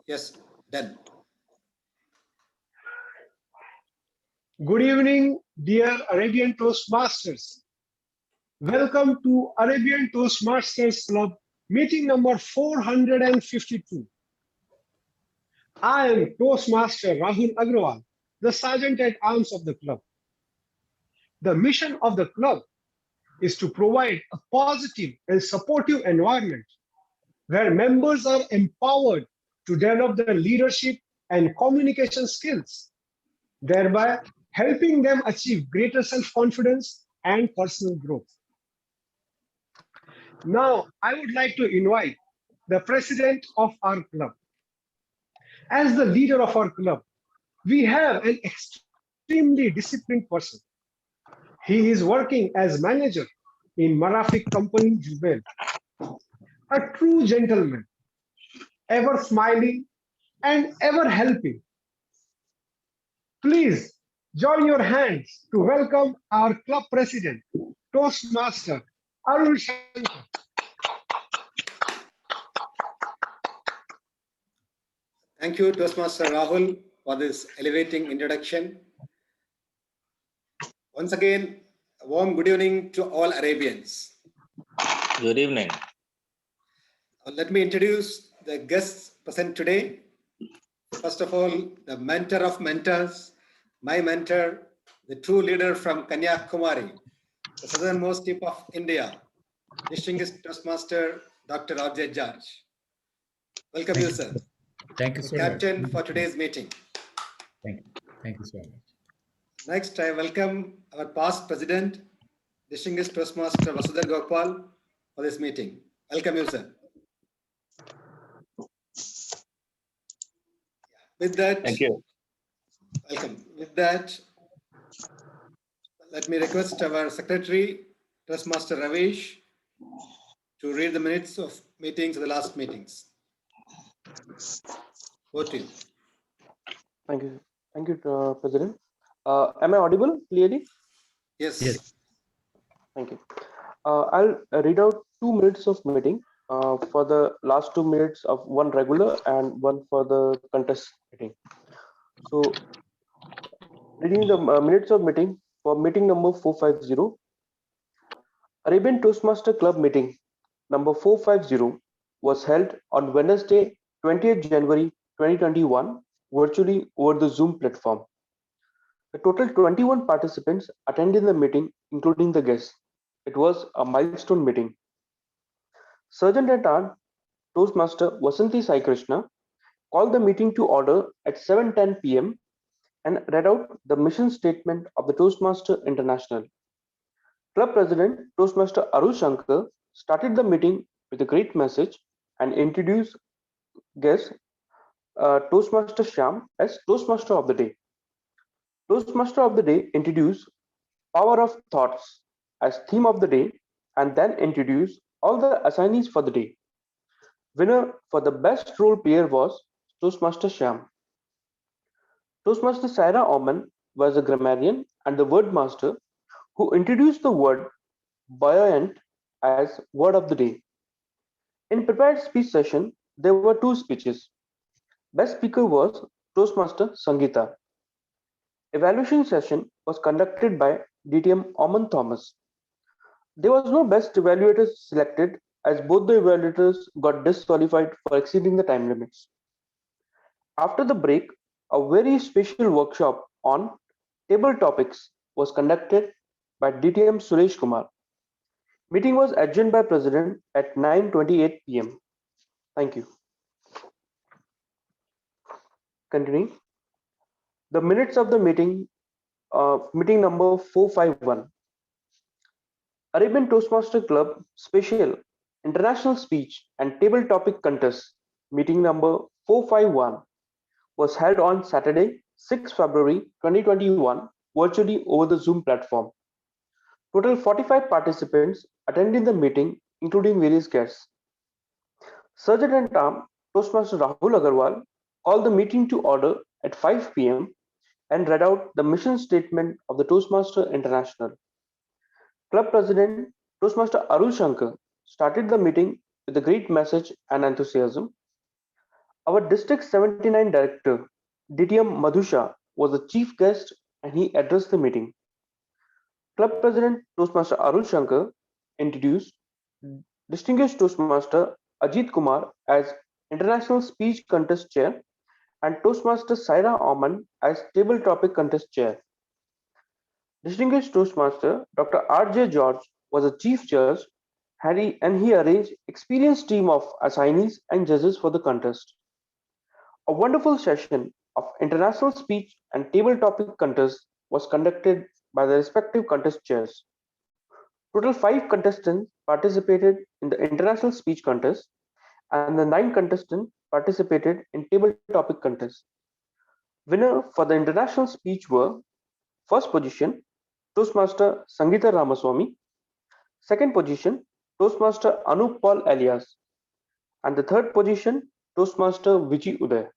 Yes, done. Good evening, dear Arabian Toastmasters. Welcome to Arabian Toastmasters Club, meeting number 452. I am Toastmaster Rahul Agrawal, the Sergeant at Arms of the club. The mission of the club is to provide a positive and supportive environment where members are empowered to develop their leadership and communication skills, thereby helping them achieve greater self-confidence and personal growth. Now, I would like to invite the president of our club. As the leader of our club, we have an extremely disciplined person. He is working as manager in Marafik Company, Jubail. A true gentleman, ever smiling and ever helping. Please join your hands to welcome our club president, Toastmaster Arul Shankar. Thank you, Toastmaster Rahul, for this elevating introduction. Once again, a warm good evening to all Arabians. Good evening. Let me introduce the guests present today. First of all, the mentor of mentors, my mentor, the true leader from Kanyakumari, the southernmost tip of India, distinguished Toastmaster Dr. Abjay George. Welcome you, sir. Thank you so Captain much. for today's meeting. Thank you. Thank you so much. Next, I welcome our past president, distinguished Toastmaster Vasudhar Gopal, for this meeting. Welcome you, sir. With that, Thank you. welcome. With that, let me request our secretary, Toastmaster Ravish, to read the minutes of meetings of the last meetings. Over to you. Thank you. Thank you, President. Am I audible clearly? Yes. Yes. Thank you. I'll read out 2 minutes of meeting for the last 2 minutes of one regular and one for the contest meeting. So, reading the minutes of meeting for meeting number 450. Arabian Toastmaster Club meeting number 450 was held on Wednesday, 20th January 2021, virtually over the Zoom platform. The total 21 participants attended the meeting, including the guests. It was a milestone meeting. Sergeant at Arms Toastmaster Vasanti Sai Krishna called the meeting to order at 7:10 p.m. and read out the mission statement of the Toastmaster International. Club President Toastmaster Arul Shankar started the meeting with a great message and introduced guest Toastmaster Shyam as Toastmaster of the Day. Toastmaster of the Day introduced Power of Thoughts as theme of the day and then introduced all the assignees for the day. Winner for the best role player was Toastmaster Shyam. Toastmaster Saira Oman was a grammarian and the word master who introduced the word buoyant as word of the day. In prepared speech session, there were 2 speeches. Best speaker was Toastmaster Sangeeta. Evaluation session was conducted by DTM Oman Thomas. There was no best evaluator selected as both the evaluators got disqualified for exceeding the time limits. After the break, a very special workshop on table topics was conducted by DTM Suresh Kumar. Meeting was adjourned by President at 9:28 p.m. Thank you. Continuing. The minutes of the meeting, meeting number 451. Arabian Toastmaster Club Special International Speech and Table Topic Contest, meeting number 451, was held on Saturday, 6 February 2021, virtually over the Zoom platform. Total 45 participants attended the meeting, including various guests. Sergeant at Arms Toastmaster Rahul Agarwal called the meeting to order at 5 p.m. and read out the mission statement of the Toastmaster International. Club President Toastmaster Arul Shankar started the meeting with a great message and enthusiasm. Our District 79 Director, DTM Madhusha, was the chief guest and he addressed the meeting. Club President Toastmaster Arul Shankar introduced Distinguished Toastmaster Ajit Kumar as International Speech Contest Chair and Toastmaster Saira Oman as Table Topic Contest Chair. Distinguished Toastmaster Dr. R.J. George was the chief judge and he arranged experienced team of assignees and judges for the contest. A wonderful session of international speech and table topic contest was conducted by the respective contest chairs. Total 5 contestants participated in the international speech contest and the 9 contestants participated in table topic contest. Winner for the international speech were first position Toastmaster Sangeeta Ramaswamy, second position Toastmaster Anup Paul Elias, and the third position Toastmaster Vijay Uday.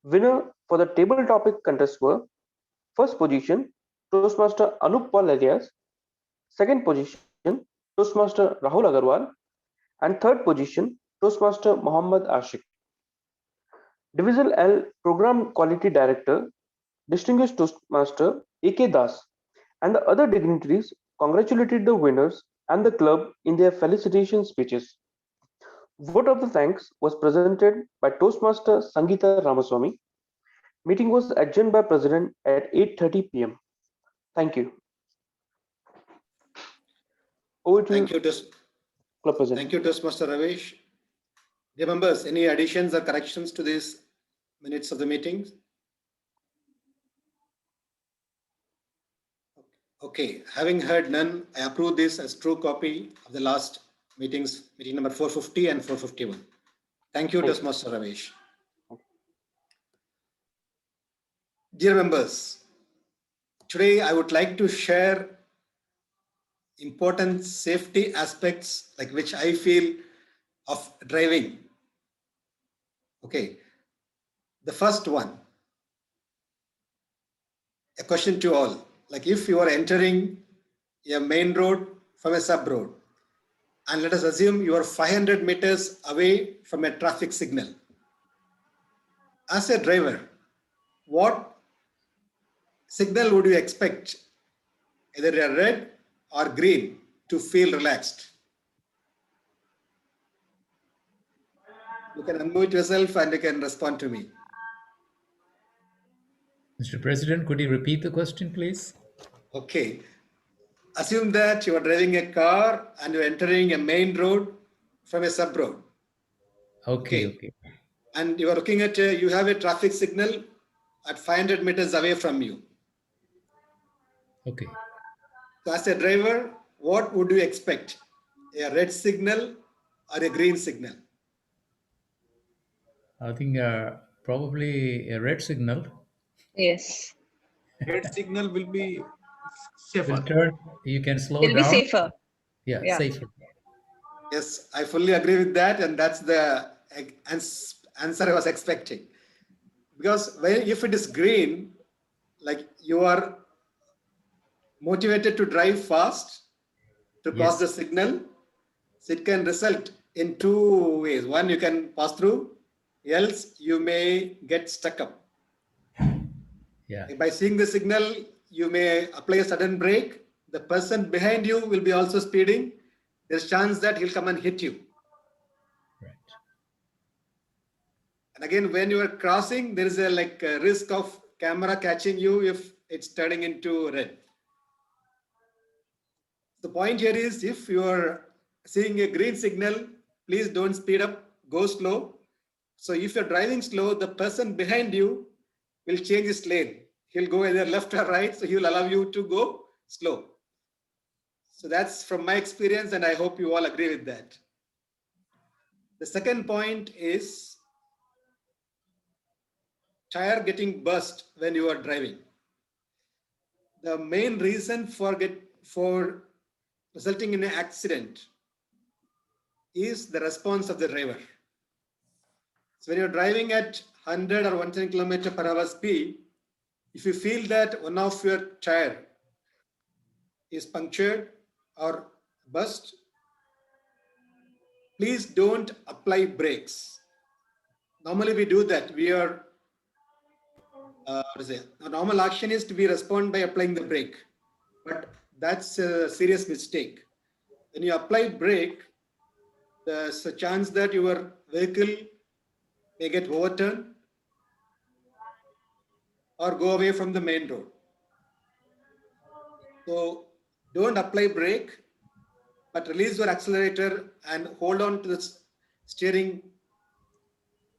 Winner for the table topic contest were first position Toastmaster Anup Paul Elias, second position Toastmaster Rahul Agarwal, and third position Toastmaster Mohammad Ashik. Division L Program Quality Director, Distinguished Toastmaster A.K. Das, and the other dignitaries congratulated the winners and the club in their felicitation speeches. Vote of the thanks was presented by Toastmaster Sangeeta Ramaswamy. Meeting was adjourned by President at 8:30 p.m. Thank you. Over to Thank you, Club President. Thank you, Toastmaster Ramesh. Dear members, any additions or corrections to these minutes of the meetings? Okay, having heard none, I approve this as true copy of the last meetings, meeting number 450 and 451. Thank you, Toastmaster Ramesh. Dear members, today I would like to share important safety aspects like which I feel of driving. Okay, the first one, a question to all, like if you are entering a main road from a sub road, and let us assume you are 500 meters away from a traffic signal. As a driver, what signal would you expect, either a red or green, to feel relaxed? You can unmute yourself and you can respond to me. Mr. President, could you repeat the question, please? Okay. Assume that you are driving a car and you're entering a main road from a sub road. Okay. And you are looking at, you have a traffic signal at 500 meters away from you. Okay. So as a driver, what would you expect? A red signal or a green signal? I think probably a red signal. Yes, Red signal will be Will safer. turn. You can slow it'll be down. safer. Yeah, Yeah. safer. Yes, I fully agree with that, and that's the answer I was expecting. Because if it is green, like you are motivated to drive fast to pass the signal, so it can result in two ways. One, you can pass through, else you may get stuck up. Yeah. By seeing the signal, you may apply a sudden brake. The person behind you will be also speeding. There's a chance that he'll come and hit you. Right. And again, when you are crossing, there is a risk of camera catching you if it's turning into red. The point here is, if you are seeing a green signal, please don't speed up, go slow. So if you're driving slow, the person behind you will change his lane. He'll go either left or right, so he'll allow you to go slow. So that's from my experience, and I hope you all agree with that. The second point is tire getting burst when you are driving. The main reason for resulting in an accident is the response of the driver. So when you're driving at 100 or 110 km/h speed, if you feel that one of your tire is punctured or burst, please don't apply brakes. normally we do that. We are, what is it? A normal action is to be respond by applying the brake, but that's a serious mistake. When you apply brake, there's a chance that your vehicle may get overturned or go away from the main road. So don't apply brake, but release your accelerator and hold on to the steering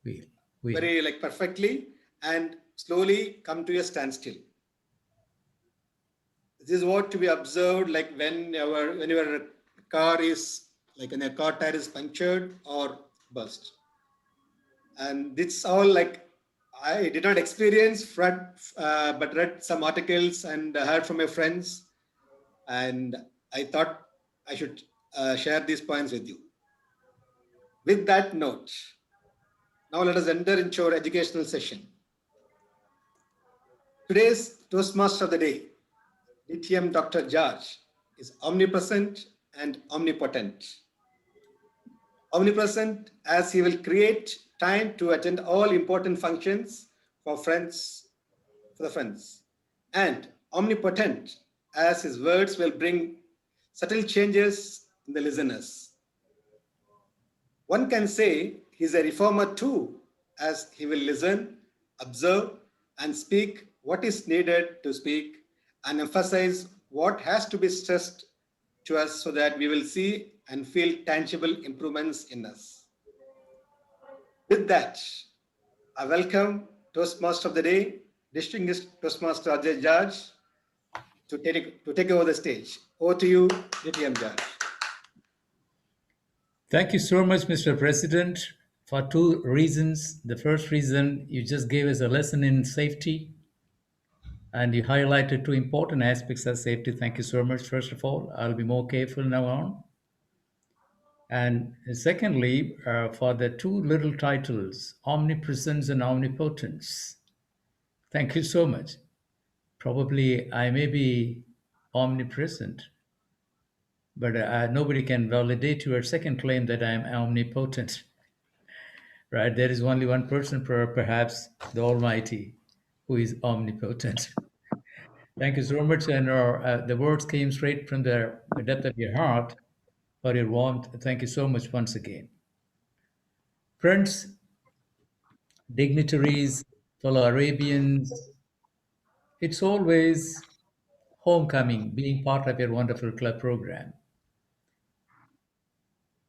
Wheel. very like perfectly and slowly come to a standstill. This is what to be observed, like when your car is like when a car tire is punctured or burst. And it's all like I did not experience but read some articles and heard from my friends, and I thought I should share these points with you. With that note, now let us enter into our educational session. Today's Toastmaster of the Day, DTM Dr. George, is omnipresent and omnipotent. Omnipresent as he will create time to attend all important functions for the friends. And omnipotent as his words will bring subtle changes in the listeners. One can say he's a reformer too, as he will listen, observe, and speak what is needed to speak and emphasize what has to be stressed to us so that we will see and feel tangible improvements in us. With that, I welcome Toastmaster of the Day, distinguished Toastmaster Ajay George, to take over the stage. Over to you, DTM George. Thank you so much, Mr. President, for two reasons. The first reason, you just gave us a lesson in safety, and you highlighted two important aspects of safety. Thank you so much. First of all, I'll be more careful now on. And secondly, for the two little titles, omnipresence and omnipotence. Thank you so much. Probably I may be omnipresent, but nobody can validate your second claim that I'm omnipotent. Right? There is only one person, perhaps the Almighty, who is omnipotent. Thank you so much. And the words came straight from the depth of your heart for your warmth. Thank you so much once again. Friends, dignitaries, fellow Arabians, it's always homecoming being part of your wonderful club program.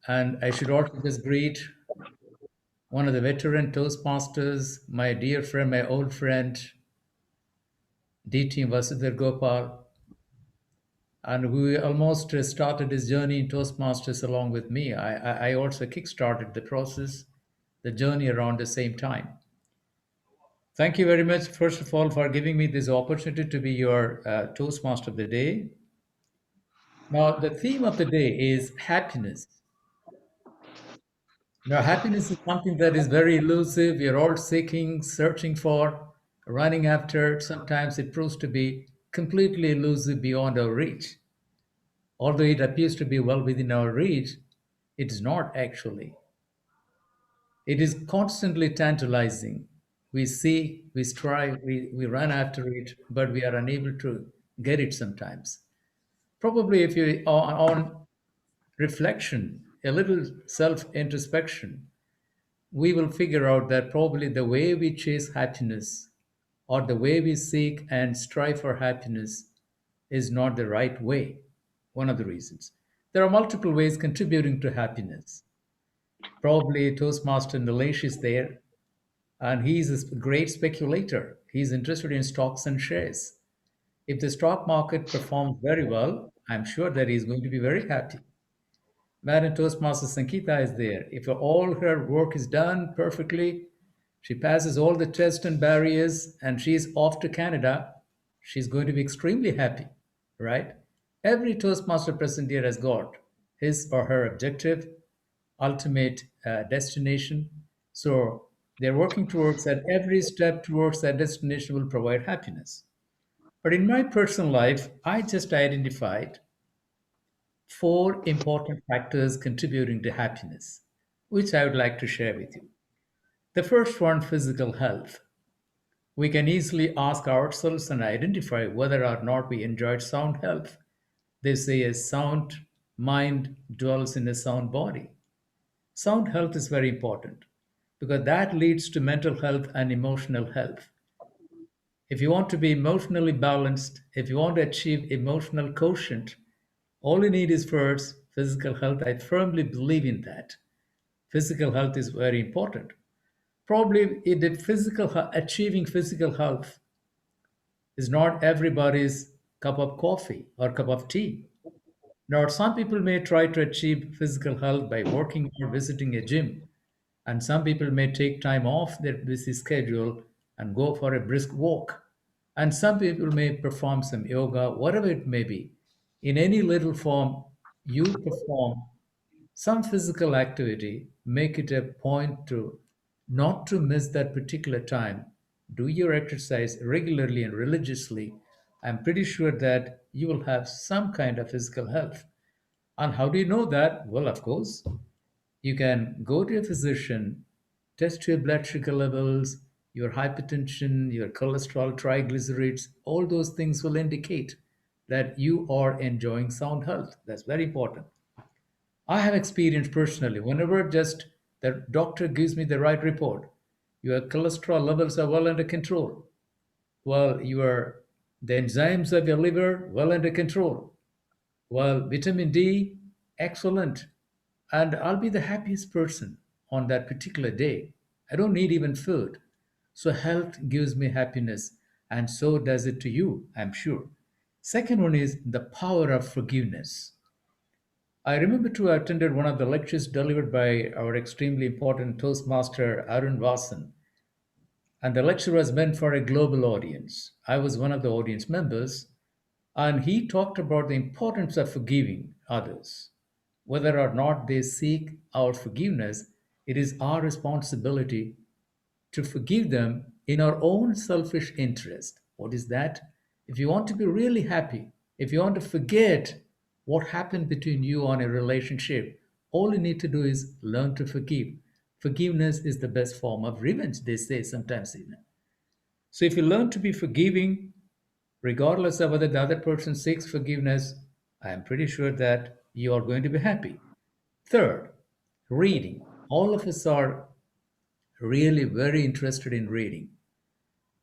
And I should also just greet one of the veteran Toastmasters, my dear friend, my old friend, DT Vasudhar Gopal. And we almost started his journey in Toastmasters along with me. I also kickstarted the process, the journey around the same time. Thank you very much, first of all, for giving me this opportunity to be your Toastmaster of the Day. Now, the theme of the day is happiness. Now, happiness is something that is very elusive. We are all seeking, searching for, running after. Sometimes it proves to be completely elusive beyond our reach. Although it appears to be well within our reach, it is not actually. It is constantly tantalizing. We seek, we strive, we run after it, but we are unable to get it sometimes. Probably, if you on reflection, a little self introspection, we will figure out that probably the way we chase happiness or the way we seek and strive for happiness is not the right way. One of the reasons. There are multiple ways contributing to happiness. Probably Toastmaster Nilesh is there, and he's a great speculator. He's interested in stocks and shares. If the stock market performs very well, I'm sure that he's going to be very happy. Madam Toastmaster Sankita is there. If all her work is done perfectly, she passes all the tests and barriers, and she's off to Canada, she's going to be extremely happy, right? Every Toastmaster present here has got his or her objective, ultimate destination. So they're working towards that. Every step towards that destination will provide happiness. But in my personal life, I just identified four important factors contributing to happiness, which I would like to share with you. The first one, physical health. We can easily ask ourselves and identify whether or not we enjoyed sound health. They say a sound mind dwells in a sound body. Sound health is very important because that leads to mental health and emotional health. If you want to be emotionally balanced, if you want to achieve emotional quotient, all you need is first physical health. I firmly believe in that. Physical health is very important. Probably achieving physical health is not everybody's cup of coffee or cup of tea. Now, some people may try to achieve physical health by working or visiting a gym, and some people may take time off their busy schedule and go for a brisk walk. And some people may perform some yoga, whatever it may be. In any little form you perform some physical activity, make it a point to not to miss that particular time. Do your exercise regularly and religiously. I'm pretty sure that you will have some kind of physical health. And how do you know that? Well, of course, you can go to a physician, test your blood sugar levels, your hypertension, your cholesterol, triglycerides. All those things will indicate that you are enjoying sound health. That's very important. I have experienced personally, whenever just the doctor gives me the right report, your cholesterol levels are well under control. Well, the enzymes of your liver well under control. Well, vitamin D, excellent. And I'll be the happiest person on that particular day. I don't need even food. So health gives me happiness, and so does it to you, I'm sure. Second one is the power of forgiveness. I remember to have attended one of the lectures delivered by our extremely important Toastmaster Arun Vasan, and the lecture was meant for a global audience. I was one of the audience members, and he talked about the importance of forgiving others. Whether or not they seek our forgiveness, it is our responsibility to forgive them in our own selfish interest. What is that? If you want to be really happy, if you want to forget what happened between you on a relationship, all you need to do is learn to forgive. Forgiveness is the best form of revenge, they say sometimes even. So if you learn to be forgiving, regardless of whether the other person seeks forgiveness, I am pretty sure that you are going to be happy. Third, reading. All of us are really very interested in reading.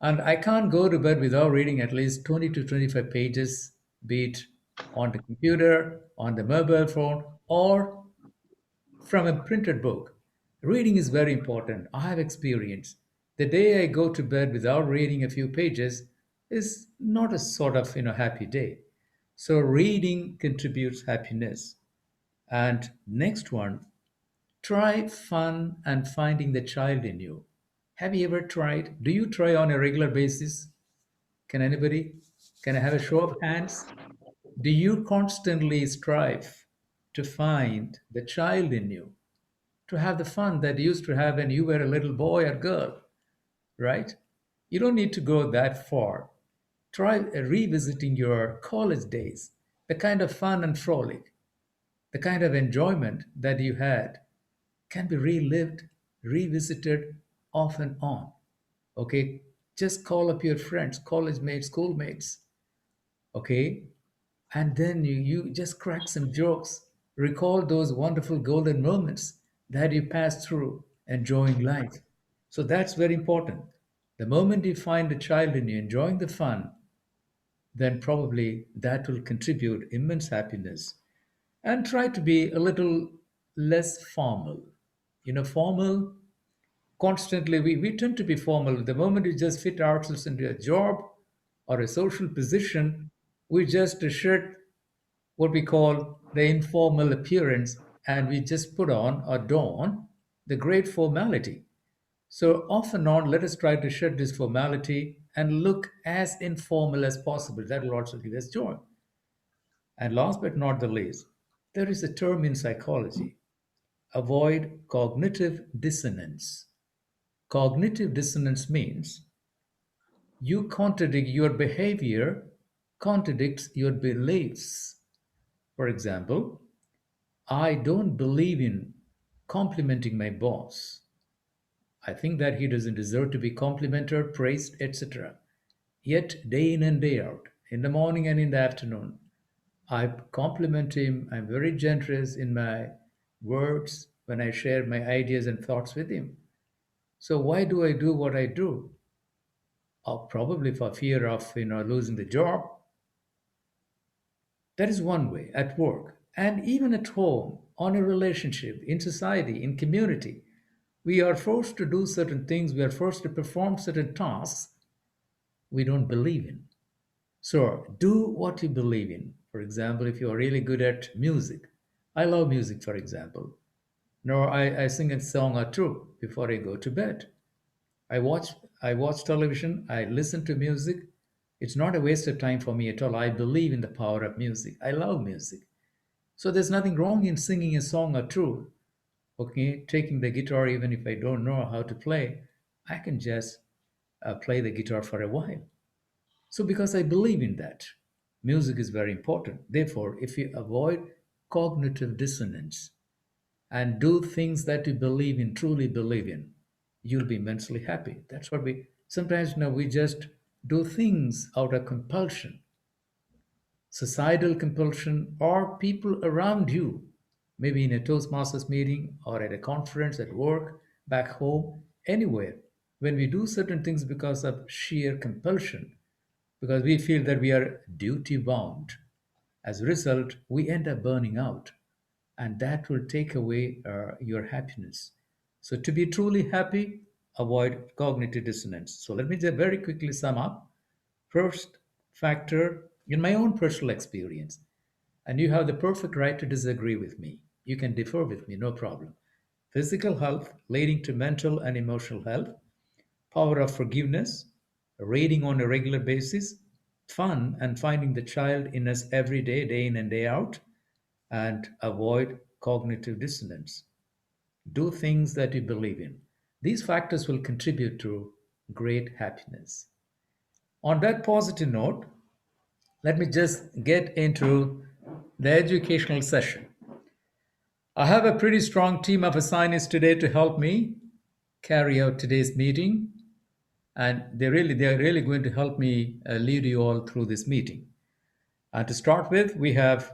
And I can't go to bed without reading at least 20 to 25 pages, be it on the computer, on the mobile phone, or from a printed book. Reading is very important. I have experience. The day I go to bed without reading a few pages is not a sort of happy day. So reading contributes happiness. And next one, try fun and finding the child in you. Have you ever tried? Do you try on a regular basis? Can anybody? Can I have a show of hands? Do you constantly strive to find the child in you, to have the fun that you used to have when you were a little boy or girl, right? You don't need to go that far. Try revisiting your college days, the kind of fun and frolic, the kind of enjoyment that you had can be relived, revisited off and on. Okay, just call up your friends, college mates, schoolmates. Okay, and then you just crack some jokes, recall those wonderful golden moments that you passed through enjoying life. So that's very important. The moment you find a child in you enjoying the fun, then probably that will contribute immense happiness. And try to be a little less formal. Formal, constantly, we tend to be formal. The moment we just fit ourselves into a job or a social position, we just shirt what we call the informal appearance and we just put on or don the great formality. So, off and on, let us try to shed this formality and look as informal as possible. That will also give us joy. And last but not the least, there is a term in psychology, avoid cognitive dissonance. Cognitive dissonance means you contradict your behavior, contradicts your beliefs. For example, I don't believe in complimenting my boss. I think that he doesn't deserve to be complimented, praised, etc. Yet, day in and day out, in the morning and in the afternoon, I compliment him. I'm very generous in my words when I share my ideas and thoughts with him. So why do I do what I do? Probably for fear of losing the job. That is one way at work and even at home, on a relationship, in society, in community. We are forced to do certain things, we are forced to perform certain tasks we don't believe in. So do what you believe in. For example, if you are really good at music, I love music, for example. Nor I sing a song or two before I go to bed. I watch I watch television, I listen to music. It's not a waste of time for me at all. I believe in the power of music. I love music. So there's nothing wrong in singing a song or two. Okay, taking the guitar, even if I don't know how to play, I can just play the guitar for a while. So because I believe in that, music is very important. Therefore, if you avoid cognitive dissonance and do things that you believe in, truly believe in, you'll be immensely happy. That's what we sometimes we just do things out of compulsion, societal compulsion, or people around you, maybe in a Toastmasters meeting or at a conference, at work, back home, anywhere. When we do certain things because of sheer compulsion, because we feel that we are duty bound, as a result, we end up burning out, and that will take away your happiness. So, to be truly happy, avoid cognitive dissonance. So, let me just very quickly sum up. First factor, in my own personal experience, and you have the perfect right to disagree with me. You can differ with me, no problem. Physical health leading to mental and emotional health, power of forgiveness, reading on a regular basis, fun and finding the child in us every day, day in and day out, and avoid cognitive dissonance. Do things that you believe in. These factors will contribute to great happiness. On that positive note, let me just get into the educational session. I have a pretty strong team of assignees today to help me carry out today's meeting, and they're really going to help me lead you all through this meeting. And to start with, we have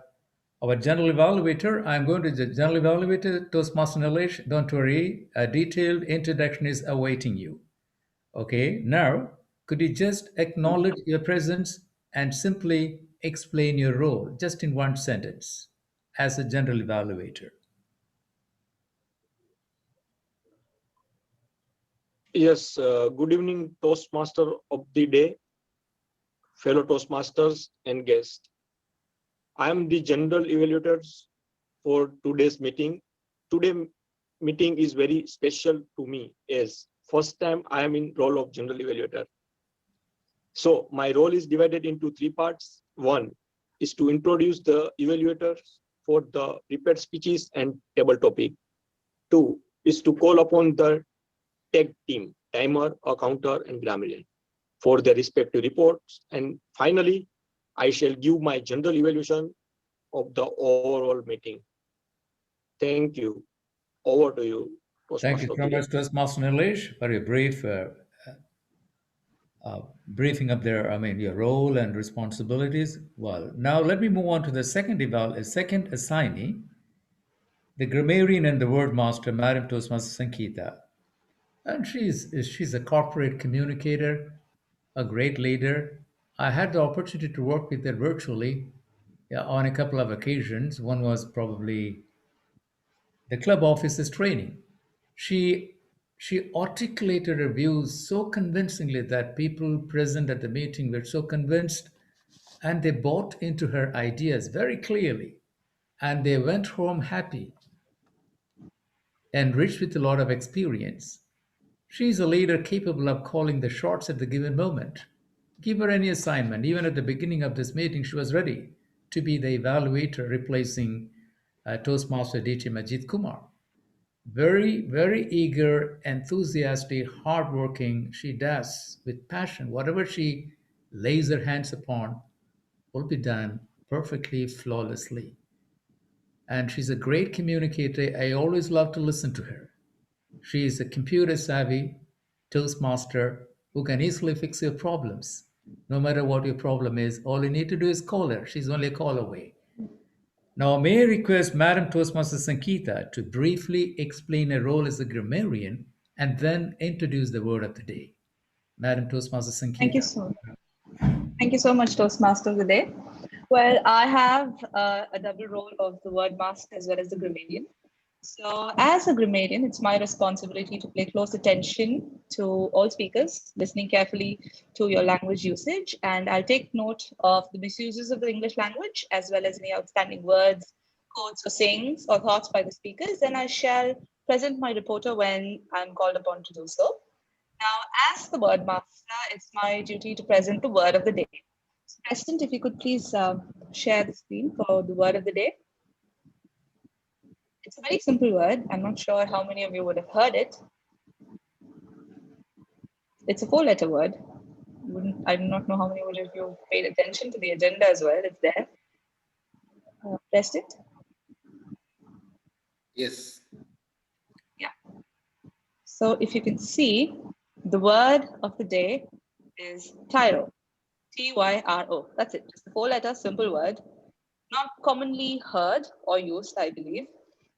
our general evaluator. I'm going to the general evaluator, Toastmaster knowledge. Don't worry, a detailed introduction is awaiting you. Okay, now could you just acknowledge your presence and simply explain your role just in one sentence as a general evaluator? Yes, good evening, Toastmaster of the day, fellow Toastmasters and guests. I am the general evaluator for today's meeting. Today meeting is very special to me as first time I am in role of general evaluator. So my role is divided into three parts. One is to introduce the evaluators for the prepared speeches and table topic. Two is to call upon the tag team, timer, accounter, and grammarian for their respective reports. And finally, I shall give my general evaluation of the overall meeting. Thank you. Over to you, Thank you Toastmaster of so the day. much, Toastmaster Nilesh, for your brief briefing up there. I mean, your role and responsibilities. Well, now let me move on to the second assignee, the grammarian and the word master, Madam Toastmaster Sankita. And she's a corporate communicator, a great leader. I had the opportunity to work with her virtually, yeah, on a couple of occasions. One was probably the club offices training. She she articulated her views so convincingly that people present at the meeting were so convinced, and they bought into her ideas very clearly, and they went home happy and rich with a lot of experience. She is a leader capable of calling the shots at the given moment. Give her any assignment. Even at the beginning of this meeting, she was ready to be the evaluator, replacing Toastmaster DT Majid Kumar. Very, very eager, enthusiastic, hardworking. She does with passion. Whatever she lays her hands upon will be done perfectly, flawlessly. And she's a great communicator. I always love to listen to her. She is a computer savvy Toastmaster who can easily fix your problems. No matter what your problem is, all you need to do is call her. She's only a call away. Now, may I request Madam Toastmaster Sankita to briefly explain her role as a grammarian and then introduce the word of the day. Madam Toastmaster Thank you Sankita. so Thank you so much, Toastmaster of the day. Well, I have a double role of the word master as well as the grammarian. So as a grammarian, it's my responsibility to pay close attention to all speakers, listening carefully to your language usage, and I'll take note of the misuses of the English language, as well as any outstanding words, quotes, or sayings or thoughts by the speakers, and I shall present my reporter when I'm called upon to do so. Now, as the word master, it's my duty to present the word of the day. So, President, if you could please share the screen for the word of the day. It's a very simple word. I'm not sure how many of you would have heard it. It's a 4-letter word. I do not know how many of you paid attention to the agenda as well. It's there. President? Yes. Yeah. So if you can see, the word of the day is tyro. Tyro. That's it. Just a 4-letter simple word. Not commonly heard or used, I believe.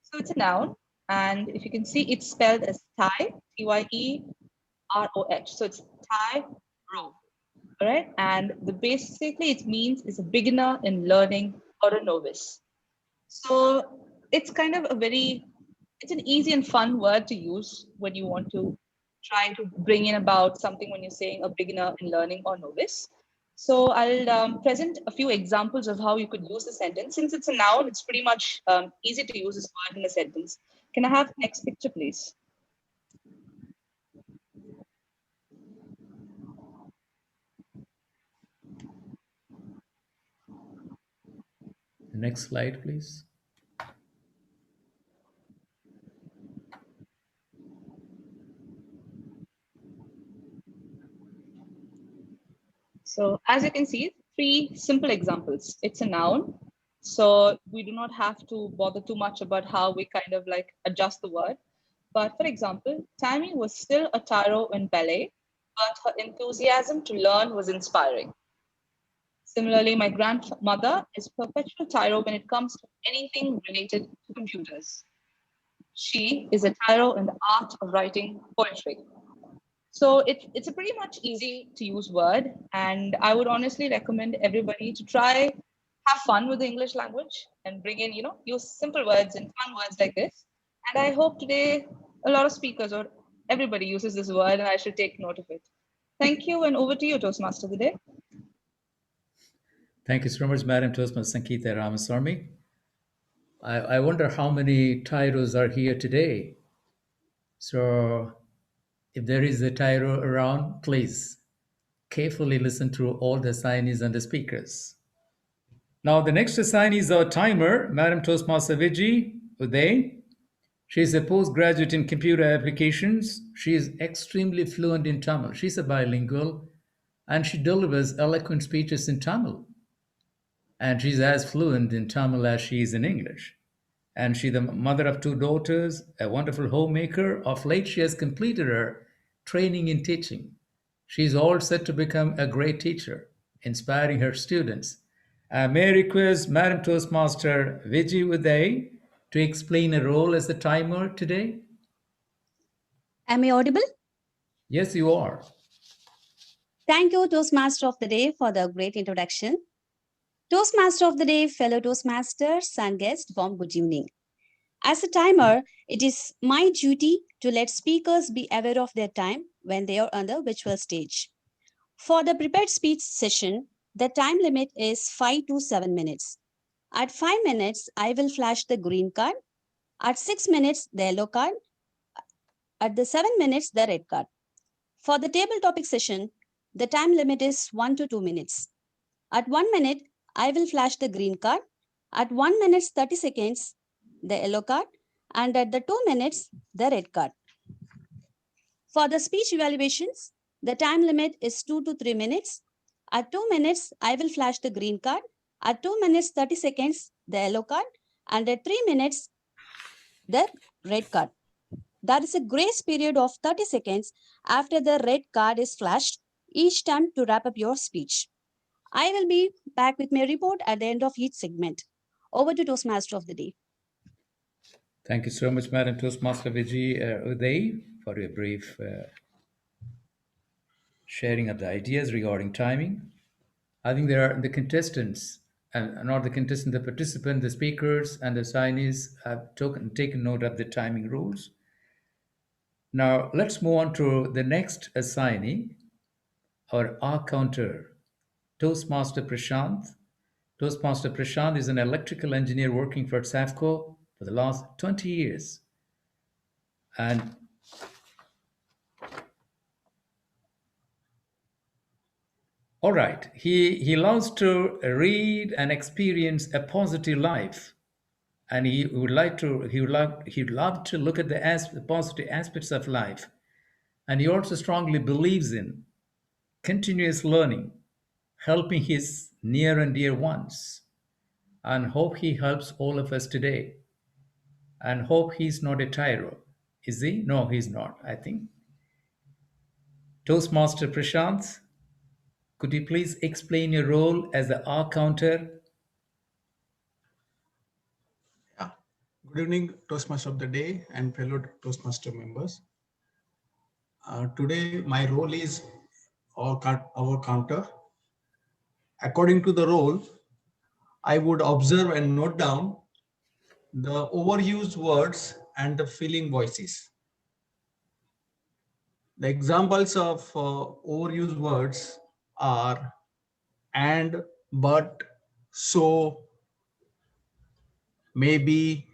So it's a noun. And if you can see, it's spelled as Thai, T-Y-E-R-O-H. So it's Tyro. All right. And basically it means is a beginner in learning or a novice. So it's kind of it's an easy and fun word to use when you want to try to bring in about something when you're saying a beginner in learning or novice. So I'll present a few examples of how you could use the sentence. Since it's a noun, it's pretty much easy to use this word in a sentence. Can I have next picture, please? The next slide, please. So as you can see, 3 simple examples. It's a noun. So we do not have to bother too much about how we kind of like adjust the word. But for example, Tammy was still a tyro in ballet, but her enthusiasm to learn was inspiring. Similarly, my grandmother is perpetual tyro when it comes to anything related to computers. She is a tyro in the art of writing poetry. So it's a pretty much easy to use word, and I would honestly recommend everybody to try have fun with the English language and bring in, use simple words and fun words like this. And I hope today a lot of speakers or everybody uses this word, and I should take note of it. Thank you, and over to you, Toastmaster today. Thank you so much, Madam Toastmaster Sankita Ramaswamy. I wonder how many tyros are here today. So if there is a tyro around, please carefully listen to all the assignees and the speakers. Now, the next assignee is our timer, Madam Toastmaster Viji Uday. She is a postgraduate in computer applications. She is extremely fluent in Tamil. She's a bilingual, and she delivers eloquent speeches in Tamil. And she's as fluent in Tamil as she is in English. And she's the mother of 2 daughters, a wonderful homemaker. Of late, she has completed her training in teaching. She's all set to become a great teacher, inspiring her students. May I request Madam Toastmaster Viji Uday to explain her role as the timer today? Am I audible? Yes, you are. Thank you, Toastmaster of the Day, for the great introduction. Toastmaster of the Day, fellow Toastmasters and guests, warm good evening. As a timer, it is my duty to let speakers be aware of their time when they are on the virtual stage. For the prepared speech session, the time limit is 5 to 7 minutes. At 5 minutes, I will flash the green card. At 6 minutes, the yellow card. At the 7 minutes, the red card. For the table topic session, the time limit is 1 to 2 minutes. At 1 minute, I will flash the green card. At 1 minute 30 seconds, the yellow card. And at the 2 minutes, the red card. For the speech evaluations, the time limit is 2 to 3 minutes. At 2 minutes, I will flash the green card. At 2 minutes 30 seconds, the yellow card. And at 3 minutes, the red card. There is a grace period of 30 seconds after the red card is flashed each time to wrap up your speech. I will be back with my report at the end of each segment. Over to Toastmaster of the Day. Thank you so much, Madam Toastmaster Uday, for your brief sharing of the ideas regarding timing. I think there are the contestants, and not the contestant, the participant, the speakers, and the signees have taken note of the timing rules. Now, let's move on to the next assignee, our R counter, Toastmaster Prashant. Toastmaster Prashant is an electrical engineer working for SAFCO for the last 20 years. And all right, he loves to read and experience a positive life. And he'd love to look at the positive aspects of life. And he also strongly believes in continuous learning, helping his near and dear ones, and hope he helps all of us today. And hope he's not a tyro. Is he? No, he's not, I think. Toastmaster Prashant, could you please explain your role as the R counter? Yeah. Good evening, Toastmaster of the Day and fellow Toastmaster members. Today, my role is our counter. According to the role, I would observe and note down the overused words and the filling voices. The examples of overused words are and, but, so, maybe,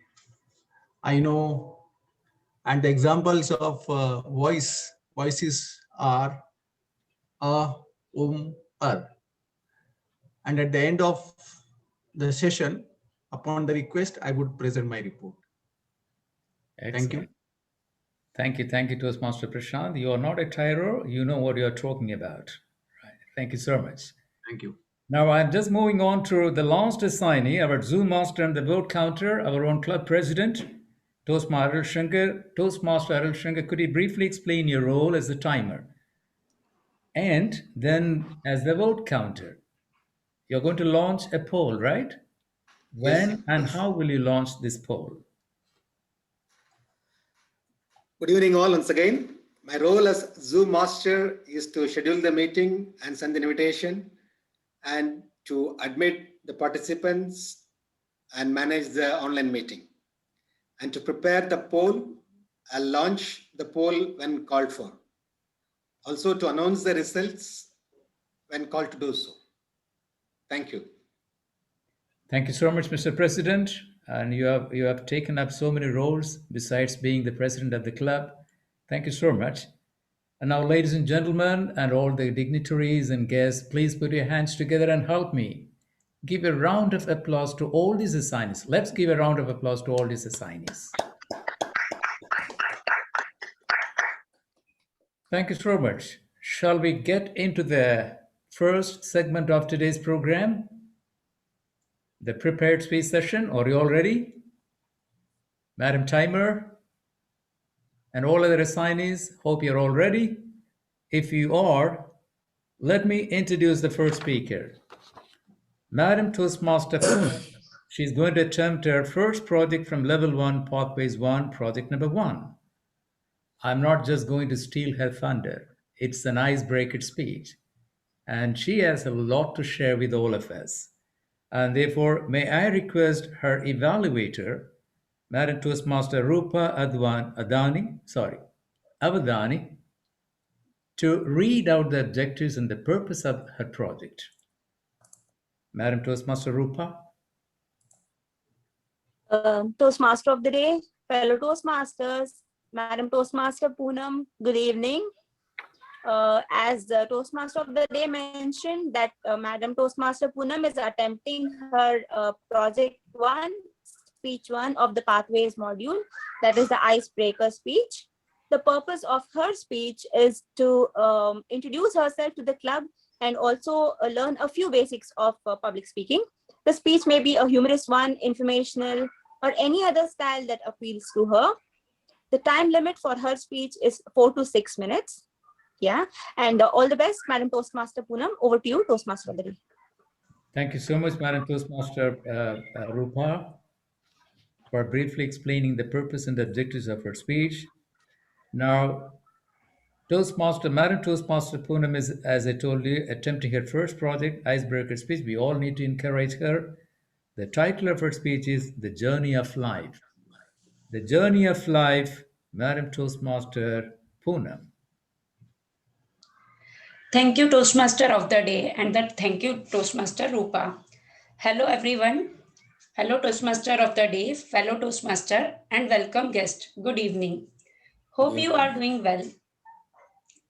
I know, and the examples of voices are er. And at the end of the session, upon the request, I would present my report. Excellent. Thank you. Thank you, Toastmaster Prashant. You are not a tyro, you know what you're talking about. Right. Thank you so much. Thank you. Now I'm just moving on to the last assignee, our Zoom master and the vote counter, our own club president, Toastmaster Arul Shankar. Toastmaster Arul Shankar, could you briefly explain your role as the timer? And then as the vote counter, you're going to launch a poll, right? When and how will you launch this poll? Good evening all once again. My role as Zoom master is to schedule the meeting and send an invitation and to admit the participants and manage the online meeting. And to prepare the poll, I'll launch the poll when called for. Also to announce the results when called to do so. Thank you. Thank you so much, Mr. President. And you have taken up so many roles besides being the president of the club. Thank you so much. And now, ladies and gentlemen, and all the dignitaries and guests, please put your hands together and help me. Give a round of applause to all these assignees. Let's give a round of applause to all these assignees. Thank you so much. Shall we get into the first segment of today's program? The prepared speech session. Are you all ready? Madam Timer and all other assignees, hope you're all ready. If you are, let me introduce the first speaker. Madam Toastmaster Poonam. She's going to attempt her first project from Level 1, Pathways 1, project number 1. I'm not just going to steal her thunder. It's an icebreaker speech. And she has a lot to share with all of us. And therefore, may I request her evaluator, Madam Toastmaster Rupa Avadani, to read out the objectives and the purpose of her project. Madam Toastmaster Rupa. Toastmaster of the Day, fellow Toastmasters, Madam Toastmaster Poonam, good evening. As the Toastmaster of the Day mentioned that Madam Toastmaster Poonam is attempting her project 1, speech 1 of the Pathways module, that is the icebreaker speech. The purpose of her speech is to introduce herself to the club and also learn a few basics of public speaking. The speech may be a humorous one, informational, or any other style that appeals to her. The time limit for her speech is 4 to 6 minutes. Yeah, and all the best, Madam Toastmaster Poonam. Over to you, Toastmaster of the day. Thank you so much, Madam Toastmaster Rupa, for briefly explaining the purpose and the objectives of her speech. Now, Madam Toastmaster Poonam is, as I told you, attempting her first project, Icebreaker Speech. We all need to encourage her. The title of her speech is The Journey of Life. The Journey of Life, Madam Toastmaster Poonam. Thank you, Toastmaster of the day, and thank you, Toastmaster Rupa. Hello, everyone. Hello, Toastmaster of the day, fellow Toastmaster, and welcome guest. Good evening. Hope you are doing well.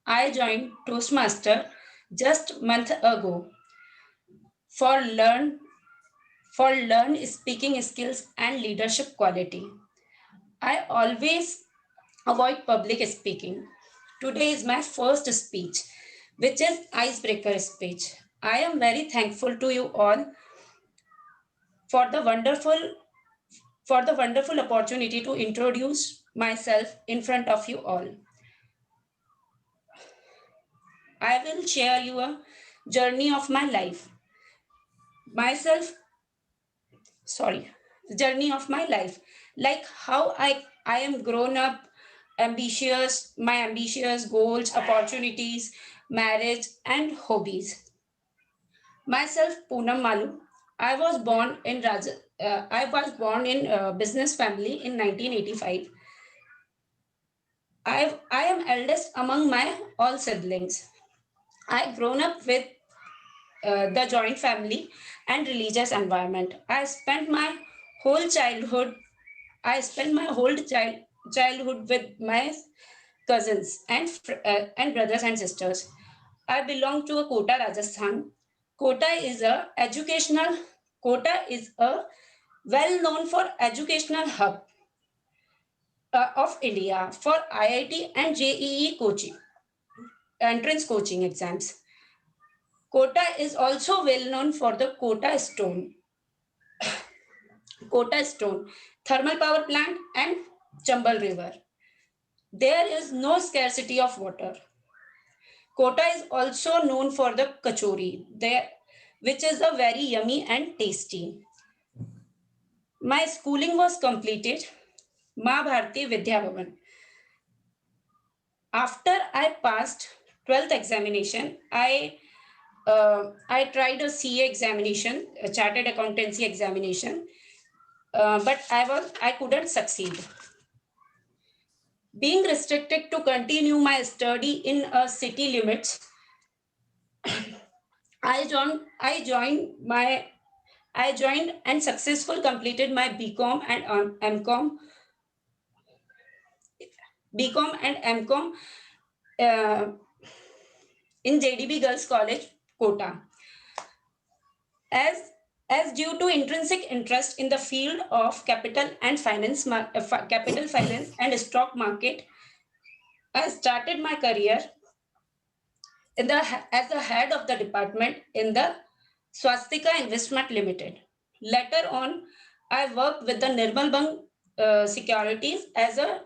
I joined Toastmaster just a month ago for learn speaking skills and leadership quality. I always avoid public speaking. Today is my first speech, which is Icebreaker Speech. I am very thankful to you all for the wonderful opportunity to introduce myself in front of you all. I will share you a journey of my life. Journey of my life, like how I am grown up, my ambitious goals, opportunities, marriage, and hobbies. Myself, Poonam Malu. I was born in business family in 1985. I am eldest among my all siblings. I grown up with the joint family and religious environment. I spent my whole childhood with my cousins and brothers and sisters. I belong to a Kota, Rajasthan. Kota is a well known for educational hub of India for IIT and JEE coaching, entrance coaching exams. Kota is also well known for the Kota Stone, thermal power plant, and Chambal River. There is no scarcity of water. Kota is also known for the kachori, which is a very yummy and tasty. My schooling was completed, Ma Bharati Vidya Bhavan. After I passed 12th examination, I tried a CA examination, a chartered accountancy examination, but I couldn't succeed. Being restricted to continue my study in city limits, I joined and successfully completed my BCom and MCom in JDB Girls College, Kota. As due to intrinsic interest in the field of capital finance and stock market, I started my career as the head of the department in the Swastika Investment Limited. Later on, I worked with the Nirmal Bang Securities as a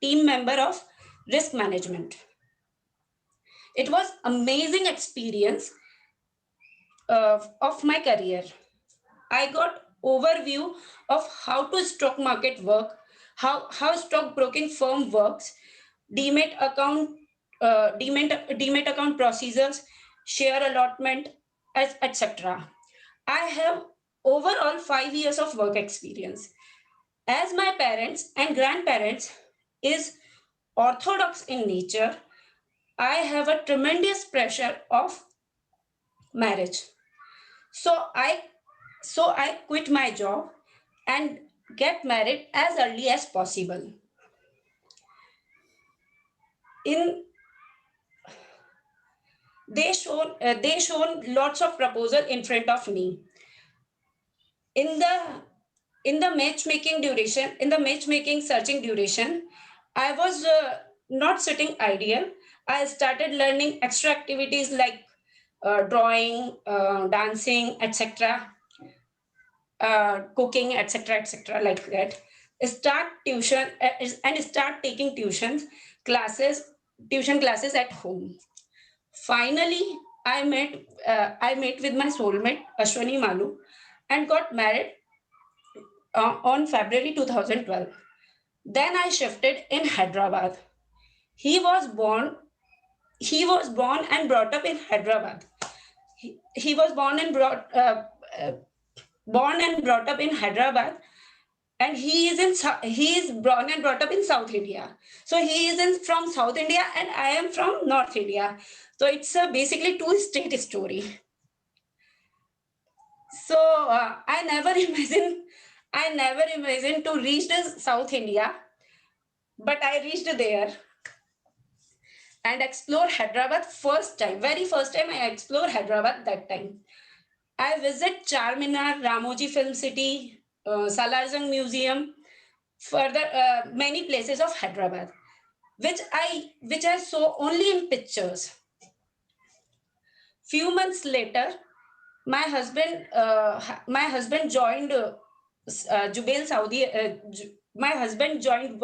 team member of risk management. It was amazing experience of my career. I got overview of how to stock market work, how stock broking firm works, demat account procedures, share allotment, etc. I have overall 5 years of work experience. As my parents and grandparents is orthodox in nature, I have a tremendous pressure of marriage. So I quit my job and get married as early as possible. They shown lots of proposal in front of me. In the matchmaking searching duration, I was not sitting idle. I started learning extra activities like drawing, dancing, etc., cooking, etc., like that. start tuition and start taking tuition classes at home. Finally, I met with my soulmate Ashwani Malu and got married on February 2012. Then I shifted in Hyderabad. He was born and brought up in Hyderabad. He was born and brought up in Hyderabad, and he is born and brought up in South India. So he is from South India, and I am from North India. So it's basically two-state story. So I never imagined to reach the South India, but I reached there and explore Hyderabad very first time I explore Hyderabad that time. I visit Charminar, Ramoji Film City, Salarzang Museum, further many places of Hyderabad, which I saw only in pictures. Few months later, my husband joined Jubail Saudi. My husband joined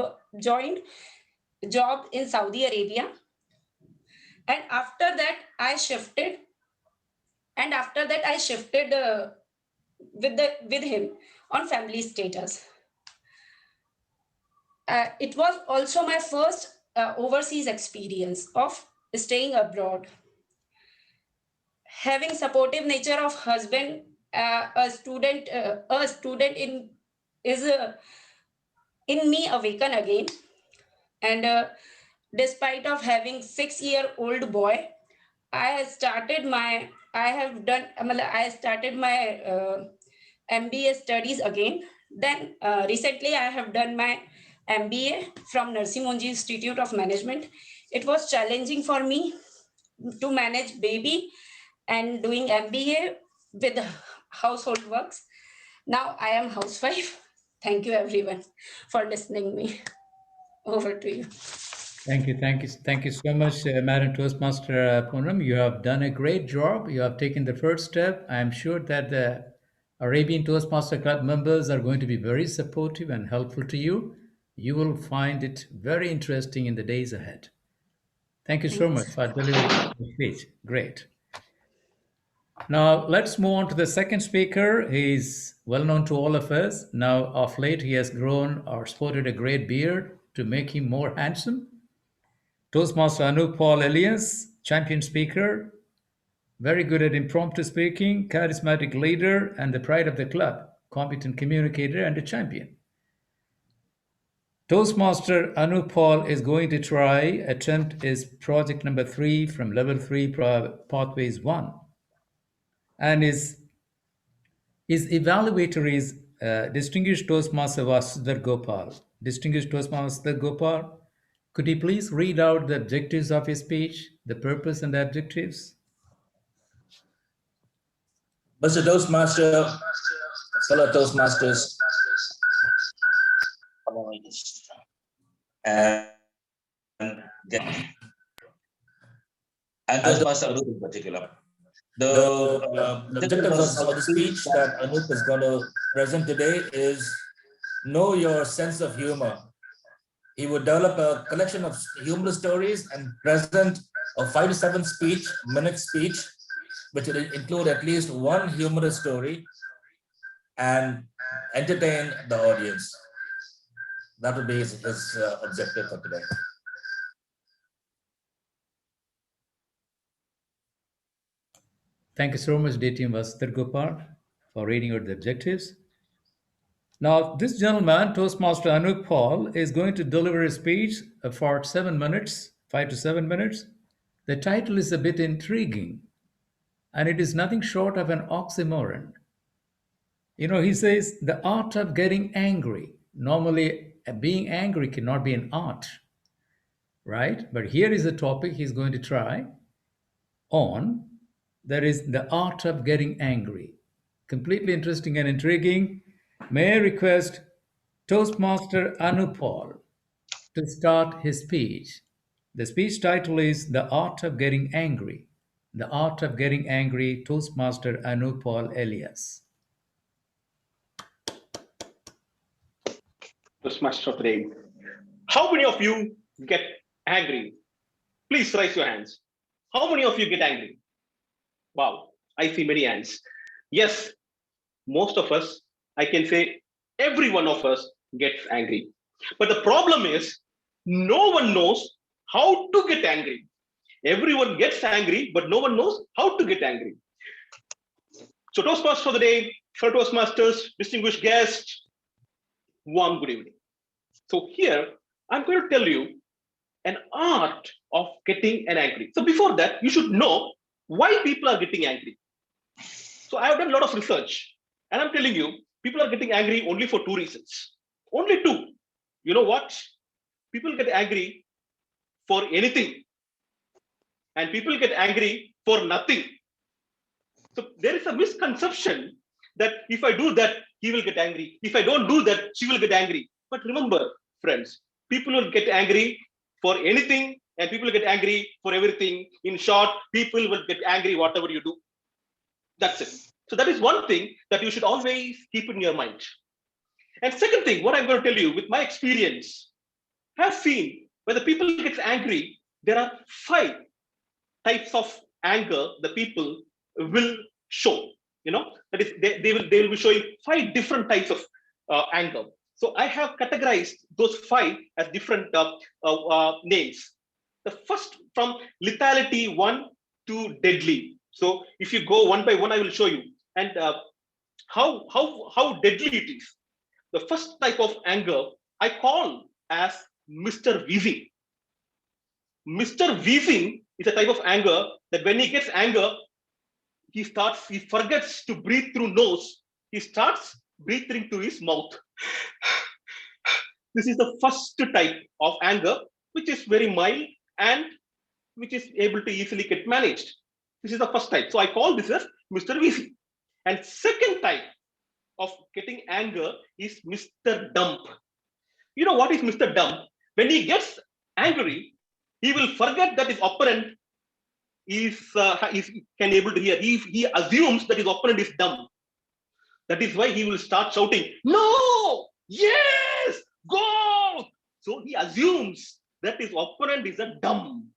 job in Saudi Arabia, and after that I shifted. With him on family status. It was also my first overseas experience of staying abroad. Having supportive nature of husband, a student in me awaken again, and despite of having 6-year-old boy, I started my MBA studies again. Then recently I have done my MBA from Nursing Monji Institute of Management. It was challenging for me to manage baby and doing MBA with household works. Now I am housewife. Thank you everyone for listening me. Over to you. Thank you so much, Madam Toastmaster Poonam. You have done a great job. You have taken the first step. I am sure that the Arabian Toastmaster Club members are going to be very supportive and helpful to you. You will find it very interesting in the days ahead. Thank you so much for delivering the speech. Great. Now, let's move on to the second speaker. He's well known to all of us. Now, of late, he has grown or sported a great beard to make him more handsome. Toastmaster Anup Paul Elias, champion speaker, very good at impromptu speaking, charismatic leader, and the pride of the club, competent communicator, and a champion. Toastmaster Anup Paul is going to attempt his project number 3 from level 3 pathways 1. And his evaluator is distinguished Toastmaster Vasudhar Gopal. Distinguished Toastmaster Gopal, could you please read out the objectives of his speech, the purpose and the objectives? Mr. Toastmaster, fellow Toastmasters, and Toastmaster Anup in particular. The objectives of the speech that Anup is going to present today is know your sense of humor. He would develop a collection of humorous stories and present a 5 to 7 minute speech, which will include at least one humorous story and entertain the audience. That would be his objective for today. Thank you so much, DTM Vasudhar Gopal, for reading out the objectives. Now, this gentleman, Toastmaster Anup Paul, is going to deliver a speech for 7 minutes, 5 to 7 minutes. The title is a bit intriguing, and it is nothing short of an oxymoron. You know, he says, the art of getting angry. Normally, being angry cannot be an art, right? But here is a topic he's going to try on. That is the art of getting angry. Completely interesting and intriguing. May I request Toastmaster Anup Paul to start his speech. The speech title is The Art of Getting Angry. The Art of Getting Angry, Toastmaster Anup Paul Elias. Toastmaster of the day. How many of you get angry? Please raise your hands. How many of you get angry? Wow, I see many hands. Yes, most of us, I can say every one of us gets angry. But the problem is, no one knows how to get angry. Everyone gets angry, but no one knows how to get angry. So Toastmasters for the day, fellow Toastmasters, distinguished guests, warm good evening. So here, I'm going to tell you an art of getting angry. So before that, you should know why people are getting angry. So I have done a lot of research, and I'm telling you, people are getting angry only for two reasons. Only two. You know what? People get angry for anything, and people get angry for nothing. So there is a misconception that if I do that, he will get angry. If I don't do that, she will get angry. But remember, friends, people will get angry for anything, and people get angry for everything. In short, people will get angry whatever you do. That's it. So that is one thing that you should always keep in your mind. And second thing, what I'm going to tell you with my experience, I have seen when the people get angry, there are 5 types of anger the people will show. That is, they will be showing 5 different types of anger. So I have categorized those 5 as different names. The first, from lethality 1 to deadly. So if you go one by one, I will show you and how deadly it is. The first type of anger I call as Mr. Wheezing. Mr. Wheezing is a type of anger that when he gets anger, he forgets to breathe through nose. He starts breathing through his mouth. This is the first type of anger, which is very mild and which is able to easily get managed. This is the first type. So I call this as Mr. Wheezing. And second type of getting anger is Mr. Dump. You know what is Mr. Dump? When he gets angry, he will forget that his opponent can able to hear. He assumes that his opponent is dumb. That is why he will start shouting, "No! Yes! Go!" So he assumes that his opponent is a dumb.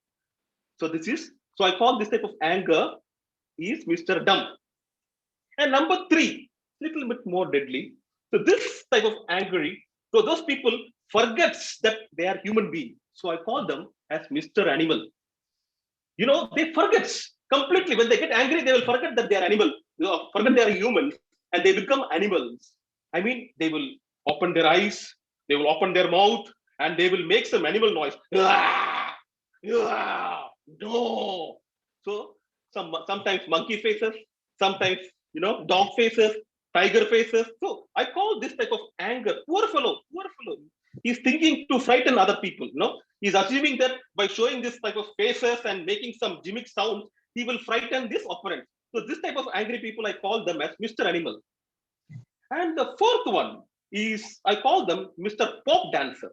So I call this type of anger is Mr. Dumb. And number 3, little bit more deadly. So this type of angry, so those people forgets that they are human beings. So I call them as Mr. Animal. They forget completely. When they get angry, they will forget that they are animal. Forget they are humans, and they become animals. I mean, they will open their eyes, they will open their mouth, and they will make some animal noise. No. So sometimes monkey faces, sometimes dog faces, tiger faces. So I call this type of anger. Poor fellow. He's thinking to frighten other people. He's assuming that by showing this type of faces and making some gimmick sounds, he will frighten this opponent. So this type of angry people, I call them as Mr. Animal. And the fourth one is, I call them Mr. Pop Dancer.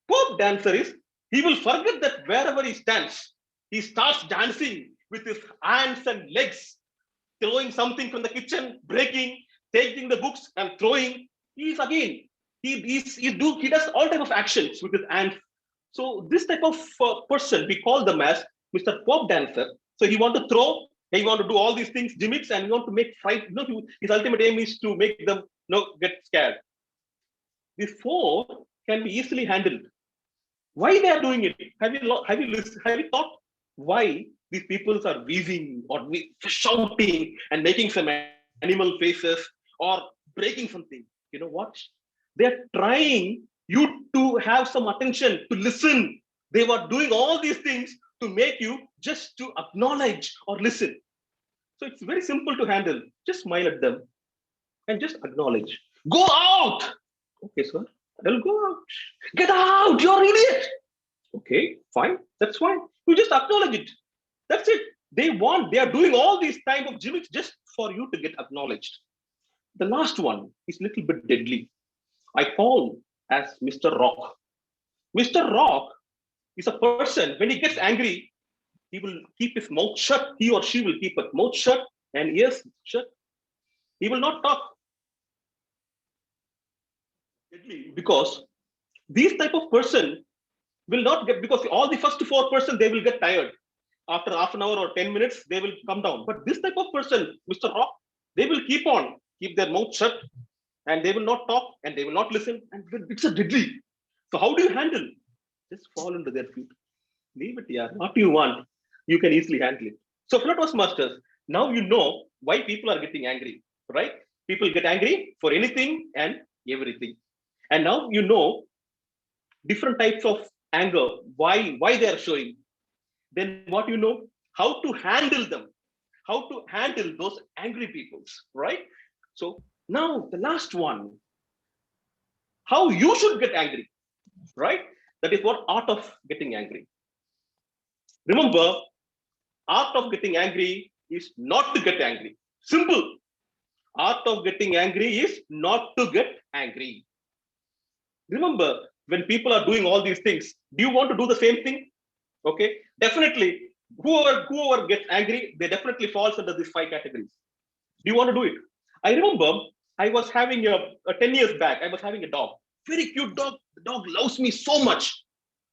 Pop Dancer is, he will forget that wherever he stands, he starts dancing with his hands and legs, throwing something from the kitchen, breaking, taking the books and throwing. He does all type of actions with his hands. So this type of person, we call them as Mr. Pop Dancer. So he want to throw, he want to do all these things, gimmicks, and he want to make fright. His ultimate aim is to make them get scared. These 4 can be easily handled. Why they are doing it? Have you thought why these people are wheezing or shouting and making some animal faces or breaking something? You know what? They're trying you to have some attention, to listen. They were doing all these things to make you just to acknowledge or listen. So it's very simple to handle. Just smile at them and just acknowledge. Go out! Okay, sir. They'll go out. Get out! You're an idiot! Okay, fine. That's fine. You just acknowledge it. That's it. They are doing all these type of gimmicks just for you to get acknowledged. The last one is a little bit deadly. I call as Mr. Rock. Mr. Rock is a person, when he gets angry, he will keep his mouth shut. He or she will keep his mouth shut and ears shut. He will not talk. deadly because these type of person will not get, because all the first 4% they will get tired after half an hour or 10 minutes they will come down, but this type of person, Mr. Rock, they will keep their mouth shut, and they will not talk and they will not listen, and it's a deadly. So how do you handle? Just fall into their feet, leave it. Yeah, what do you want, you can easily handle it. So fellow Toastmasters, now you know why people are getting angry, right? People get angry for anything and everything, and now you know different types of anger, why they are showing. Then what you know, how to handle them, how to handle those angry peoples, right? So now the last one, how you should get angry, right? That is what art of getting angry. Remember, art of getting angry is not to get angry. Simple. Art of getting angry is not to get angry. Remember, when people are doing all these things, do you want to do the same thing? Okay, definitely. Whoever gets angry, they definitely falls under these 5 categories. Do you want to do it? I remember I was having a 10 years back, I was having a dog, very cute dog. The dog loves me so much.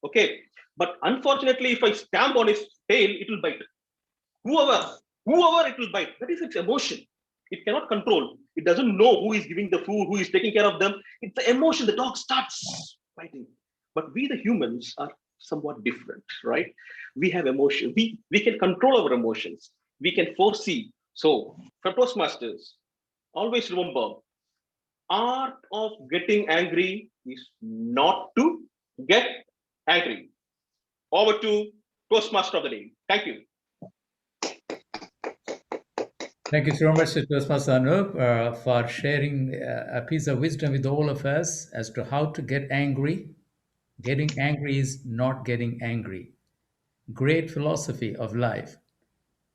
Okay, but unfortunately, if I stamp on his tail, it will bite. Whoever it will bite. That is its emotion. It cannot control. It doesn't know who is giving the food, who is taking care of them. It's the emotion. The dog starts biting. But we, the humans, are somewhat different, right? We have emotion. We can control our emotions. We can foresee. So, for Toastmasters, always remember, art of getting angry is not to get angry. Over to Toastmaster of the day. Thank you. Thank you so much, Toastmaster Anup, for sharing a piece of wisdom with all of us as to how to get angry. Getting angry is not getting angry. Great philosophy of life.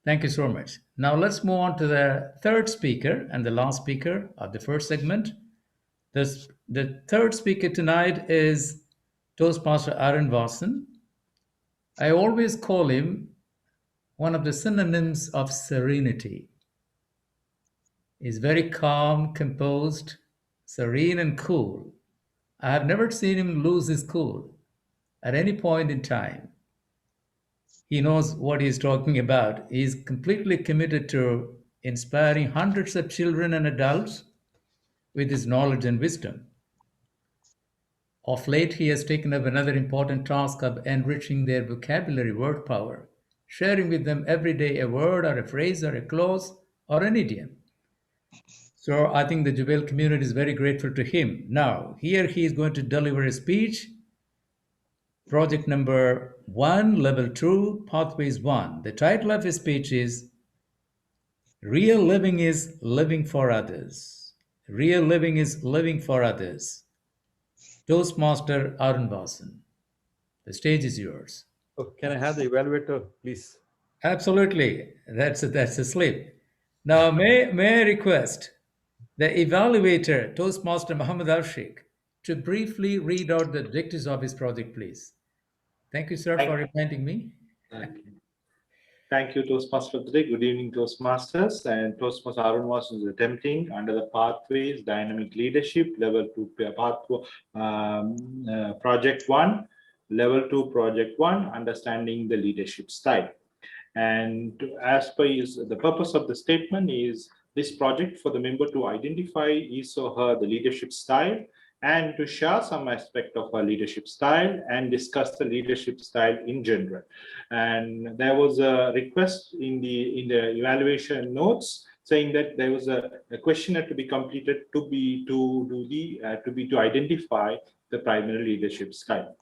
Thank you so much. Now let's move on to the third speaker and the last speaker of the first segment. The third speaker tonight is Toastmaster Aaron Watson. I always call him one of the synonyms of serenity. He's very calm, composed, serene, and cool. I have never seen him lose his cool at any point in time. He knows what he's talking about. He's completely committed to inspiring hundreds of children and adults with his knowledge and wisdom. Of late, he has taken up another important task of enriching their vocabulary word power, sharing with them every day a word or a phrase or a clause or an idiom. So I think the Jubail community is very grateful to him. Now, here he is going to deliver a speech. Project number 1, level 2, pathways 1. The title of his speech is Real Living is Living for Others. Real living is living for others. Toastmaster Arun Vasan. The stage is yours. Oh, can I have the evaluator, please? Absolutely. That's a slip. Now, may I request the evaluator, Toastmaster Muhammad Arshik, to briefly read out the objectives of his project, please. Thank you, sir, for reminding me. Thank you, Toastmaster of the day. Good evening, Toastmasters. And Toastmaster Arun was attempting under the pathways, dynamic leadership, level 2 project 1, level 2 project 1, understanding the leadership style. And as per the purpose of the statement is this project for the member to identify his or her the leadership style and to share some aspect of our leadership style and discuss the leadership style in general. And there was a request in the evaluation notes saying that there was a questionnaire to be completed to identify the primary leadership style.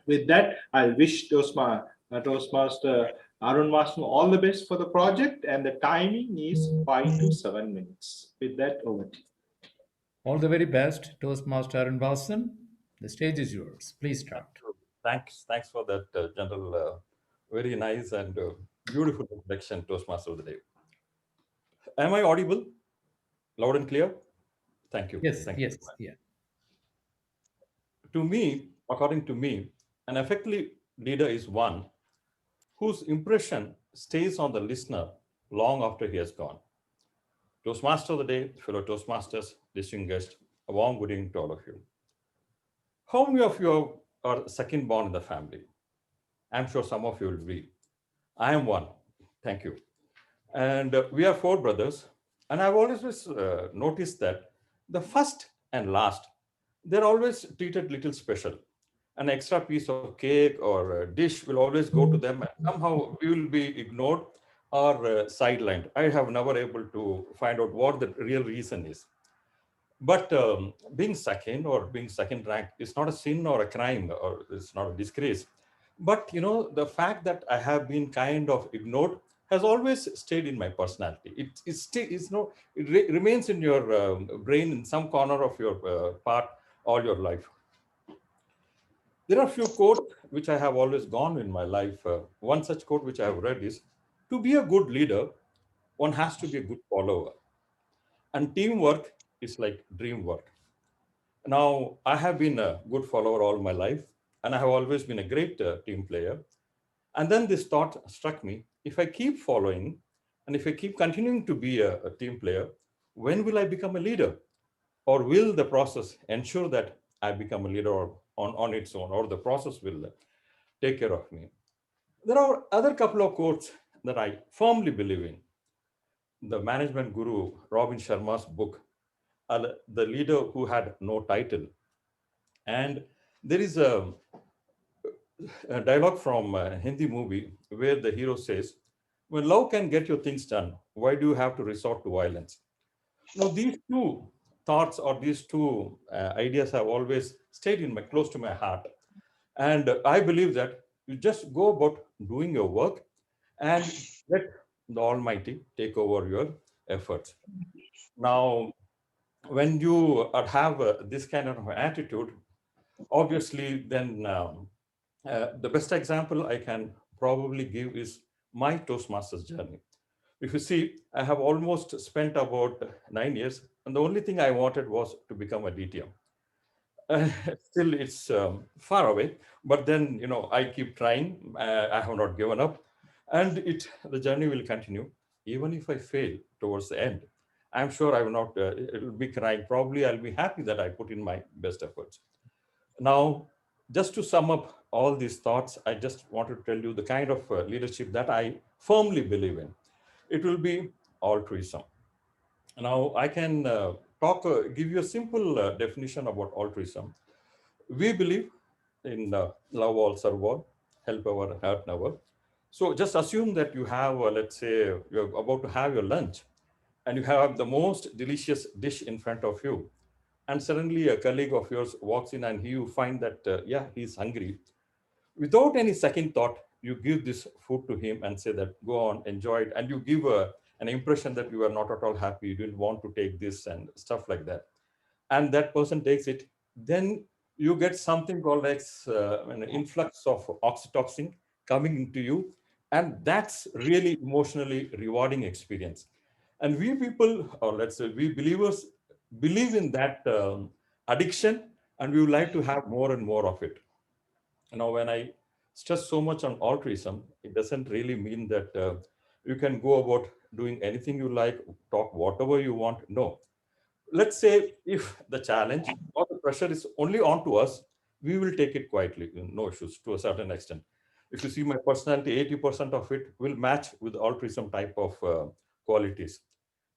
With that, I wish Toastmaster Arun Vasan all the best for the project, and the timing is 5 to 7 minutes. With that, over to you. All the very best, Toastmaster Arun Vasan. The stage is yours. Please start. Thanks for that general, very nice and beautiful introduction, Toastmaster of the day. Am I audible? Loud and clear? Thank you. Yes, Thank yes, you. yeah. To me, according to me, an effective leader is one whose impression stays on the listener long after he has gone. Toastmaster of the day, fellow Toastmasters, distinguished guests, a warm good evening to all of you. How many of you are second born in the family? I'm sure some of you will be. I am one. Thank you. And we are four brothers. And I've always noticed that the first and last, they're always treated little special. An extra piece of cake or a dish will always go to them, and somehow we will be ignored or sidelined. I have never able to find out what the real reason is. But being second or being second ranked is not a sin or a crime, or it's not a disgrace. But the fact that I have been kind of ignored has always stayed in my personality. It remains in your brain in some corner of your part all your life. There are a few quotes which I have always gone in my life. One such quote which I have read is, to be a good leader, one has to be a good follower. And teamwork is like dream work. Now, I have been a good follower all my life, and I have always been a great team player. And then this thought struck me, if I keep following, and if I keep continuing to be a team player, when will I become a leader? Or will the process ensure that I become a leader on its own, or the process will take care of me? There are other couple of quotes that I firmly believe in. The management guru, Robin Sharma's book, The Leader Who Had No Title. And there is a dialogue from a Hindi movie where the hero says, when love can get your things done, why do you have to resort to violence? Now, these two thoughts or these two ideas have always stayed close to my heart. And I believe that you just go about doing your work and let the Almighty take over your efforts. Now, when you have this kind of attitude, obviously, then the best example I can probably give is my Toastmasters journey. If you see, I have almost spent about 9 years, and the only thing I wanted was to become a DTM. Uh, Still, it's far away, but then I keep trying. I have not given up, and the journey will continue. Even if I fail towards the end, I'm sure I will not. It will be crying. Probably, I'll be happy that I put in my best efforts. Now, just to sum up all these thoughts, I just want to tell you the kind of leadership that I firmly believe in. It will be altruism. Now, I can give you a simple definition about altruism. We believe in love all, serve all, help our, hurt never. So just assume that you have, let's say, you're about to have your lunch, and you have the most delicious dish in front of you, and suddenly a colleague of yours walks in and you find that, yeah, he's hungry. Without any second thought, you give this food to him and say that, go on, enjoy it. And you give an impression that you are not at all happy. You didn't want to take this and stuff like that. And that person takes it. Then you get something called an influx of oxytocin coming into you. And that's really emotionally rewarding experience. And we people, or let's say we believers, believe in that addiction, and we would like to have more and more of it. Now, when I stress so much on altruism, it doesn't really mean that you can go about doing anything you like, talk whatever you want. No. Let's say if the challenge or the pressure is only on to us, we will take it quietly, no issues to a certain extent. If you see my personality, 80% of it will match with altruism type of qualities.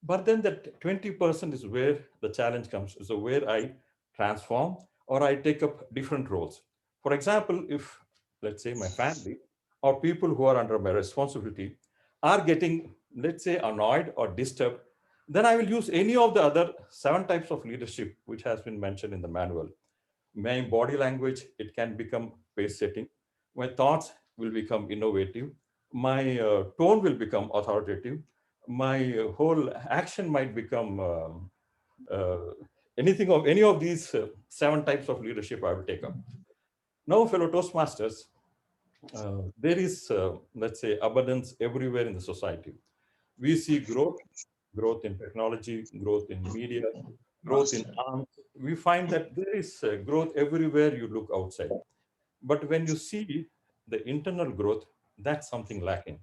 But then that 20% is where the challenge comes. So where I transform or I take up different roles. For example, if let's say my family or people who are under my responsibility are getting, let's say, annoyed or disturbed, then I will use any of the other 7 types of leadership which has been mentioned in the manual. My body language, it can become pace setting. My thoughts will become innovative. My tone will become authoritative. My whole action might become uh, anything of any of these 7 types of leadership I will take up. Now, fellow Toastmasters, there is, let's say, abundance everywhere in the society. We see growth in technology, growth in media, growth in arms. We find that there is growth everywhere you look outside. But when you see the internal growth, that's something lacking.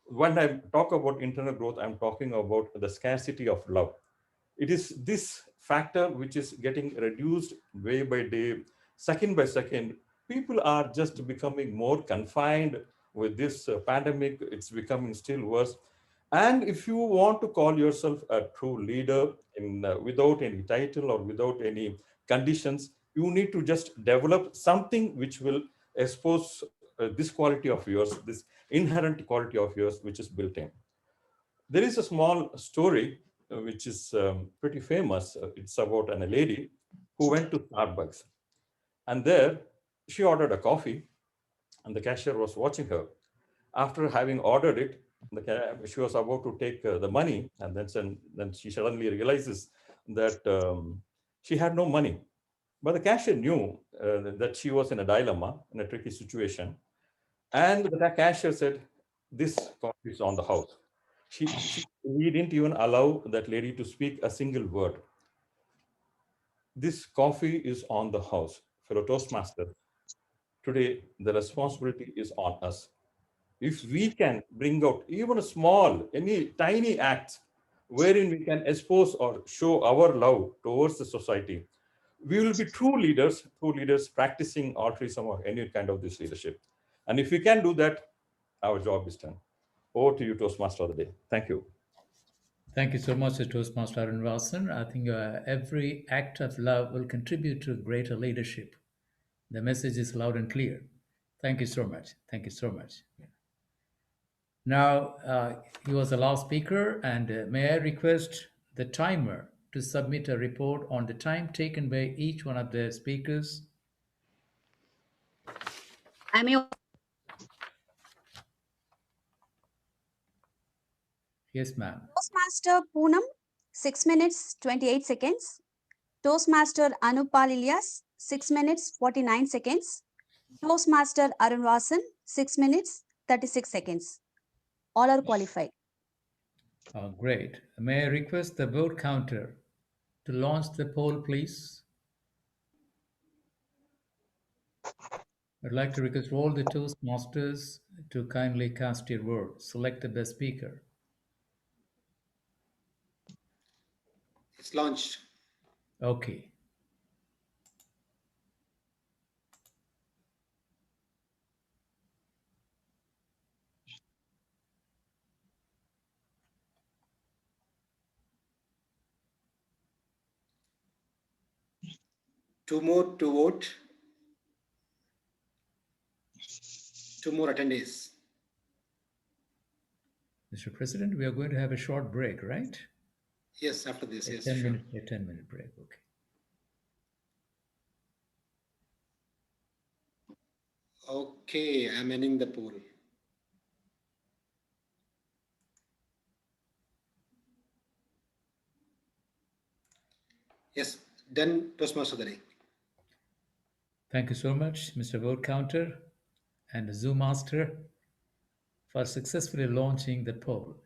When I talk about internal growth, I'm talking about the scarcity of love. It is this factor which is getting reduced day by day. second by second, people are just becoming more confined with this pandemic. It's becoming still worse. And if you want to call yourself a true leader without any title or without any conditions, you need to just develop something which will expose this quality of yours, this inherent quality of yours, which is built in. There is a small story which is pretty famous. It's about a lady who went to Starbucks, and there she ordered a coffee, and the cashier was watching her. After having ordered it, she was about to take the money, and then she suddenly realizes that she had no money. But the cashier knew that she was in a dilemma, in a tricky situation. And the cashier said, "This coffee is on the house." We didn't even allow that lady to speak a single word. "This coffee is on the house." Fellow Toastmaster, today the responsibility is on us. If we can bring out even a small, any tiny act wherein we can expose or show our love towards the society, we will be true leaders practicing altruism or any kind of this leadership. And if we can do that, our job is done. Over to you, Toastmaster of the day. Thank you. Thank you so much, Toastmaster Arun Vasan. I think every act of love will contribute to greater leadership. The message is loud and clear. Thank you so much. Thank you so much. Now, he was the last speaker, and may I request the timer to submit a report on the time taken by each one of the speakers. I may Yes, ma'am. Toastmaster Poonam, 6 minutes 28 seconds. Toastmaster Anupal Ilyas, 6 minutes 49 seconds. Toastmaster Arun Vasan, 6 minutes 36 seconds. All are qualified. Great. May I request the vote counter to launch the poll, please? I'd like to request all the Toastmasters to kindly cast your vote. Select the best speaker. It's launched. Okay. Two more to vote. Two more attendees. Mr. President, we are going to have a short break, right? Yes, after this, yes, 10 sure. minute, a 10-minute break, okay. Okay, I'm ending the poll. Yes, done, Toastmaster of the day. Thank you so much, Mr. Vote Counter and the Zoom Master, for successfully launching the poll.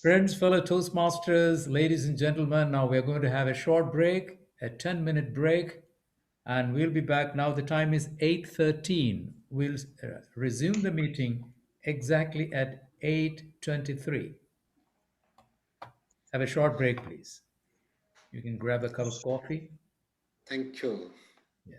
Friends, fellow Toastmasters, ladies and gentlemen, now we're going to have a short break, a 10-minute break, and we'll be back now. The time is 8:13. We'll resume the meeting exactly at 8:23. Have a short break, please. You can grab a cup of coffee. Thank you. Yeah.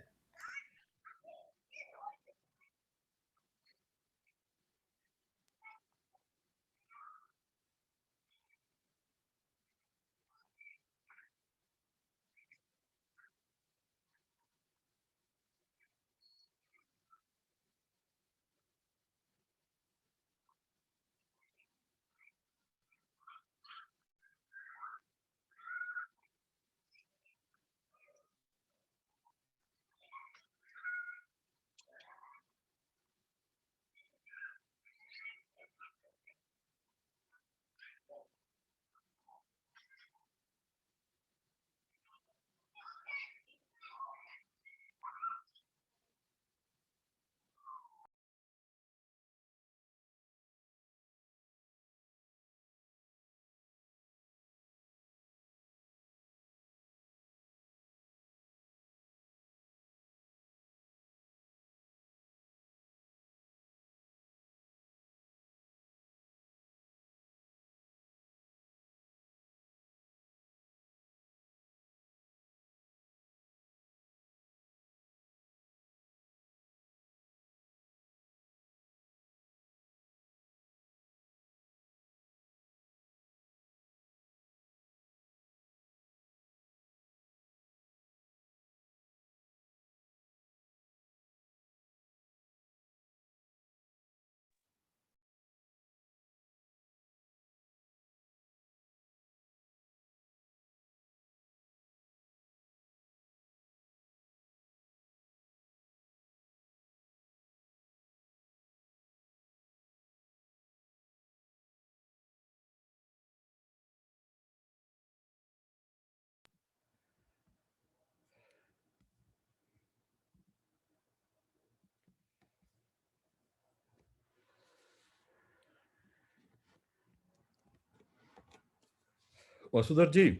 Vasudharji.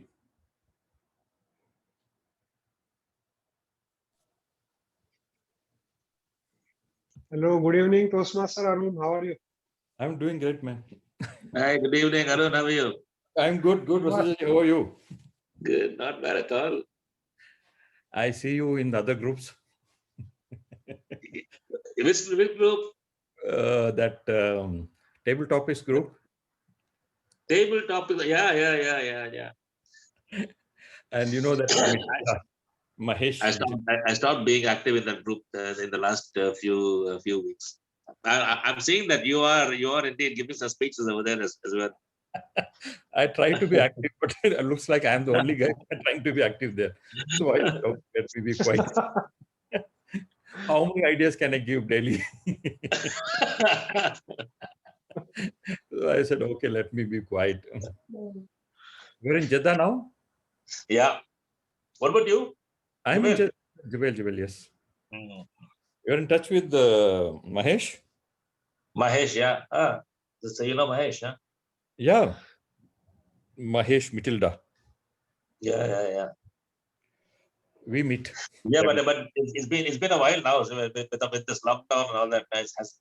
Hello, good evening, Toastmaster Arun. How are you? I'm doing great, man. Hi, good evening, Arun. How are you? I'm good, Vasudharji. How are you? Good, not bad at all. I see you in the other groups. Which group? That table topics group. Table topics. Yeah. And you know that Mahesh. I stopped being active in that group in the last few weeks. I'm seeing that you are indeed giving some speeches over there as well. I try to be active, but it looks like I'm the only guy trying to be active there. So I said, okay, let me be quiet. How many ideas can I give daily? So I said, okay, let me be quiet. You're in Jeddah now? Yeah. What about you? I'm in Jubail, yes. You're in touch with Mahesh? Mahesh, yeah. So you know Mahesh, huh? Yeah. Mahesh Mitilda. Yeah. We meet. Yeah, but it's been a while now. So with this lockdown and all that,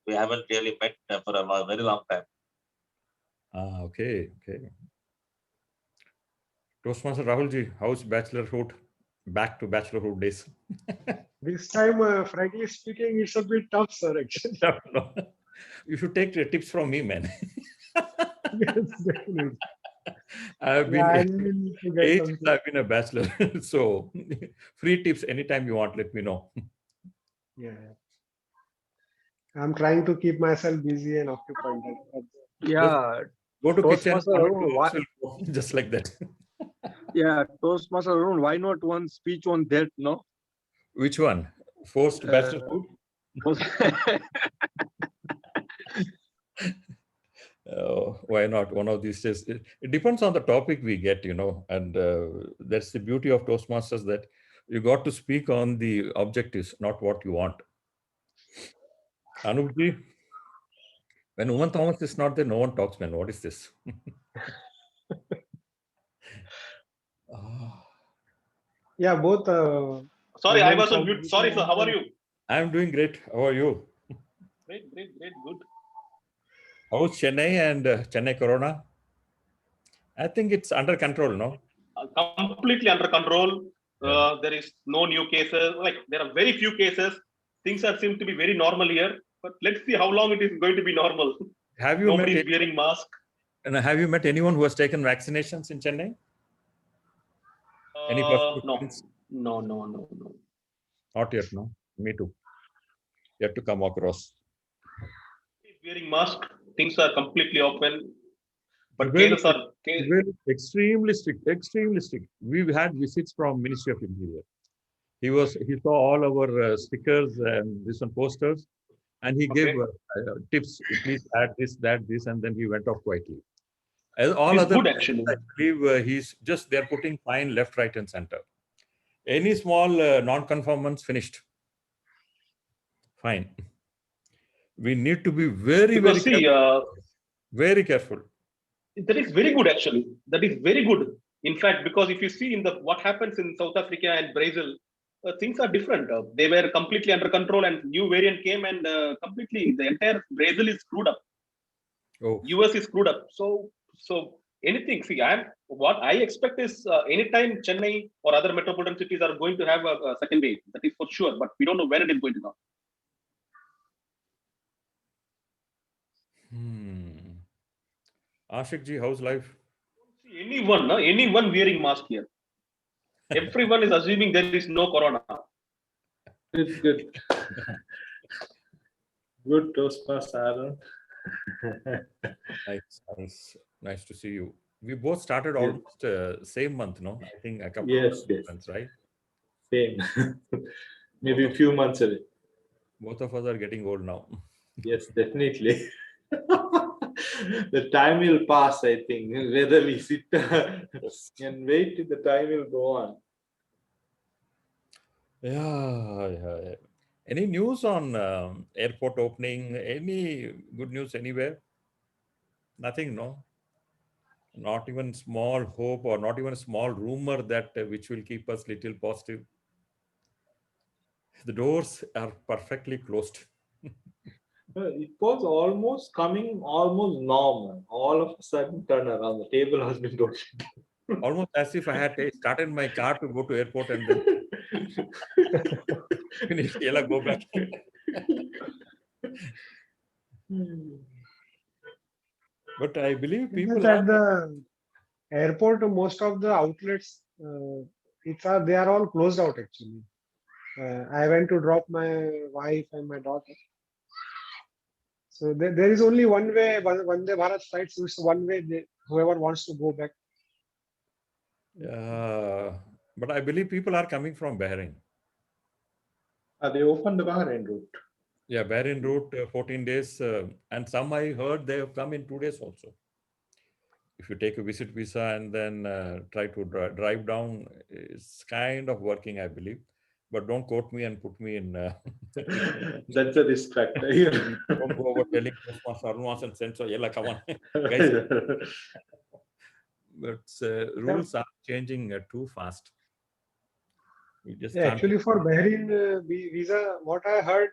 we haven't really met for a very long time. Okay. Toastmaster Rahulji, how's bachelorhood? Back to bachelorhood days. This time, frankly speaking, it's a bit tough, sir, actually. No. You should take tips from me, man. Yes, definitely. I've been I will get I've something. been a bachelor. So free tips anytime you want, let me know. Yeah. I'm trying to keep myself busy and occupied. Yeah, Go to kitchen, Toastmaster Arun, just like that. yeah, Toastmaster Arun, why not one speech on that, no? Which one? Forced bachelorhood? Why not? One of these days. It depends on the topic we get, and that's the beauty of Toastmasters, that you got to speak on the objectives, not what you want. Anupji, when Uman Thomas is not there, no one talks, man. What is this? Yeah, both. Sorry, I was on mute. Sorry, sir. How are you? I'm doing great. How are you? Great, good. How's Chennai and Chennai Corona? I think it's under control, no? Completely under control. There is no new cases. Like, there are very few cases. Things seem to be very normal here. But let's see how long it is going to be normal. Have you Nobody is wearing mask. And have you met anyone who has taken vaccinations in Chennai? Any No. Not yet, no? Me too. Yet to come across. Wearing mask, things are completely open. But Very extremely strict. We've had visits from Ministry of Interior. He saw all our stickers and this one posters, and he gave tips. Please add this, that, this, and then he went off quietly. As all it's other, good, actually. I believe he's just they're putting fine left, right, and center. Any small non-conformance finished. Fine. We need to be very careful. That is very good, actually. That is very good. In fact, because if you see in what happens in South Africa and Brazil, things are different. They were completely under control, and new variant came, and completely the entire Brazil is screwed up. US is screwed up. So anything. See, what I expect is anytime Chennai or other metropolitan cities are going to have a second wave. That is for sure. But we don't know where it is going to go. Ashik ji, how's life? See anyone wearing mask here. Everyone is assuming there is no corona. Good. Good, Toastmaster. Nice to see you. We both started almost same month, no? I think a couple of months, right? Same. Maybe a few months away. Both of us are getting old now. Yes, definitely. The time will pass, I think. Whether we sit and wait, the time will go on. Yeah. Any news on airport opening? Any good news anywhere? Nothing, no? not even small hope or not even a small rumor that which will keep us little positive. The doors are perfectly closed. It was almost coming almost normal. All of a sudden, turn around. The table has been totally. Almost as if I had started my car to go to airport and then finish. Go back. But I believe people At the airport, most of the outlets, they are all closed out actually. I went to drop my wife and my daughter. So there is only one way, Vande Bharat flights, so it's one way, whoever wants to go back. But I believe people are coming from Bahrain. They opened the Bahrain route. Yeah, Bahrain route, 14 days. And some I heard they have come in 2 days also. If you take a visit visa and then try to drive down, it's kind of working, I believe. But don't quote me and put me in. That's a distractor here. Don't go over telling Toastmaster and send so yella, come on, guys. But rules are changing too fast. We just Actually, for Bahrain visa, what I heard,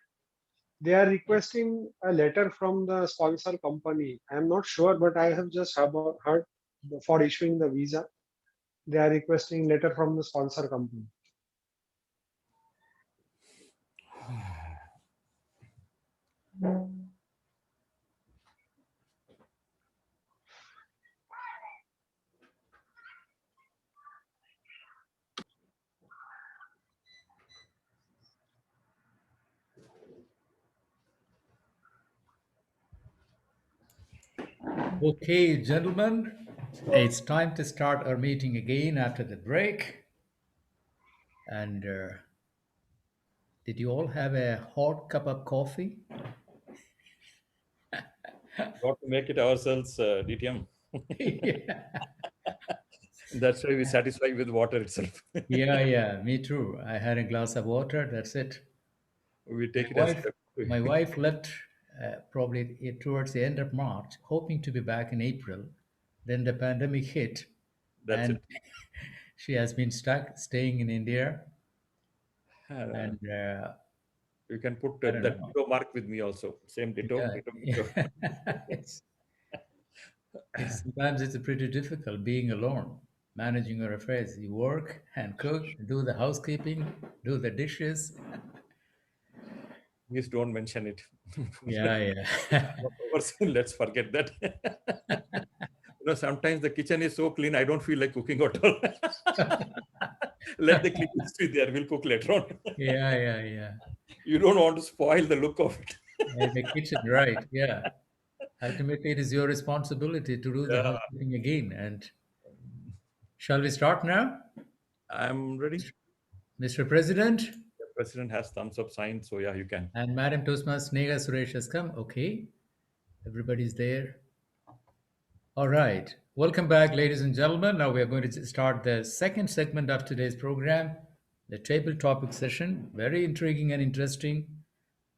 they are requesting a letter from the sponsor company. I'm not sure, but I have just heard for issuing the visa, they are requesting letter from the sponsor company. Okay, gentlemen, it's time to start our meeting again after the break. And did you all have a hot cup of coffee? Got to make it ourselves, DTM. That's why we satisfy with water itself. Yeah, me too. I had a glass of water, that's it. We take My wife left probably towards the end of March, hoping to be back in April. Then the pandemic hit, and she has been stuck staying in India. And you can put that ditto mark with me also. Same ditto. Sometimes it's pretty difficult being alone, managing your affairs. You work and cook, do the housekeeping, do the dishes. Please don't mention it. Yeah. Let's forget that. Sometimes the kitchen is so clean, I don't feel like cooking at all. Let the cleaners be there. We'll cook later on. Yeah. You don't want to spoil the look of it. The kitchen, right? Yeah. Ultimately, it is your responsibility to do the housekeeping again. And shall we start now? I'm ready. Mr. President? The President has thumbs up sign, so yeah, you can. And Madam Toastmaster Sneha Suresh has come. Okay. Everybody's there. All right. Welcome back, ladies and gentlemen. Now we are going to start the second segment of today's program, the table topic session. Very intriguing and interesting.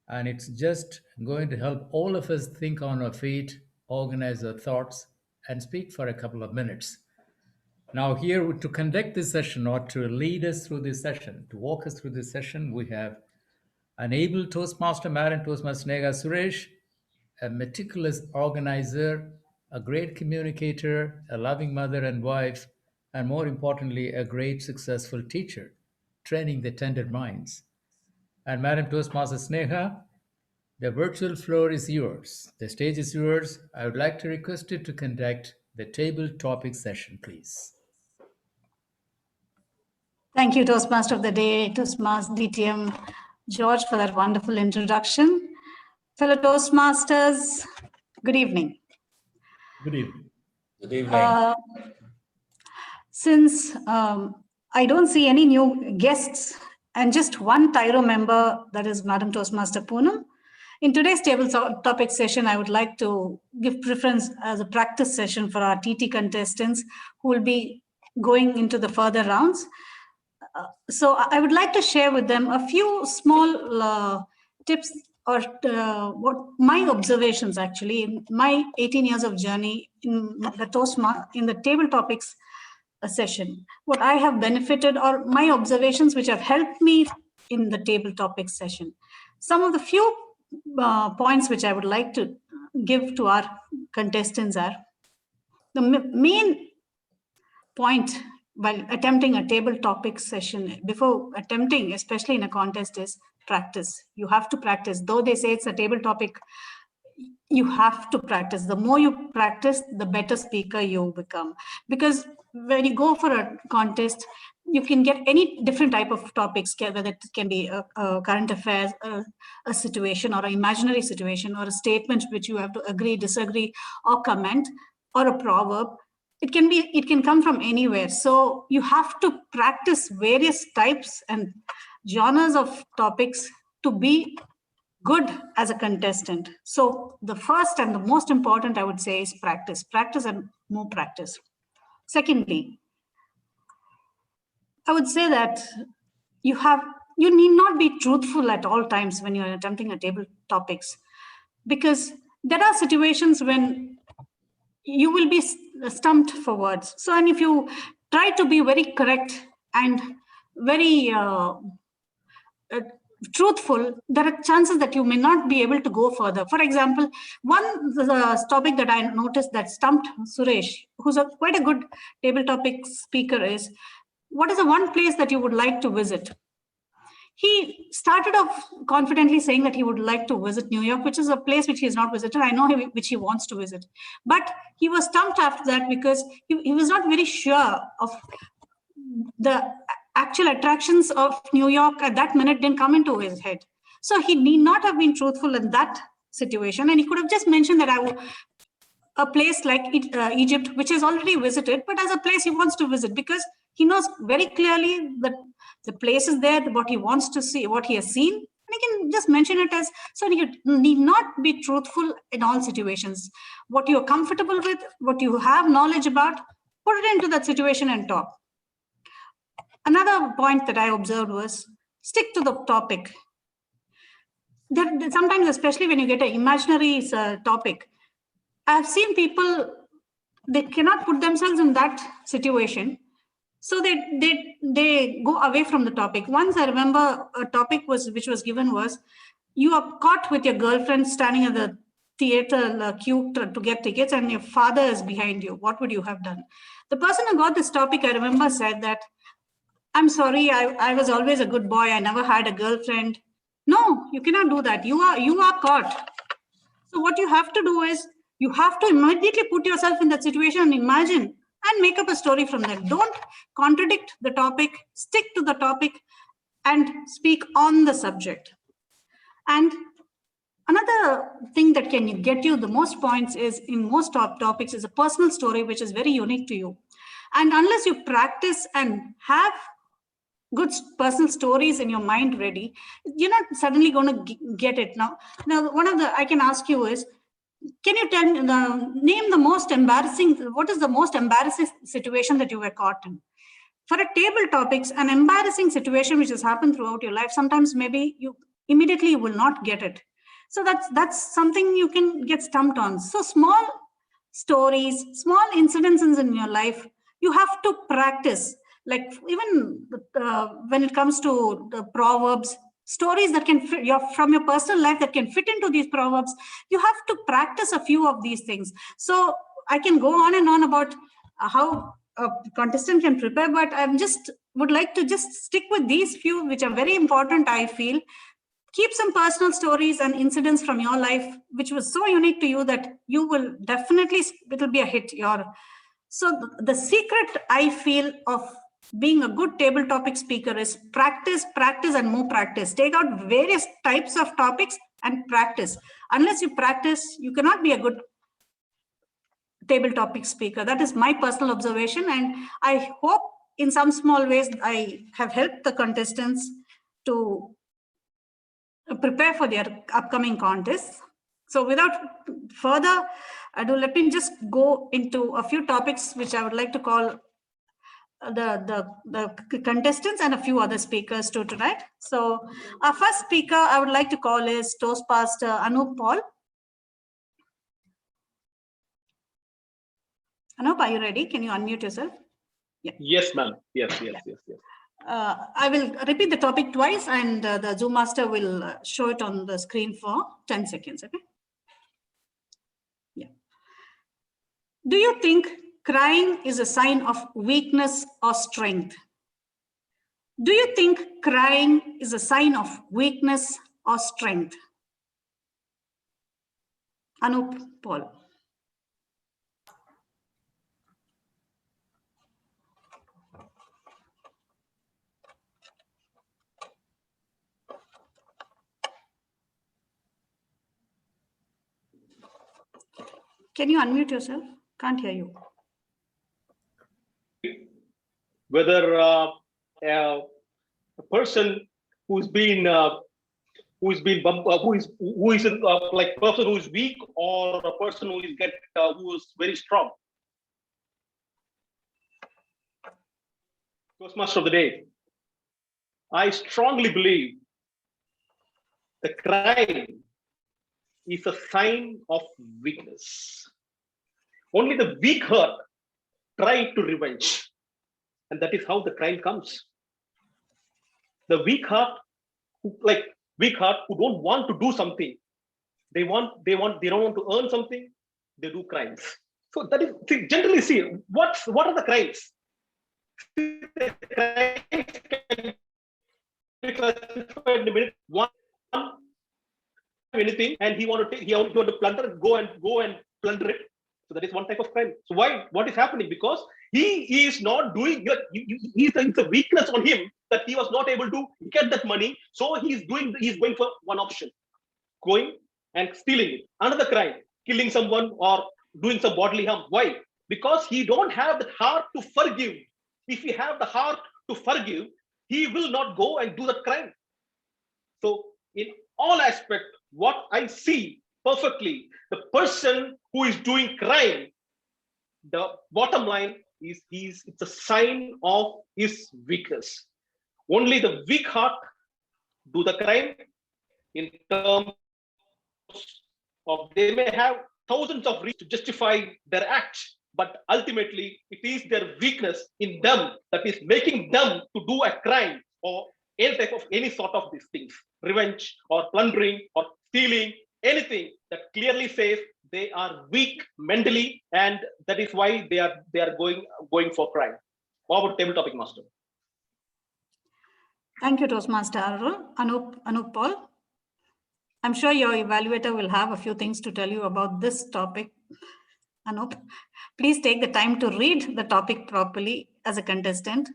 And it's just going to help all of us think on our feet, organize our thoughts, and speak for a couple of minutes. Now, here to conduct this session or to lead us through this session, to walk us through this session, we have an able Toastmaster, Madam Toastmaster Sneha Suresh, a meticulous organizer, a great communicator, a loving mother and wife, and more importantly, a great successful teacher, training the tender minds. And Madam Toastmaster Sneha, the virtual floor is yours. The stage is yours. I would like to request you to conduct the table topic session, please. Thank you, Toastmaster of the Day, Toastmaster DTM George, for that wonderful introduction. Fellow Toastmasters, good evening. Good evening. Good evening. Since I don't see any new guests and just one Tyro member, that is Madam Toastmaster Poonam, in today's table topic session, I would like to give preference as a practice session for our TT contestants who will be going into the further rounds. So I would like to share with them a few small tips or what my observations actually in my 18 years of journey in the table topics session, what I have benefited or my observations which have helped me in the table topics session. Some of the few points which I would like to give to our contestants are the main point while attempting a table topic session, before attempting, especially in a contest, is practice. You have to practice. Though they say it's a table topic, you have to practice. The more you practice, the better speaker you become. Because when you go for a contest, you can get any different type of topics, whether it can be a current affairs, a situation or an imaginary situation, or a statement which you have to agree, disagree, or comment, or a proverb. It can come from anywhere. So you have to practice various types and genres of topics to be good as a contestant. So the first and the most important, I would say, is practice. Practice and more practice. Secondly, I would say that you need not be truthful at all times when you're attempting a table topics, because there are situations when you will be stumped for words. So, and if you try to be very correct and very truthful, there are chances that you may not be able to go further. For example, one topic that I noticed that stumped Suresh, who's quite a good table topic speaker, is what is the one place that you would like to visit? He started off confidently saying that he would like to visit New York, which is a place which he has not visited. I know which he wants to visit. But he was stumped after that because he was not very sure of the actual attractions of New York at that minute didn't come into his head. So he need not have been truthful in that situation. And he could have just mentioned that a place like Egypt, which is already visited, but as a place he wants to visit, because he knows very clearly that the place is there, what he wants to see, what he has seen, and he can just mention it as, so you need not be truthful in all situations. What you're comfortable with, what you have knowledge about, put it into that situation and talk. Another point that I observed was stick to the topic. Sometimes, especially when you get an imaginary topic, I've seen people, they cannot put themselves in that situation. So they go away from the topic. Once I remember a topic which was given was, you are caught with your girlfriend standing at the theater queue to get tickets and your father is behind you. What would you have done? The person who got this topic, I remember, said that, I'm sorry, I was always a good boy. I never had a girlfriend. No, you cannot do that. You are caught. So what you have to do is, you have to immediately put yourself in that situation and imagine and make up a story from there. Don't contradict the topic, stick to the topic and speak on the subject. And another thing that can get you the most points is, in most topics, is a personal story which is very unique to you. And unless you practice and have good personal stories in your mind ready, you're not suddenly going to get it. Now one of the, I can ask you is, can you name the most embarrassing, what is the most embarrassing situation that you were caught in? For a table topics, an embarrassing situation which has happened throughout your life, sometimes maybe you immediately will not get it. So that's something you can get stumped on. So small stories, small incidents in your life, you have to practice. Like even when it comes to the proverbs, stories that can fit from your personal life that can fit into these proverbs, you have to practice a few of these things. So I can go on and on about how a contestant can prepare, but would like to just stick with these few, which are very important, I feel. Keep some personal stories and incidents from your life, which was so unique to you that you will definitely, it'll be a hit. So the secret, I feel, of being a good table topic speaker is practice, practice, and more practice. Take out various types of topics and practice. Unless you practice, you cannot be a good table topic speaker. That is my personal observation. And I hope in some small ways I have helped the contestants to prepare for their upcoming contests. So without further ado, let me just go into a few topics which I would like to call the contestants and a few other speakers too tonight. So our first speaker I would like to call is Toastmaster Anup Paul. Anup, are you ready? Can you unmute yourself? Yeah. Yes, ma'am. Yes. I will repeat the topic twice, and the Zoom master will show it on the screen for 10 seconds. Okay. Yeah. Do you think crying is a sign of weakness or strength? Do you think crying is a sign of weakness or strength? Anup Paul. Can you unmute yourself? Can't hear you. Whether a person who's been who is like person who is weak, or a person who is very strong. Toastmaster of the day. I strongly believe the crying is a sign of weakness. Only the weak heart try to revenge, and that is how the crime comes. The weak heart, who don't want to do something, they don't want to earn something, they do crimes. So that is, generally, see what are the crimes? The crimes can be classified in a minute. One, anything, and he want to plunder, go and plunder it. So that is one type of crime. So what is happening? Because he is not doing it. It's a weakness on him that he was not able to get that money. So he's going for one option, going and stealing it. Another crime, killing someone or doing some bodily harm. Why? Because he don't have the heart to forgive. If he have the heart to forgive, he will not go and do that crime. So in all aspects, what I see perfectly, the person who is doing crime, the bottom line is it's a sign of his weakness. Only the weak heart do the crime. In terms of, they may have thousands of reasons to justify their act, but ultimately it is their weakness in them that is making them to do a crime or any sort of these things, revenge or plundering or stealing, anything that clearly says they are weak mentally, and that is why they are going for crime. Over to table topic master. Thank you, Toastmaster Anup Paul. I'm sure your evaluator will have a few things to tell you about this topic. Anup, please take the time to read the topic properly as a contestant.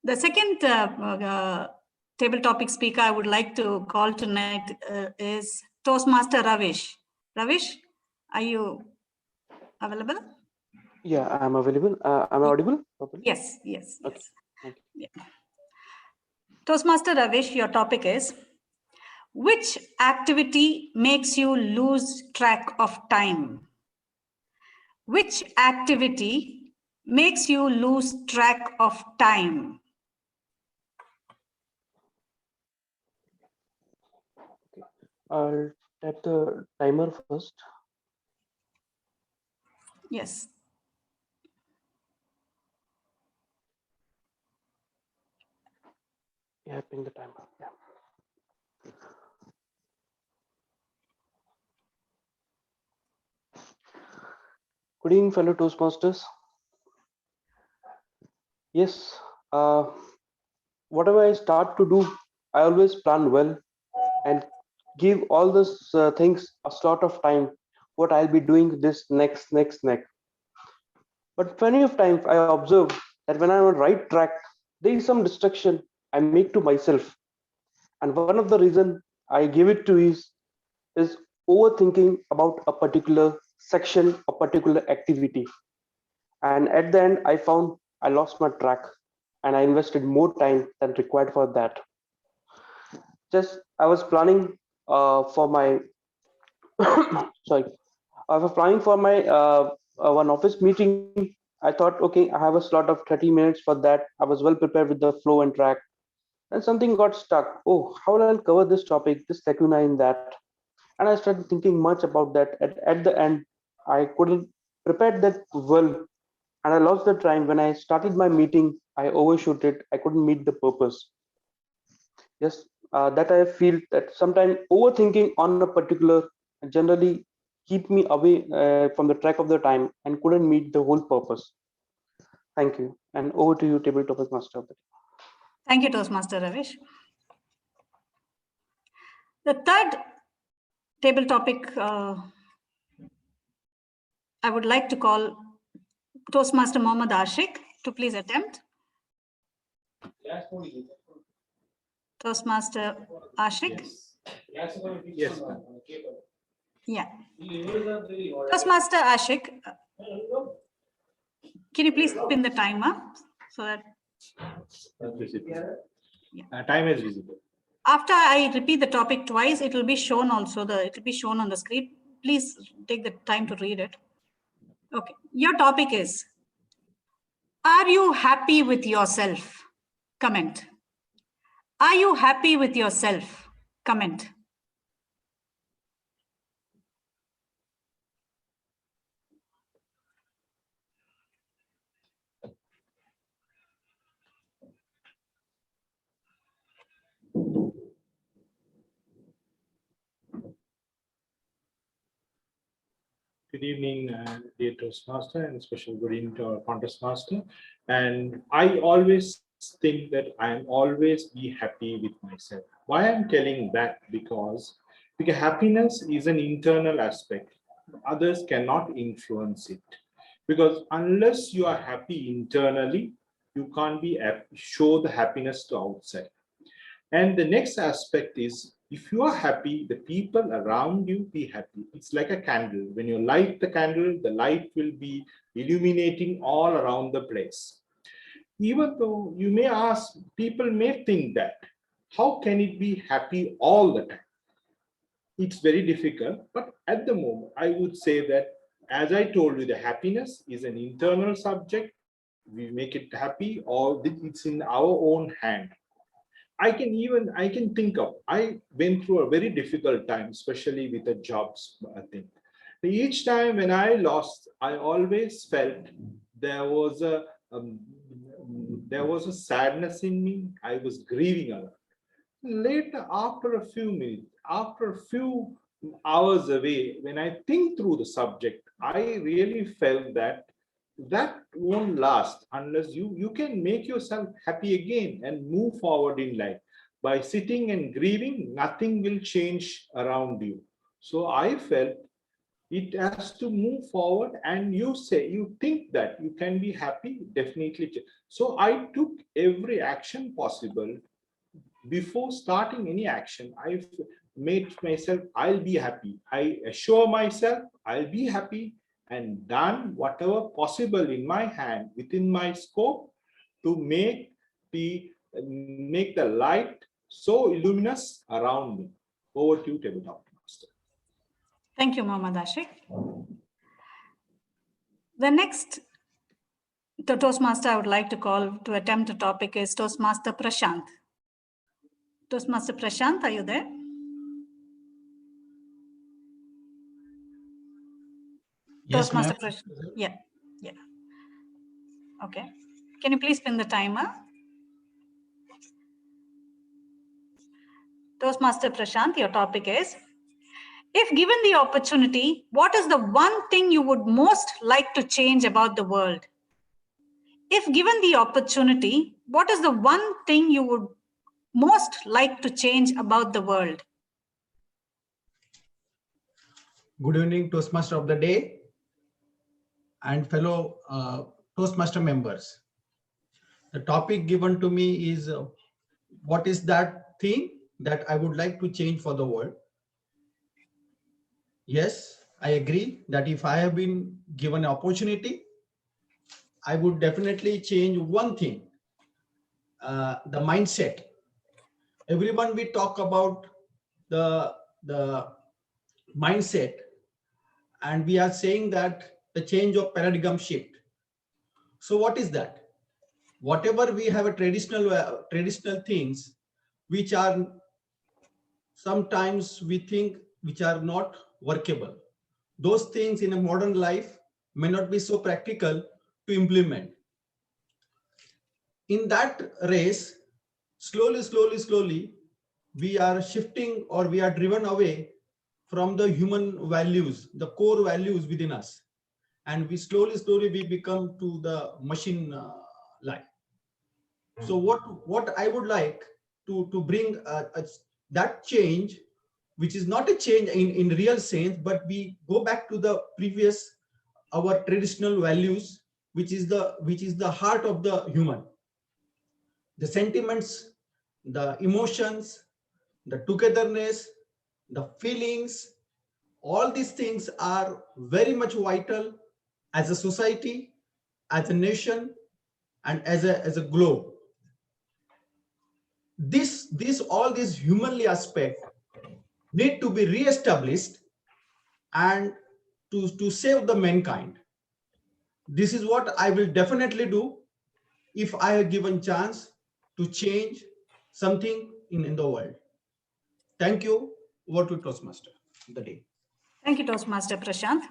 The second table topic speaker I would like to call tonight is Toastmaster Ravish. Ravish, are you available? Yeah, I'm available. Am I audible properly? Yes. Okay. Thank you. Yeah. Toastmaster Ravish, your topic is, which activity makes you lose track of time? Which activity makes you lose track of time? I'll tap the timer first. Yes. Yeah, ping the timer. Yeah. Good evening, fellow Toastmasters. Yes, whatever I start to do, I always plan well and give all those things a slot of time, what I'll be doing this next. But plenty of times I observe that when I'm on right track, there is some distraction I make to myself. And one of the reasons I give it to is overthinking about a particular section, a particular activity. And at the end, I found I lost my track and I invested more time than required for that. Just I was planning for my sorry, I was planning for my one office meeting I thought, okay, I have a slot of 30 minutes for that. I was well prepared with the flow and track. And something got stuck. Oh, how will I cover this topic, this lacuna in that? And I started thinking much about that. At the end, I couldn't prepare that well. And I lost the time. When I started my meeting, I overshoot it. I couldn't meet the purpose. Yes, that I feel that sometimes overthinking on a particular generally keep me away from the track of the time and couldn't meet the whole purpose. Thank you. And over to you, Table Topic Master of the Day. Thank you, Toastmaster Ravish. The third table topic I would like to call Toastmaster Mohammad Ashik to please attempt. Toastmaster Ashik. Yes. Yeah. Toastmaster Ashik, can you please pin the timer so that Time is visible. after I repeat the topic twice, it will be shown also. It will be shown on the screen. Please take the time to read it. Okay. Your topic is, are you happy with yourself? Comment. Are you happy with yourself? Comment. Good evening, dear Toastmaster, and special good evening to our contest master. And I always think that I am always be happy with myself. Why I'm telling that? Because happiness is an internal aspect. Others cannot influence it. Because unless you are happy internally, you can't be show the happiness to outside. And the next aspect is, if you are happy, the people around you be happy. It's like a candle. When you light the candle, the light will be illuminating all around the place. Even though you may ask, people may think that, how can it be happy all the time? It's very difficult, but at the moment, I would say that, as I told you, the happiness is an internal subject. We make it happy, or it's in our own hand. I can think of, I went through a very difficult time, especially with the jobs, I think. Each time when I lost, I always felt there was a sadness in me. I was grieving a lot. Later, after a few minutes, after a few hours away, when I think through the subject, I really felt that won't last unless you can make yourself happy again and move forward in life. By sitting and grieving, nothing will change around you. So I felt it has to move forward, and you think that you can be happy, definitely. So I took every action possible. Before starting any action, I made myself, I'll be happy. I assure myself I'll be happy, and done whatever possible in my hand, within my scope, to make the light so luminous around me. Over to you, Table Topic Master. Thank you, Mohammad Ashik. The next Toastmaster I would like to call to attempt the topic is Toastmaster Prashant. Toastmaster Prashant, are you there? Yes, Toastmaster ma'am. Prashant. Yeah. Okay. Can you please pin the timer? Toastmaster Prashant, your topic is, if given the opportunity, what is the one thing you would most like to change about the world? If given the opportunity, what is the one thing you would most like to change about the world? Good evening, Toastmaster of the Day and fellow Toastmaster members. The topic given to me is, what is that thing that I would like to change for the world? Yes, I agree that if I have been given an opportunity, I would definitely change one thing, the mindset. Everyone we talk about the mindset, and we are saying that the change of paradigm shift. So what is that? Whatever we have a traditional things, which are sometimes we think which are not workable. Those things in a modern life may not be so practical to implement. In that race, slowly, we are shifting or we are driven away from the human values, the core values within us. And we slowly we become to the machine life. So what I would like to bring that change, which is not a change in real sense, but we go back to the previous, our traditional values, which is the heart of the human. The sentiments, the emotions, the togetherness, the feelings, all these things are very much vital as a society, as a nation, and as a globe. All these humanly aspects need to be re-established and to save the mankind. This is what I will definitely do if I are given chance to change something in the world. Thank you. Over to Toastmaster of the day. Thank you, Toastmaster Prashant.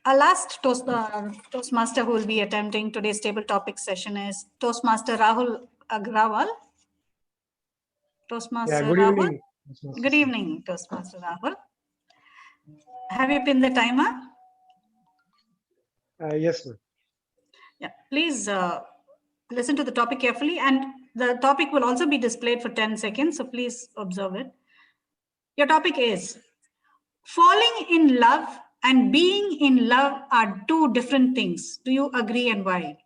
Our last Toastmaster who will be attempting today's table topic session is Toastmaster Rahul Agrawal. Toastmaster good Rahul. evening. Good evening, Toastmaster Rahul. Have you pinned the timer? Yes, ma'am. Yeah, please listen to the topic carefully, and the topic will also be displayed for 10 seconds, so please observe it. Your topic is falling in love and being in love are two different things. Do you agree, and why?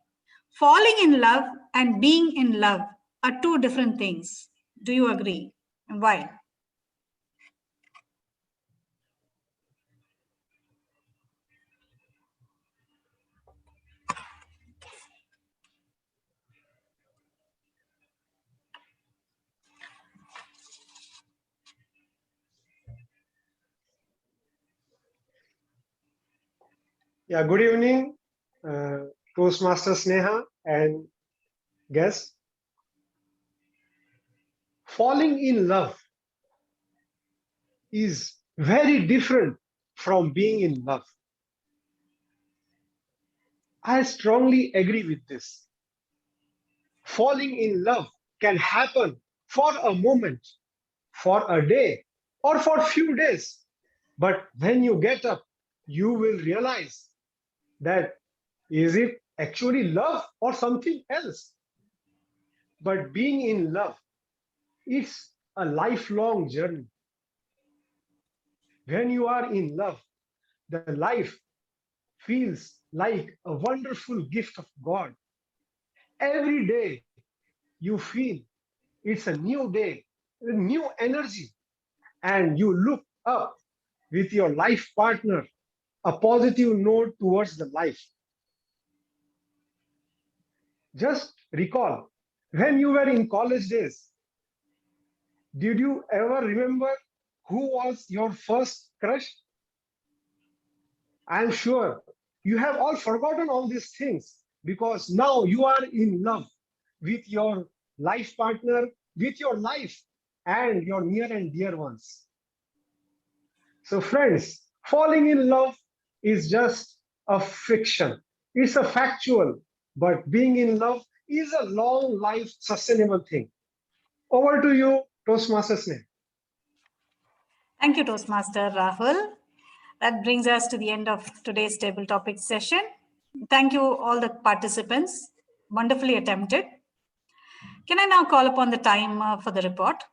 Falling in love and being in love are two different things. Do you agree, and why? Yeah, good evening, Toastmaster Sneha and guests. Falling in love is very different from being in love. I strongly agree with this. Falling in love can happen for a moment, for a day, or for a few days. But when you get up, you will realize that is it actually love or something else? But being in love, it's a lifelong journey. When you are in love, the life feels like a wonderful gift of God. Every day you feel it's a new day, a new energy, and you look up with your life partner, a positive note towards the life. Just recall when you were in college days, did you ever remember who was your first crush? I'm sure you have all forgotten all these things because now you are in love with your life partner, with your life, and your near and dear ones. So, friends, falling in love is just a fiction. It's a factual, but being in love is a long life sustainable thing. Over to you, Toastmaster Sneh. Thank you, Toastmaster Rahul. That brings us to the end of today's table topic session. Thank you all the participants. Wonderfully attempted. Can I now call upon the time for the report?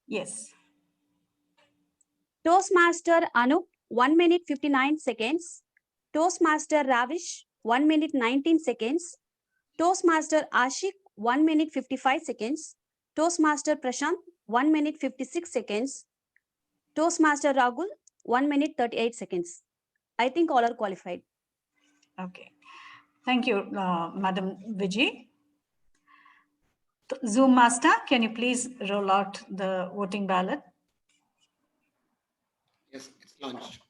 Yes. Toastmaster Anup, 1 minute 59 seconds. Toastmaster Ravish, 1 minute 19 seconds. Toastmaster Ashik, 1 minute 55 seconds. Toastmaster Prashant, 1 minute 56 seconds. Toastmaster Ragul, 1 minute 38 seconds. I think all are qualified. Okay. Thank you, Madam Vijay. Zoom Master, can you please roll out the voting ballot? Yes, it's launched.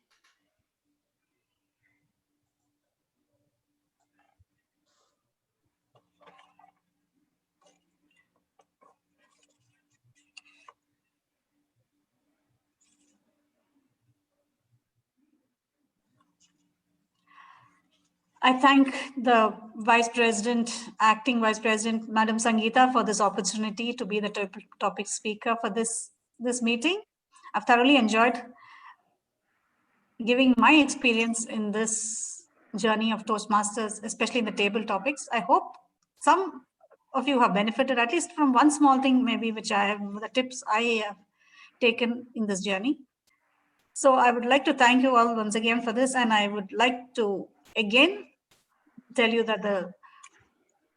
I thank the Vice President, Acting Vice President, Madam Sangeeta, for this opportunity to be the topic speaker for this meeting. I've thoroughly enjoyed giving my experience in this journey of Toastmasters, especially in the table topics. I hope some of you have benefited at least from one small thing, maybe, which I have, the tips I have taken in this journey. So I would like to thank you all once again for this, and I would like to again tell you that the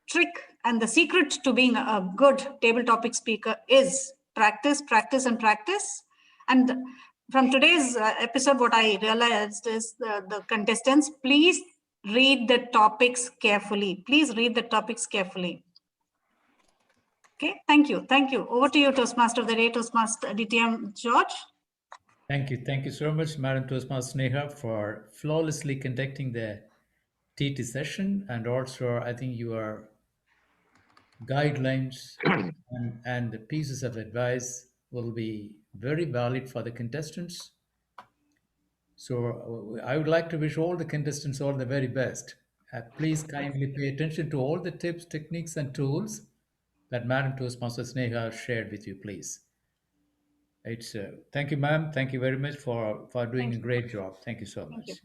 trick and the secret to being a good table topic speaker is practice, practice, and practice. And from today's episode, what I realized is the contestants, please read the topics carefully. Please read the topics carefully. Okay, thank you. Thank you. Over to you, Toastmaster of the Day, Toastmaster DTM George. Thank you. Thank you so much, Madam Toastmaster Sneha, for flawlessly conducting the TT session. And also, I think your guidelines and the pieces of advice will be very valid for the contestants. So I would like to wish all the contestants all the very best. Please kindly pay attention to all the tips, techniques, and tools that Madam Toastmaster Sneha shared with you, please. It's thank you, ma'am. Thank you very much for doing a great job. Thank you so much. You.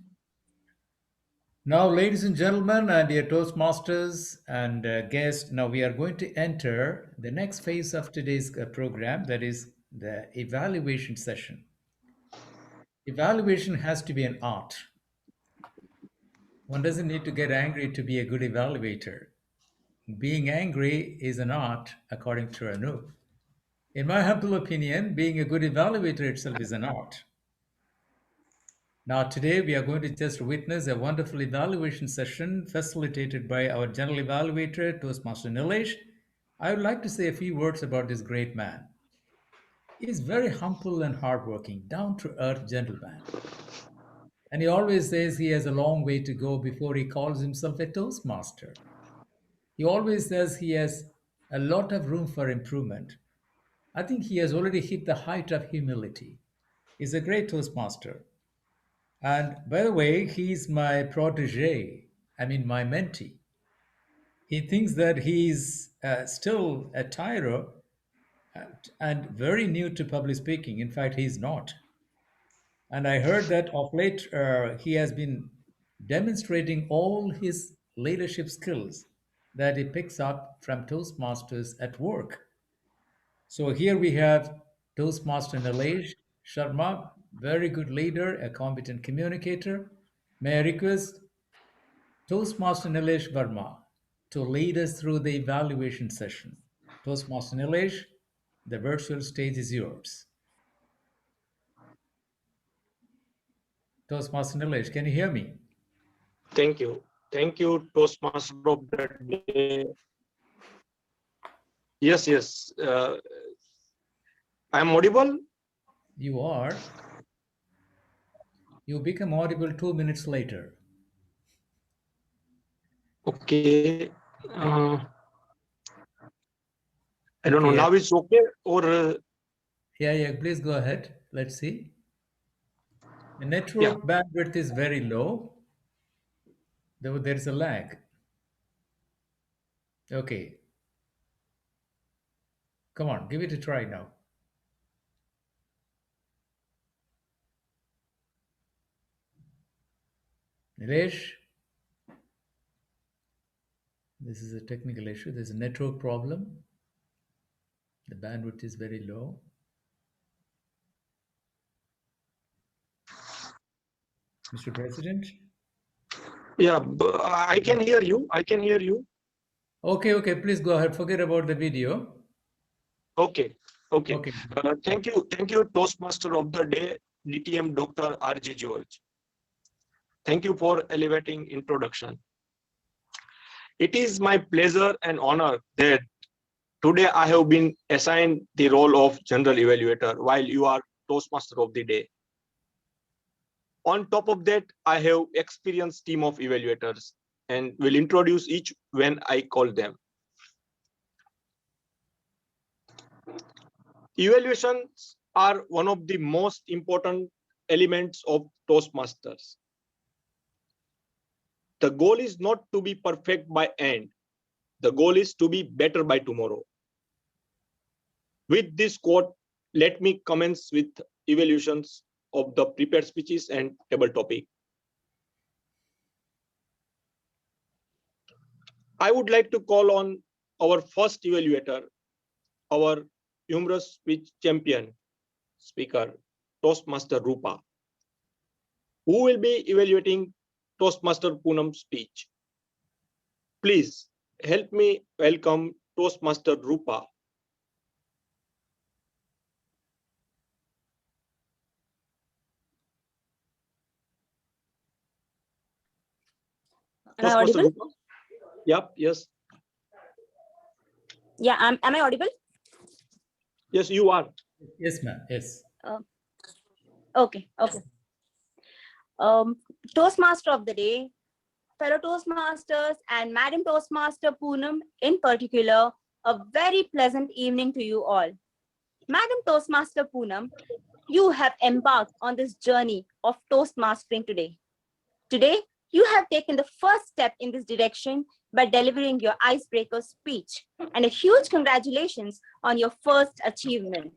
Now, ladies and gentlemen, and dear Toastmasters and guests, now we are going to enter the next phase of today's program, that is the evaluation session. Evaluation has to be an art. One doesn't need to get angry to be a good evaluator. Being angry is an art, according to Anup. In my humble opinion, being a good evaluator itself is an art. Now, today we are going to just witness a wonderful evaluation session facilitated by our general evaluator, Toastmaster Nilesh. I would like to say a few words about this great man. He is very humble and hardworking, down-to-earth gentleman. And he always says he has a long way to go before he calls himself a Toastmaster. He always says he has a lot of room for improvement. I think he has already hit the height of humility. He's a great Toastmaster. And by the way, he's my protege, my mentee. He thinks that he's still a tyro and very new to public speaking. In fact, he's not. And I heard that of late he has been demonstrating all his leadership skills that he picks up from Toastmasters at work. So here we have Toastmaster Nilesh Sharma, very good leader, a competent communicator. May I request Toastmaster Nilesh Verma to lead us through the evaluation session. Toastmaster Nilesh, the virtual stage is yours. Toastmaster Nilesh, can you hear me? Thank you. Thank you, Toastmaster of the Day. Yes, yes. I am audible? You are. You become audible 2 minutes later. Okay. I don't know. Now it's okay or? Yeah. Please go ahead. Let's see. The network bandwidth is very low. There's a lag. Okay. Come on, give it a try now. Nilesh, this is a technical issue. There's a network problem. The bandwidth is very low. Mr. President? Yeah, I can hear you. I can hear you. Okay. Please go ahead. Forget about the video. Okay. Thank you, Toastmaster of the Day, DTM Dr. R.J. George. Thank you for elevating introduction. It is my pleasure and honor that today I have been assigned the role of General Evaluator while you are Toastmaster of the Day. On top of that, I have experienced team of evaluators and will introduce each when I call them. Evaluations are one of the most important elements of Toastmasters. The goal is not to be perfect by end. The goal is to be better by tomorrow. With this quote, let me commence with evaluations of the prepared speeches and table topic. I would like to call on our first evaluator, our humorous speech champion speaker, Toastmaster Rupa, who will be evaluating Toastmaster Poonam's speech. Please help me welcome Toastmaster Rupa. Am I audible? Rupa? Yep, yes. Yeah, am I audible? Yes, you are. Yes, ma'am. Yes. Okay. Toastmaster of the day, fellow Toastmasters and Madam Toastmaster Poonam in particular, a very pleasant evening to you all. Madam Toastmaster Poonam, you have embarked on this journey of Toastmastering today. Today, you have taken the first step in this direction by delivering your icebreaker speech, and a huge congratulations on your first achievement.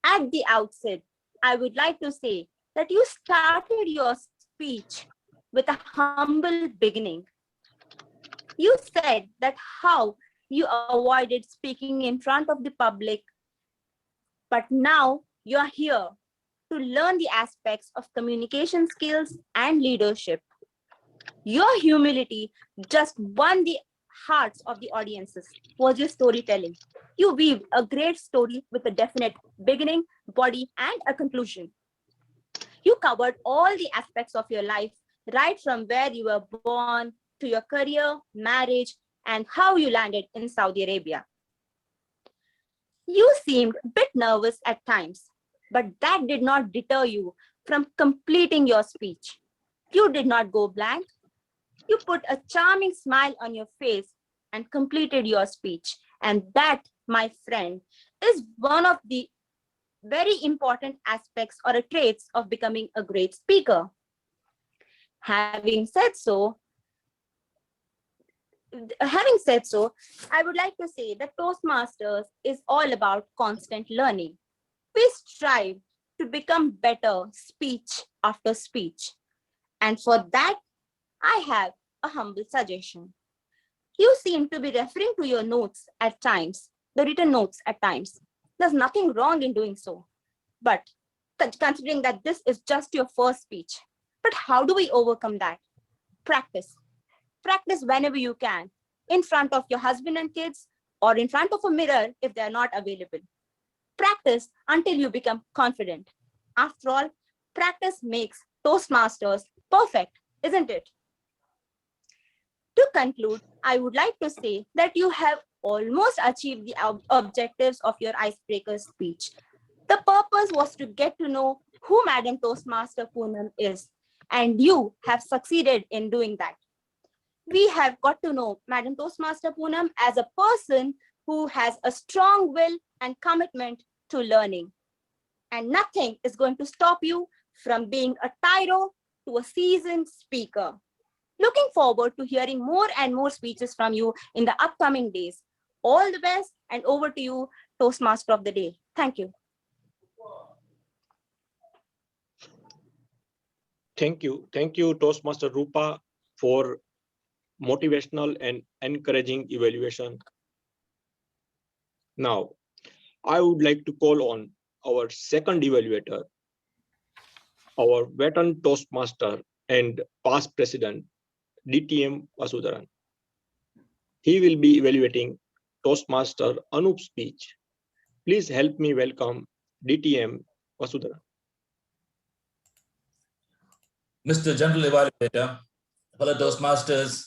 At the outset, I would like to say that you started your speech with a humble beginning. You said that how you avoided speaking in front of the public, but now you are here to learn the aspects of communication skills and leadership. Your humility just won the hearts of the audiences was your storytelling. You weaved a great story with a definite beginning, body, and a conclusion. You covered all the aspects of your life, right from where you were born to your career, marriage, and how you landed in Saudi Arabia. You seemed a bit nervous at times, but that did not deter you from completing your speech. You did not go blank. You put a charming smile on your face and completed your speech. And that, my friend, is one of the very important aspects or traits of becoming a great speaker. Having said so, I would like to say that Toastmasters is all about constant learning. We strive to become better speech after speech. And for that, I have a humble suggestion. You seem to be referring to your notes at times, the written notes at times. There's nothing wrong in doing so. But considering that this is just your first speech, but how do we overcome that? Practice. Practice whenever you can, in front of your husband and kids, or in front of a mirror if they're not available. Practice until you become confident. After all, practice makes Toastmasters perfect, isn't it? To conclude, I would like to say that you have almost achieved the objectives of your icebreaker speech. The purpose was to get to know who Madam Toastmaster Poonam is, and you have succeeded in doing that. We have got to know Madam Toastmaster Poonam as a person who has a strong will and commitment to learning. And nothing is going to stop you from being a tyro to a seasoned speaker. Looking forward to hearing more and more speeches from you in the upcoming days. All the best, and over to you, Toastmaster of the Day. Thank you. Thank you, Toastmaster Rupa, for motivational and encouraging evaluation. Now, I would like to call on our second evaluator, our veteran Toastmaster and past president, DTM Vasudharan. He will be evaluating Toastmaster Anoop's speech. Please help me welcome DTM Vasudharan. Mr. General Evaluator, fellow Toastmasters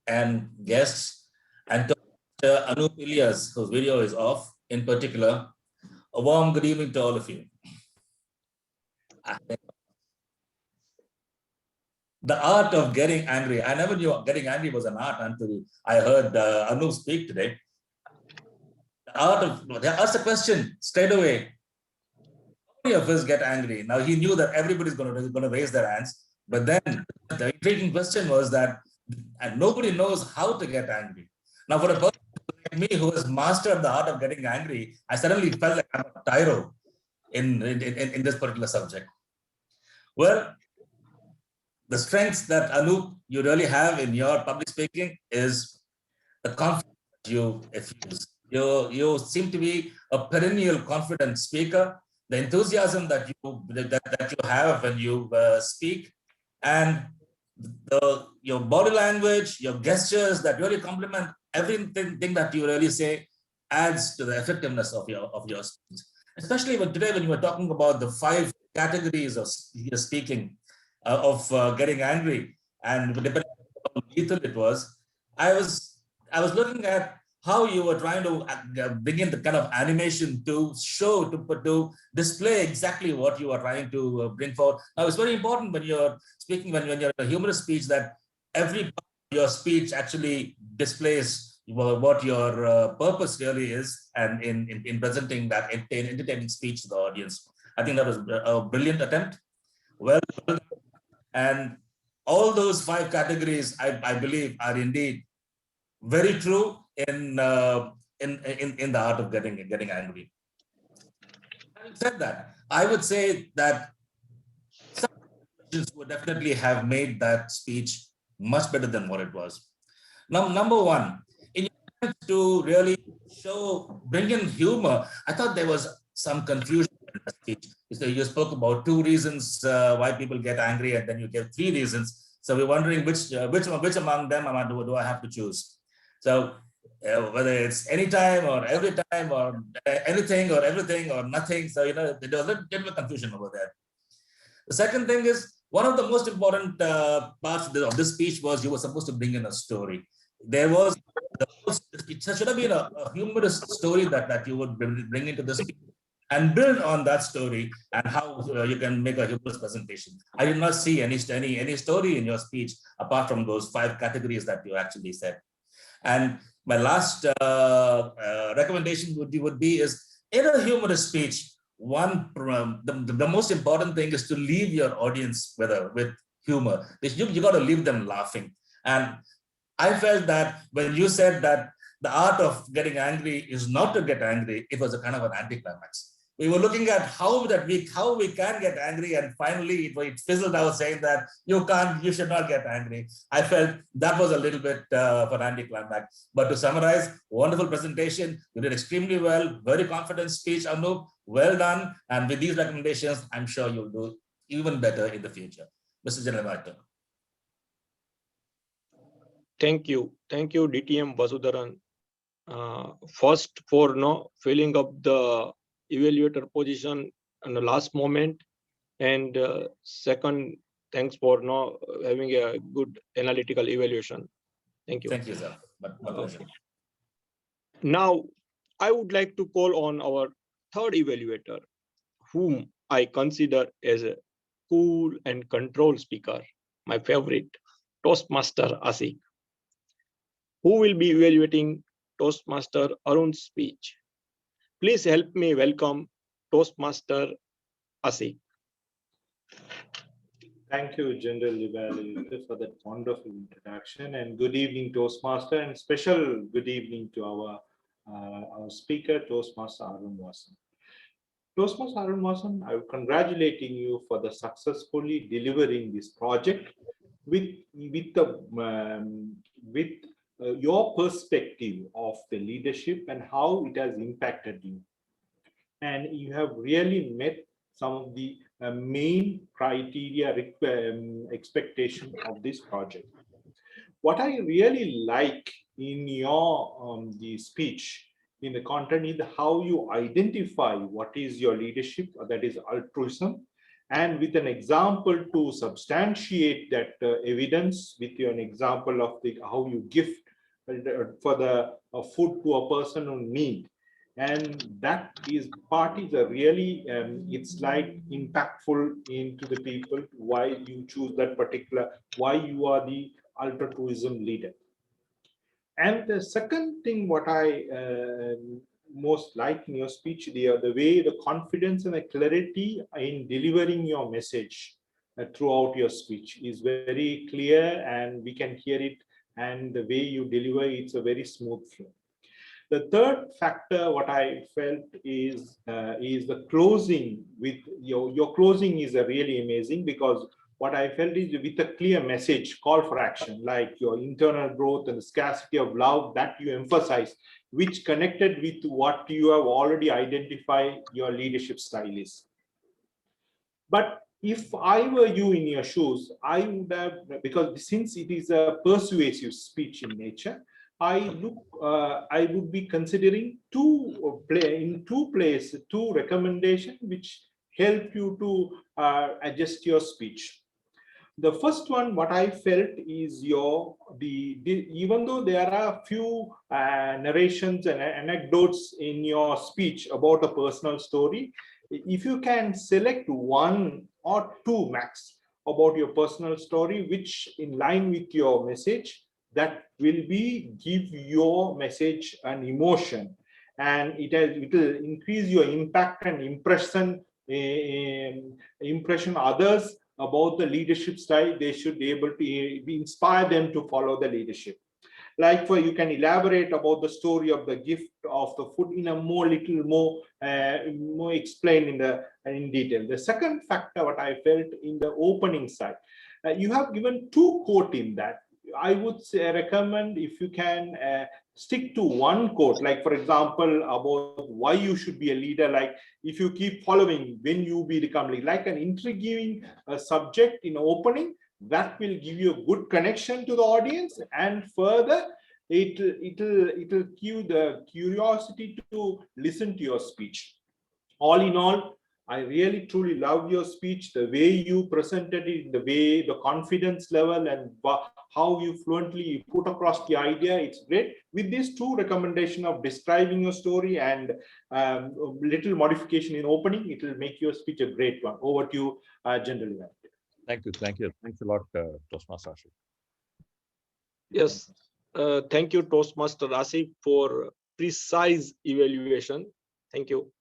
and guests, and Toastmaster Anoop Ilyas, whose video is off, in particular, a warm good evening to all of you. The art of getting angry. I never knew getting angry was an art until I heard Anu speak today. The art of, they asked a question straight away. How many of us get angry? Now he knew that everybody's going to raise their hands, but then the intriguing question was that, and nobody knows how to get angry. Now for a person like me who has mastered the art of getting angry, I suddenly felt like I'm a tyro in this particular subject. Well, the strengths that Anup you really have in your public speaking is the confidence you effuse. You seem to be a perennial confident speaker. The enthusiasm that you have when you speak, and your body language, your gestures that really complement everything that you really say adds to the effectiveness of your speech. Especially today when you were talking about the 5 categories of your speaking, of getting angry, and depending on how lethal it was, I was looking at how you were trying to bring in the kind of animation to show, to display exactly what you are trying to bring forward. Now, it's very important when you're speaking, when you're in a humorous speech, that every part of your speech actually displays what your purpose really is, and in presenting that entertaining speech to the audience. I think that was a brilliant attempt. Well done. And all those 5 categories, I believe, are indeed very true in the art of getting angry. Having said that, I would say that some questions would definitely have made that speech much better than what it was. Now, number one, in your attempt to really bring in humor, I thought there was some confusion in the speech. So you spoke about 2 reasons why people get angry, and then you gave 3 reasons. So we're wondering which among them do I have to choose? So whether it's anytime or every time or anything or everything or nothing. So, there was a little bit of confusion over there. The second thing is, one of the most important parts of this speech was you were supposed to bring in a story. It should have been a humorous story that you would bring into the speech and build on that story, and how you can make a humorous presentation. I did not see any story in your speech apart from those 5 categories that you actually said. And my last recommendation would be is, in a humorous speech, the most important thing is to leave your audience with humor. You got to leave them laughing. And I felt that when you said that the art of getting angry is not to get angry, it was a kind of an anticlimax. We were looking at how we can get angry, and finally it fizzled out saying that you should not get angry. I felt that was a little bit of an anticlimax. But to summarize, wonderful presentation. You did extremely well. Very confident speech, Anup. Well done. And with these recommendations, I'm sure you'll do even better in the future. Mr. General Director. Thank you, DTM Vasudharan. First, for filling up the evaluator position in the last moment, and second, thanks for having a good analytical evaluation. Thank you. Thank you, sir. My pleasure. Now, I would like to call on our third evaluator, whom I consider as a cool and controlled speaker, my favorite, Toastmaster Asik, who will be evaluating Toastmaster Arun's speech. Please help me welcome Toastmaster Asik. Thank you, General Evaluator, for that wonderful introduction. And good evening, Toastmaster, and special good evening to our speaker, Toastmaster Arun Vasan. Toastmaster Arun Vasan, I'm congratulating you for the successfully delivering this project with your perspective of the leadership and how it has impacted you. And you have really met some of the main criteria expectation of this project. What I really like in your the speech, in the content, is how you identify what is your leadership, that is altruism, and with an example to substantiate that evidence, with an example of how you give for the food to a person who need. And that is part is a really it's like impactful into the people why you choose that particular, why you are the ultra tourism leader. And the second thing what I most like in your speech, the way the confidence and the clarity in delivering your message throughout your speech is very clear, and we can hear it, and the way you deliver it's a very smooth flow. The third factor, what I felt is the closing. With your closing is really amazing, because what I felt is with a clear message, call for action, like your internal growth and the scarcity of love that you emphasize, which connected with what you have already identified your leadership style is. But if I were you in your shoes, I would have, because since it is a persuasive speech in nature, I would be considering two recommendations which help you to adjust your speech. The first one, what I felt is even though there are a few narrations and anecdotes in your speech about a personal story, if you can select one or two max about your personal story, which in line with your message, that will give your message an emotion, and it will increase your impact and impression others about the leadership style. They should be able to inspire them to follow the leadership. Like you can elaborate about the story of the gift of the food in a little more explained in detail. The second factor, what I felt in the opening side, you have given two quotes in that. I would recommend if you can stick to one quote, like for example about why you should be a leader. Like if you keep following, when you become leader, like an intriguing subject in opening, that will give you a good connection to the audience, and further it'll give the curiosity to listen to your speech. All in all, I really truly love your speech, the way you presented it, the way the confidence level, and how you fluently put across the idea. It's great. With these two recommendations of describing your story and little modification in opening, it will make your speech a great one. Over to you, General Evaluator. Thank you. Thanks a lot, Toastmaster. Yes, thank you, Toastmaster Asif, for precise evaluation. Thank you.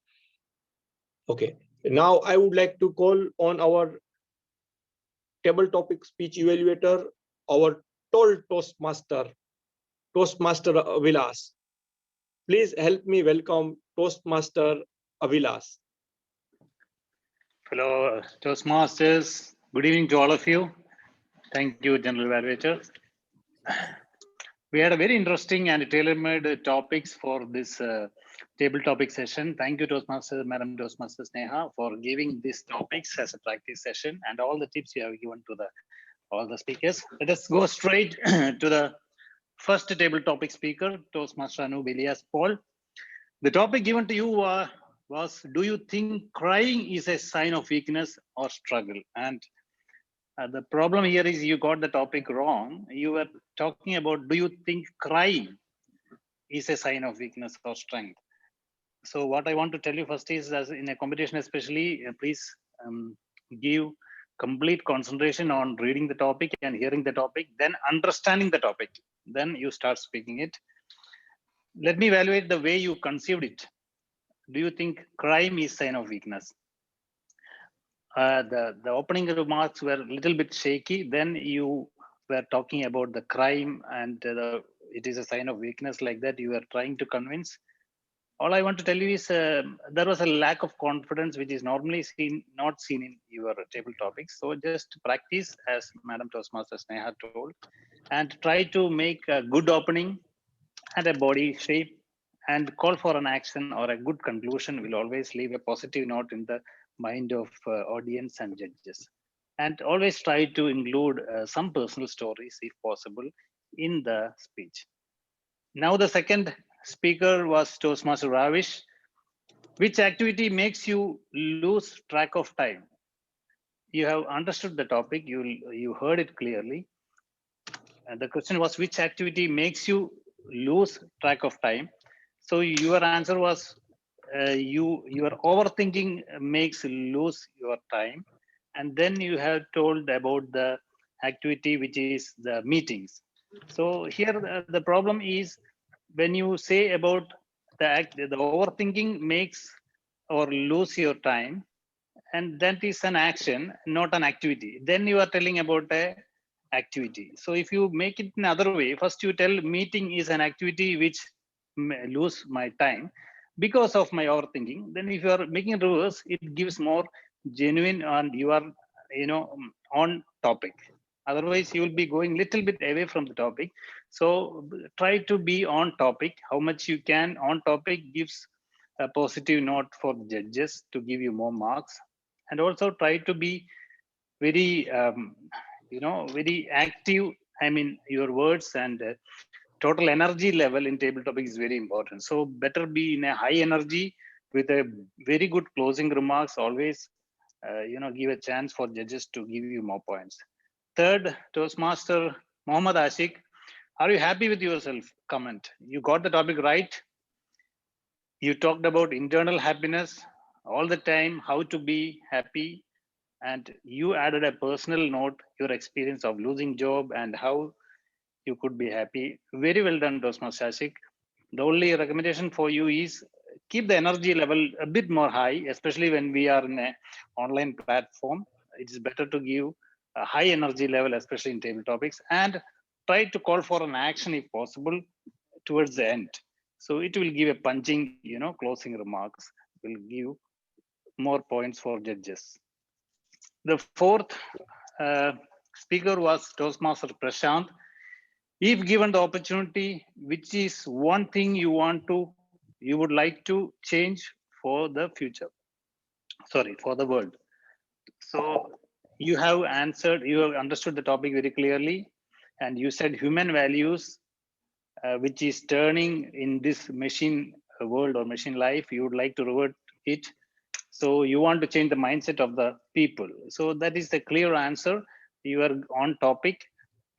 Okay, now I would like to call on our table topic speech evaluator, our tall Toastmaster, Toastmaster Avilas. Please help me welcome Toastmaster Avilas. Hello, Toastmasters. Good evening to all of you. Thank you, General Evaluator. We had a very interesting and tailor-made topics for this table topic session. Thank you, Toastmaster, Madam Toastmaster Sneha, for giving these topics as a practice session and all the tips you have given to all the speakers. Let us go straight to the first table topic speaker, Toastmaster Anup Elias Paul. The topic given to you was, do you think crying is a sign of weakness or struggle? And the problem here is you got the topic wrong. You were talking about, do you think crying is a sign of weakness or strength? So what I want to tell you first is, as in a competition especially, please give complete concentration on reading the topic and hearing the topic, then understanding the topic. Then you start speaking it. Let me evaluate the way you conceived it. Do you think crime is a sign of weakness? The opening remarks were a little bit shaky. Then you were talking about the crime and it is a sign of weakness, like that you were trying to convince. All I want to tell you is there was a lack of confidence, which is normally not seen in your table topics. So just practice, as Madam Toastmaster Sneha told, and try to make a good opening and a body shape, and call for an action or a good conclusion will always leave a positive note in the mind of audience and judges. And always try to include some personal stories, if possible, in the speech. Now the second speaker was Toastmaster Ravish. Which activity makes you lose track of time? You have understood the topic, you heard it clearly. And the question was, which activity makes you lose track of time? So your answer was your overthinking makes lose your time. And then you have told about the activity, which is the meetings. So here the problem is when you say about the overthinking makes or lose your time, and that is an action, not an activity. Then you are telling about a activity. So if you make it in another way, first you tell meeting is an activity which may lose my time because of my overthinking. Then if you are making reverse, it gives more genuine and you are on topic. Otherwise you will be going little bit away from the topic. So try to be on topic. How much you can on topic gives a positive note for judges to give you more marks. And also try to be very very active. I mean, your words and total energy level in table topic is very important. So better be in a high energy with a very good closing remarks. Always give a chance for judges to give you more points. Third, Toastmaster Mohammad Ashik, are you happy with yourself? Comment. You got the topic right. You talked about internal happiness all the time, how to be happy, and you added a personal note, your experience of losing job and how you could be happy. Very well done, Toastmaster Ashik. The only recommendation for you is keep the energy level a bit more high, especially when we are in an online platform. It is better to give a high energy level, especially in table topics, and try to call for an action if possible towards the end. So it will give a punching, closing remarks, will give more points for judges. The fourth speaker was Toastmaster Prashant. If given the opportunity, which is one thing you would like to change for the future? Sorry, for the world. So you have answered, you have understood the topic very clearly, and you said human values, which is turning in this machine world or machine life, you would like to revert it. So you want to change the mindset of the people. So that is the clear answer. You are on topic.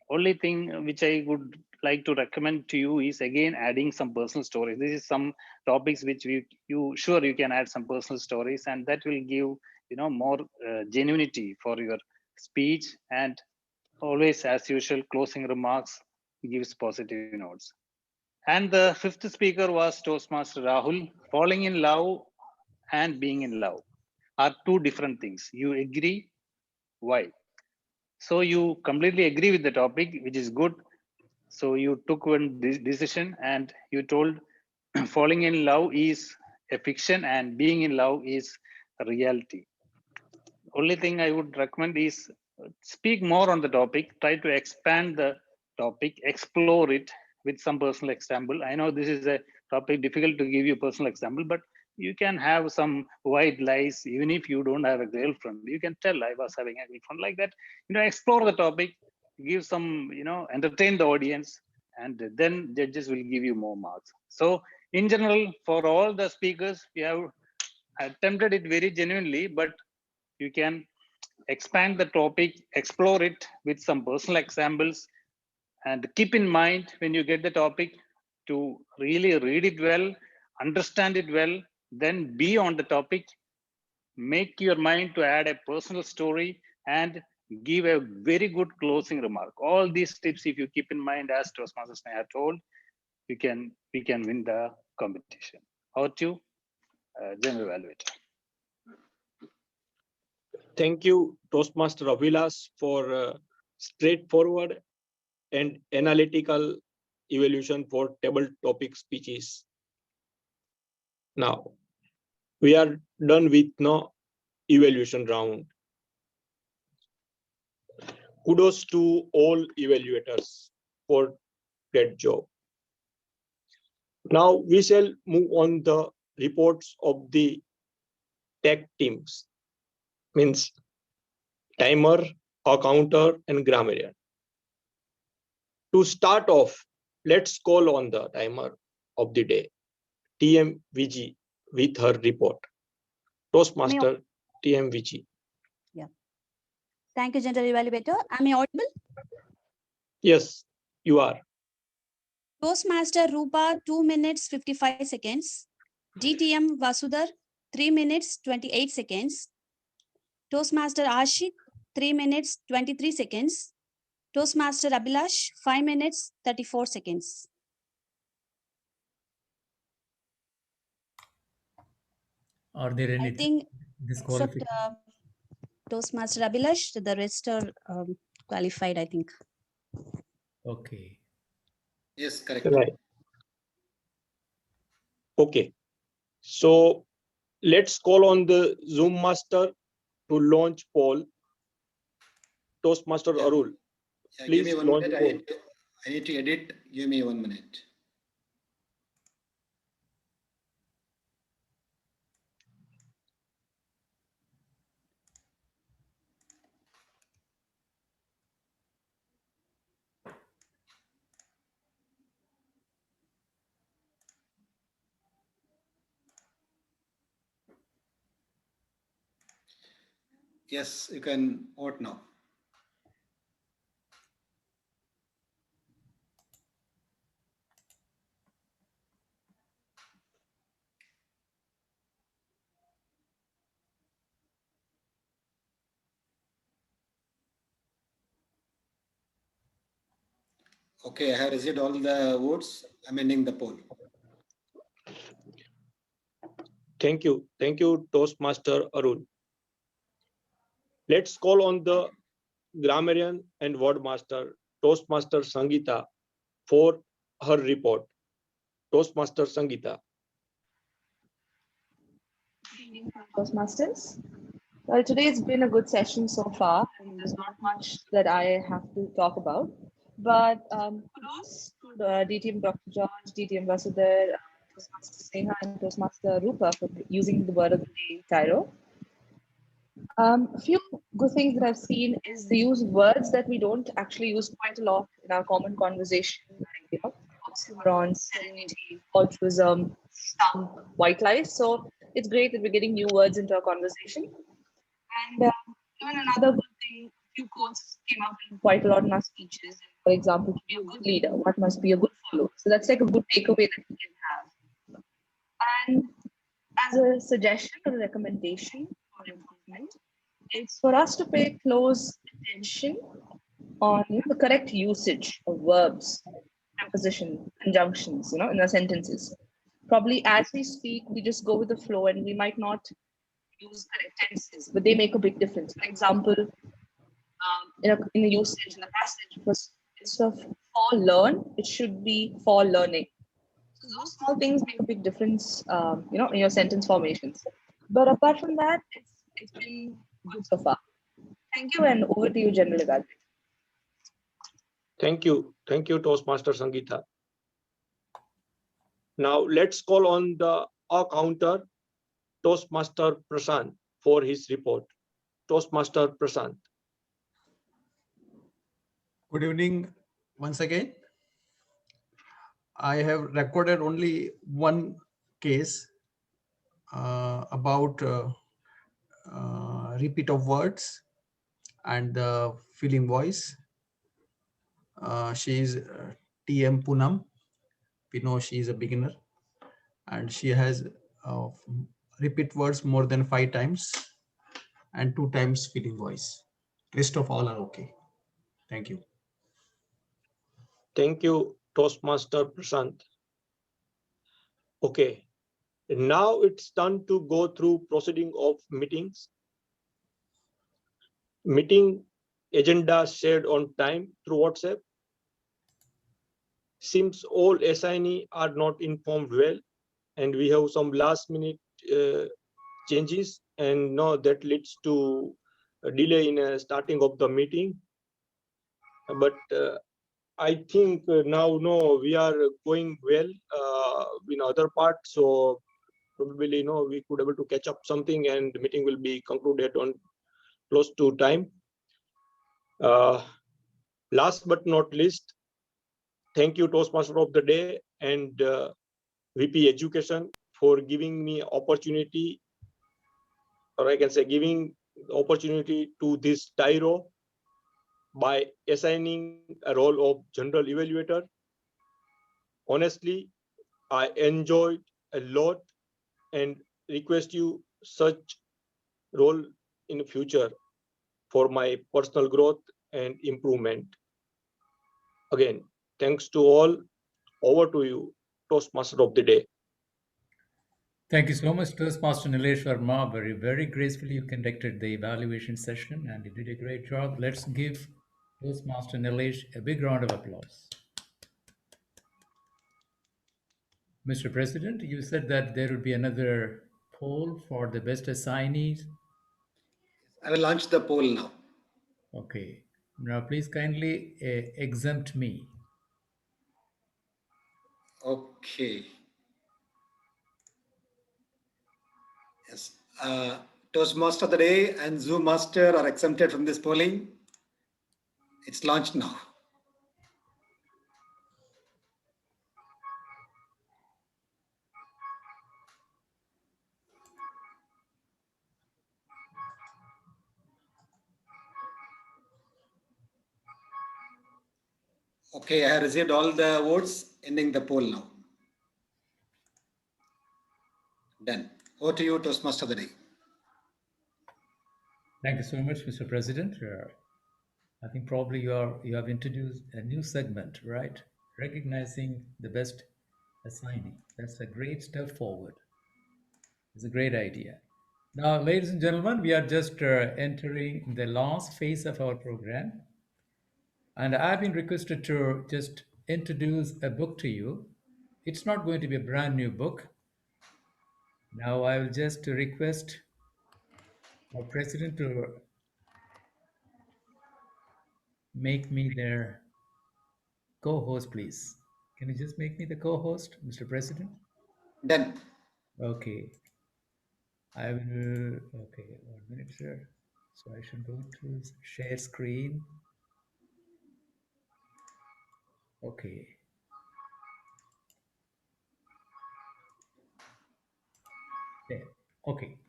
Only thing which I would like to recommend to you is again adding some personal stories. This is some topics which you can add some personal stories, and that will give more genuinity for your speech. And always, as usual, closing remarks gives positive notes. And the fifth speaker was Toastmaster Rahul. Falling in love and being in love are two different things. You agree? Why? So you completely agree with the topic, which is good. So you took one decision and you told falling in love is a fiction and being in love is a reality. Only thing I would recommend is speak more on the topic, try to expand the topic, explore it with some personal example. I know this is a topic difficult to give you personal example, but you can have some white lies. Even if you don't have a girlfriend, you can tell I was having a girlfriend, like that. Explore the topic, give some, entertain the audience, and then judges will give you more marks. So in general, for all the speakers, we have attempted it very genuinely, but you can expand the topic, explore it with some personal examples, and keep in mind when you get the topic to really read it well, understand it well, then be on the topic, make your mind to add a personal story, and give a very good closing remark. All these tips, if you keep in mind, as Toastmaster Sneha told, we can win the competition. How to General Evaluator. Thank you, Toastmaster Avilas, for straightforward and analytical evaluation for table topic speeches. Now, we are done with no evaluation round. Kudos to all evaluators for great job. Now we shall move on the reports of the tech teams, means timer, counter, and grammarian. To start off, let's call on the timer of the day, TMVG, with her report. Toastmaster TMVG. Yeah. Thank you, General Evaluator. Am I audible? Yes, you are. Toastmaster Rupa, 2 minutes, 55 seconds. DTM Vasudhar, 3 minutes 28 seconds. Toastmaster Ashik, 3 minutes 23 seconds. Toastmaster Abhilash, 5 minutes 34 seconds. Are there any I think except disqualifications? Toastmaster Abhilash, the rest are qualified, I think. Okay. Yes, correct. Right. Okay. So let's call on the Zoom master to launch poll. Toastmaster Arul, Yeah, give me please 1 launch minute. poll. I need to edit. Give me 1 minute. Yes, you can vote now. Okay, I have received all the votes. I'm ending the poll. Thank you. Thank you, Toastmaster Arul. Let's call on the grammarian and word master, Toastmaster Sangeeta, for her report. Toastmaster Sangeeta. Toastmasters. Well, today it's been a good session so far, and there's not much that I have to talk about. But kudos to the DTM Dr. George, DTM Vasudhar, Toastmaster Sneha, and Toastmaster Rupa for using the word of the day, Tyro. A few good things that I've seen is the use of words that we don't actually use quite a lot in our common conversation, like, oxymoron, serenity, altruism, stump, white lies. So it's great that we're getting new words into our conversation. And even another good thing, a few quotes came up in quite a lot in our speeches. For example, to be a good leader, what must be a good follower? So that's like a good takeaway that we can have. And as a suggestion or a recommendation for improvement, it's for us to pay close attention on the correct usage of verbs, preposition, conjunctions, in our sentences. Probably as we speak, we just go with the flow and we might not use correct tenses, but they make a big difference. For example, in the usage, in the passage, instead of for learn, it should be for learning. So those small things make a big difference, in your sentence formations. But apart from that, it's been good so far. Thank you, and over to you, General Evaluator. Thank you. Thank you, Toastmaster Sangeeta. Now let's call on the counter, Toastmaster Prasant, for his report. Toastmaster Prasant. Good evening once again. I have recorded only one case about repeat of words and the feeling voice. She is TM Poonam. We know she is a beginner and she has repeat words more than 5 times and 2 times feeling voice. Rest of all are okay. Thank you. Thank you, Toastmaster Prasant. Okay, now it's time to go through proceeding of meetings. Meeting agenda shared on time through WhatsApp. Seems all assignees are not informed well, and we have some last minute changes, and now that leads to a delay in starting of the meeting. But I think now we are going well in other parts, so probably we could able to catch up something, and the meeting will be concluded on close to time. Last but not least, thank you, Toastmaster of the Day and VP Education, for giving me opportunity, or I can say giving opportunity to this Tyro by assigning a role of General Evaluator. Honestly, I enjoyed a lot and request you such role in the future for my personal growth and improvement. Again, thanks to all. Over to you, Toastmaster of the day. Thank you so much, Toastmaster Nilesh Verma. Very gracefully you conducted the evaluation session and you did a great job. Let's give Toastmaster Nilesh a big round of applause. Mr. President, you said that there would be another poll for the best assignees. I will launch the poll now. Okay. Now, please kindly exempt me. Okay. Yes. Toastmaster of the day and Zoom Master are exempted from this polling. It's launched now. Okay, I have received all the votes, ending the poll now. Done. Over to you, Toastmaster of the day. Thank you so much, Mr. President. I think probably you have introduced a new segment, right? Recognizing the best assignee. That's a great step forward. It's a great idea. Now, ladies and gentlemen, we are just entering the last phase of our program. And I've been requested to just introduce a book to you. It's not going to be a brand new book. Now, I will just request our president to make me their co-host, please. Can you just make me the co-host, Mr. President? Done. Okay. I will, okay, 1 minute, sir. So I should go to share screen. Okay. There. Okay.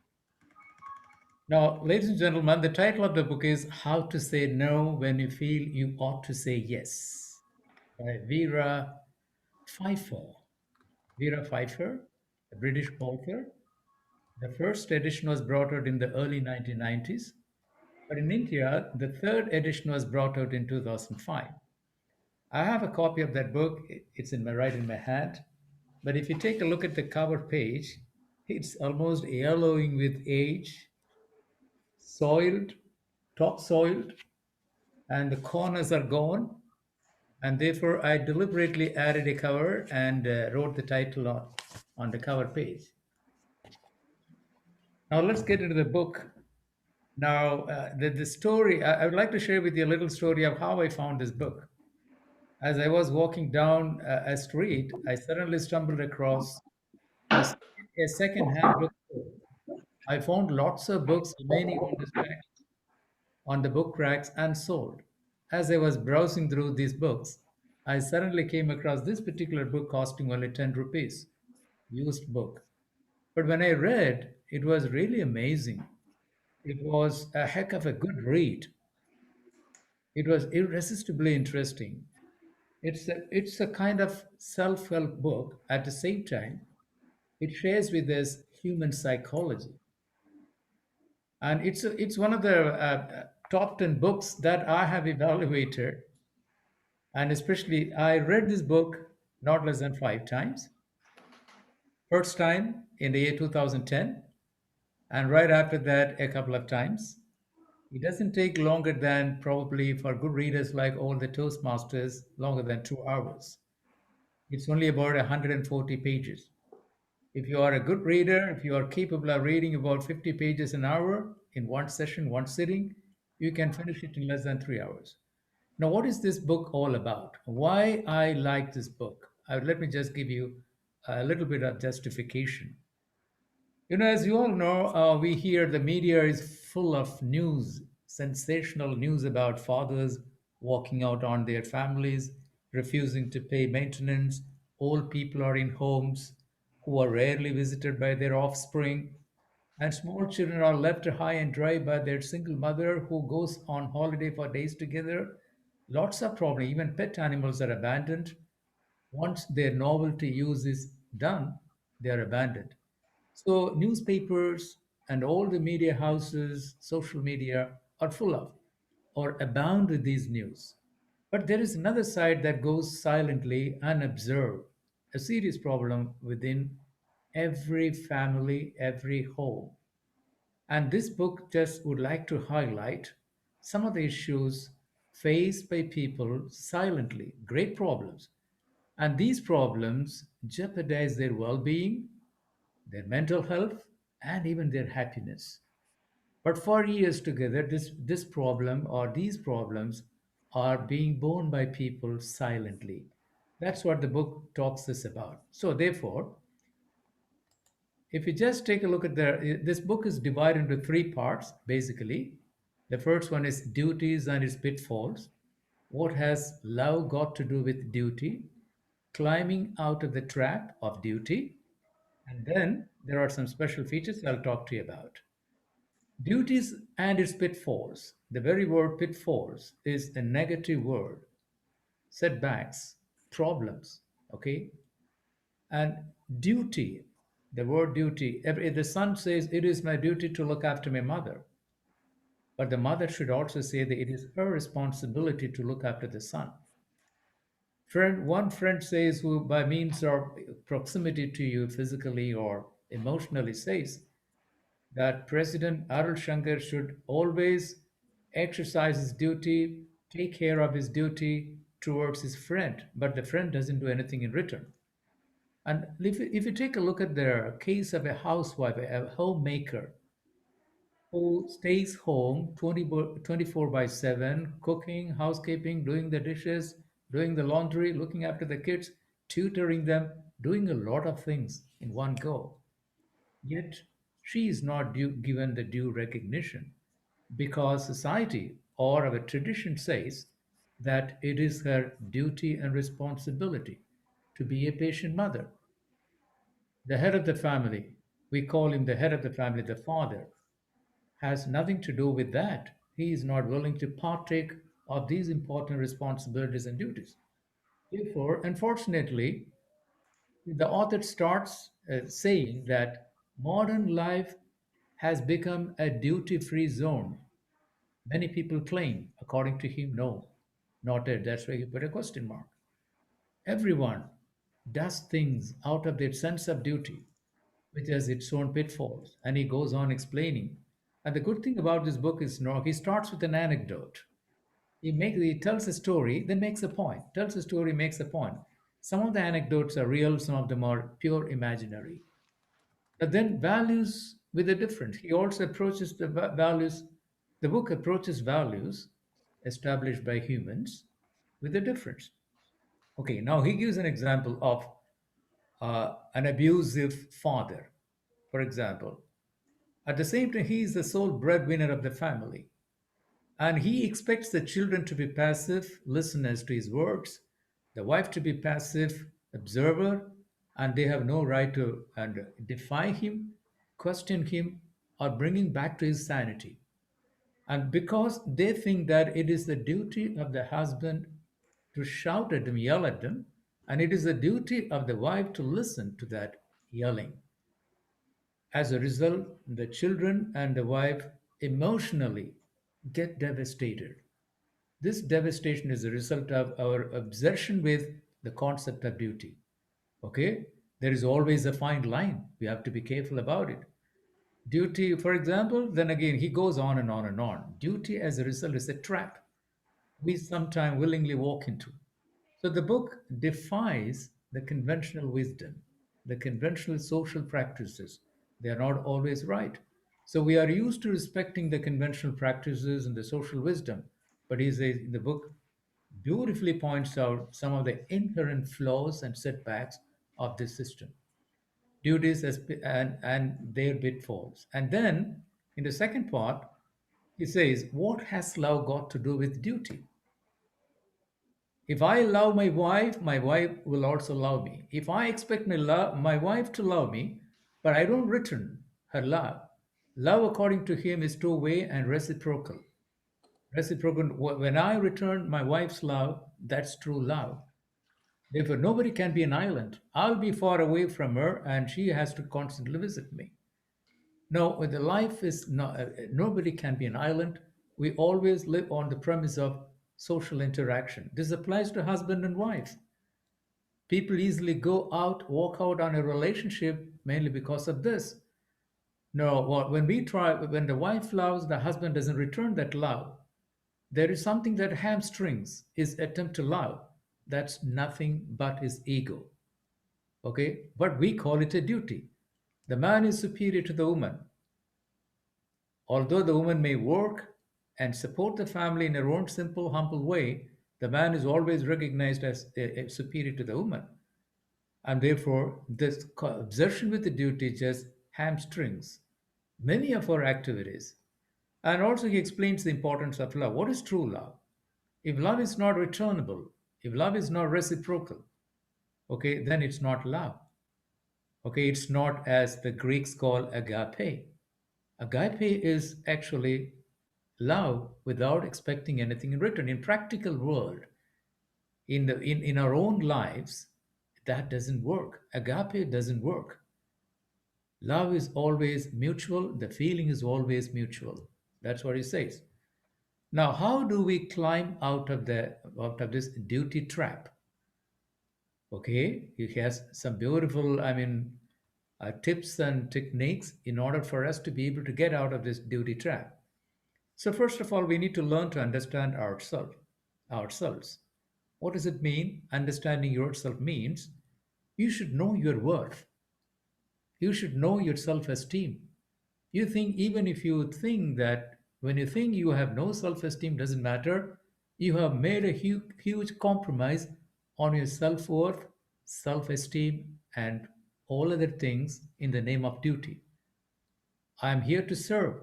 Now, ladies and gentlemen, the title of the book is How to Say No When You Feel You Ought to Say Yes by Vera Pfeiffer. Vera Pfeiffer, a British author. The first edition was brought out in the early 1990s, but in India, the third edition was brought out in 2005. I have a copy of that book. It's right in my hand. But if you take a look at the cover page, it's almost yellowing with age, soiled, topsoiled, and the corners are gone. And therefore, I deliberately added a cover and wrote the title on the cover page. Now, let's get into the book. Now, the story, I would like to share with you a little story of how I found this book. As I was walking down a street, I suddenly stumbled across a second-hand bookstore. I found lots of books remaining on the book racks unsold. As I was browsing through these books, I suddenly came across this particular book costing only 10 rupees, used book. But when I read, it was really amazing. It was a heck of a good read. It was irresistibly interesting. It's a kind of self-help book. At the same time, it shares with us human psychology. And it's one of the top 10 books that I have evaluated. And especially, I read this book not less than 5 times. First time in the year 2010, and right after that, a couple of times. It doesn't take longer than probably for good readers like all the Toastmasters, longer than 2 hours. It's only about 140 pages. If you are a good reader, if you are capable of reading about 50 pages an hour in one session, one sitting, you can finish it in less than 3 hours. Now, what is this book all about? Why I like this book? Let me just give you a little bit of justification. As you all know, we hear the media is full of news, sensational news about fathers walking out on their families, refusing to pay maintenance. Old people are in homes who are rarely visited by their offspring, and small children are left high and dry by their single mother who goes on holiday for days together. Lots of problems. Even pet animals are abandoned. Once their novelty use is done, they are abandoned. So newspapers and all the media houses, social media are full of or abound with these news. But there is another side that goes silently unobserved, a serious problem within every family, every home. And this book just would like to highlight some of the issues faced by people silently, great problems. And these problems jeopardize their well being, their mental health, and even their happiness. But for years together, this problem or these problems are being borne by people silently. That's what the book talks us about. So, therefore, if you just take a look at this book is divided into three parts basically. The first one is duties and its pitfalls. What has love got to do with duty? Climbing out of the trap of duty. And then there are some special features I'll talk to you about. Duties and its pitfalls. The very word pitfalls is a negative word. Setbacks, problems, okay? And duty, the word duty, the son says, it is my duty to look after my mother. But the mother should also say that it is her responsibility to look after the son. One friend says, who by means of proximity to you physically or emotionally says that President Arul Shankar should always exercise his duty, take care of his duty towards his friend, but the friend doesn't do anything in return. And if you take a look at the case of a housewife, a homemaker who stays home 24 by 7, cooking, housekeeping, doing the dishes, doing the laundry, looking after the kids, tutoring them, doing a lot of things in one go. Yet she is not given the due recognition because society or our tradition says that it is her duty and responsibility to be a patient mother. The head of the family, we call him the head of the family, the father, has nothing to do with that. He is not willing to partake of these important responsibilities and duties. Therefore, unfortunately, the author starts saying that modern life has become a duty free zone. Many people claim, according to him, no, not it. That's why he put a question mark. Everyone does things out of their sense of duty, which has its own pitfalls. And he goes on explaining. And the good thing about this book is he starts with an anecdote. He tells a story, then makes a point. Tells a story, makes a point. Some of the anecdotes are real, some of them are pure imaginary. But then values with a difference. He also approaches the values. The book approaches values established by humans with a difference. Okay, now he gives an example of an abusive father, for example. At the same time, he is the sole breadwinner of the family. And he expects the children to be passive listeners to his words, the wife to be passive observer, and they have no right to defy him, question him, or bring him back to his sanity. And because they think that it is the duty of the husband to shout at them, yell at them, and it is the duty of the wife to listen to that yelling. As a result, the children and the wife emotionally get devastated. This devastation is a result of our obsession with the concept of duty. Okay? There is always a fine line. We have to be careful about it. Duty, for example, then again, he goes on and on and on. Duty, as a result, is a trap we sometimes willingly walk into. So the book defies the conventional wisdom, the conventional social practices. They are not always right. So we are used to respecting the conventional practices and the social wisdom. But he says in the book, beautifully points out some of the inherent flaws and setbacks of this system, duties and their pitfalls. And then in the second part, he says, what has love got to do with duty? If I love my wife will also love me. If I expect my wife to love me, but I don't return her love, love according to him is two-way and reciprocal. Reciprocal. When I return my wife's love, that's true love. Therefore, nobody can be an island. I'll be far away from her and she has to constantly visit me. No, the life is not, nobody can be an island. We always live on the premise of social interaction. This applies to husband and wife. People easily walk out on a relationship mainly because of this. No, when when the wife loves, the husband doesn't return that love. There is something that hamstrings his attempt to love. That's nothing but his ego. Okay, but we call it a duty. The man is superior to the woman. Although the woman may work and support the family in her own simple, humble way, the man is always recognized as superior to the woman. And therefore, this obsession with the duty just hamstrings many of our activities. And also, he explains the importance of love. What is true love? If love is not returnable, if love is not reciprocal, okay, then it's not love. Okay, it's not as the Greeks call agape. Agape is actually love without expecting anything in return. In practical world, in our own lives, that doesn't work. Agape doesn't work. Love is always mutual. The feeling is always mutual. That's what he says. Now, how do we climb out of this duty trap? Okay, he has some beautiful, tips and techniques in order for us to be able to get out of this duty trap. So first of all, we need to learn to understand ourselves. What does it mean? Understanding yourself means you should know your worth. You should know your self-esteem. You think, even if you think that when you think you have no self-esteem, doesn't matter, you have made a huge compromise on your self-worth, self-esteem, and all other things in the name of duty. I am here to serve.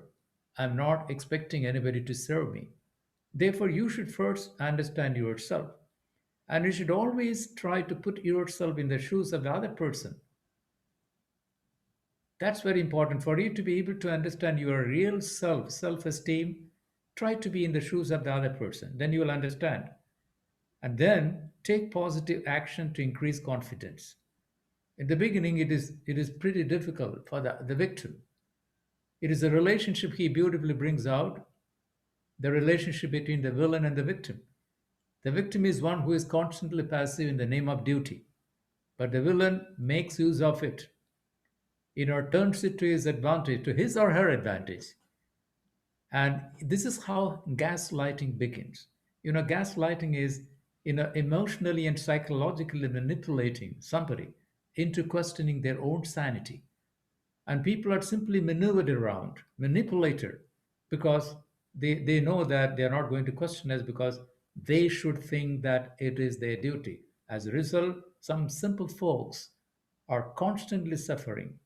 I'm not expecting anybody to serve me. Therefore, you should first understand yourself. And you should always try to put yourself in the shoes of the other person. That's very important for you to be able to understand your real self-esteem. Try to be in the shoes of the other person. Then you will understand. And then take positive action to increase confidence. In the beginning, it is pretty difficult for the victim. It is a relationship he beautifully brings out, the relationship between the villain and the victim. The victim is one who is constantly passive in the name of duty, but the villain makes use of it. Turns it to his advantage, to his or her advantage. And this is how gaslighting begins. Gaslighting is emotionally and psychologically manipulating somebody into questioning their own sanity. And people are simply maneuvered around, manipulated, because they know that they're not going to question us because they should think that it is their duty. As a result, some simple folks are constantly suffering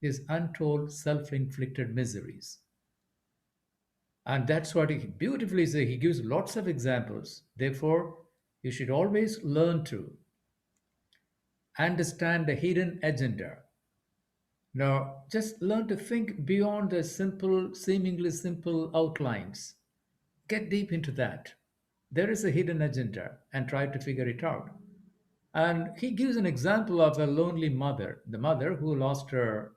these untold self-inflicted miseries. And that's what he beautifully says. He gives lots of examples. Therefore, you should always learn to understand the hidden agenda. Now, just learn to think beyond the seemingly simple outlines. Get deep into that. There is a hidden agenda and try to figure it out. And he gives an example of a lonely mother, the mother who lost her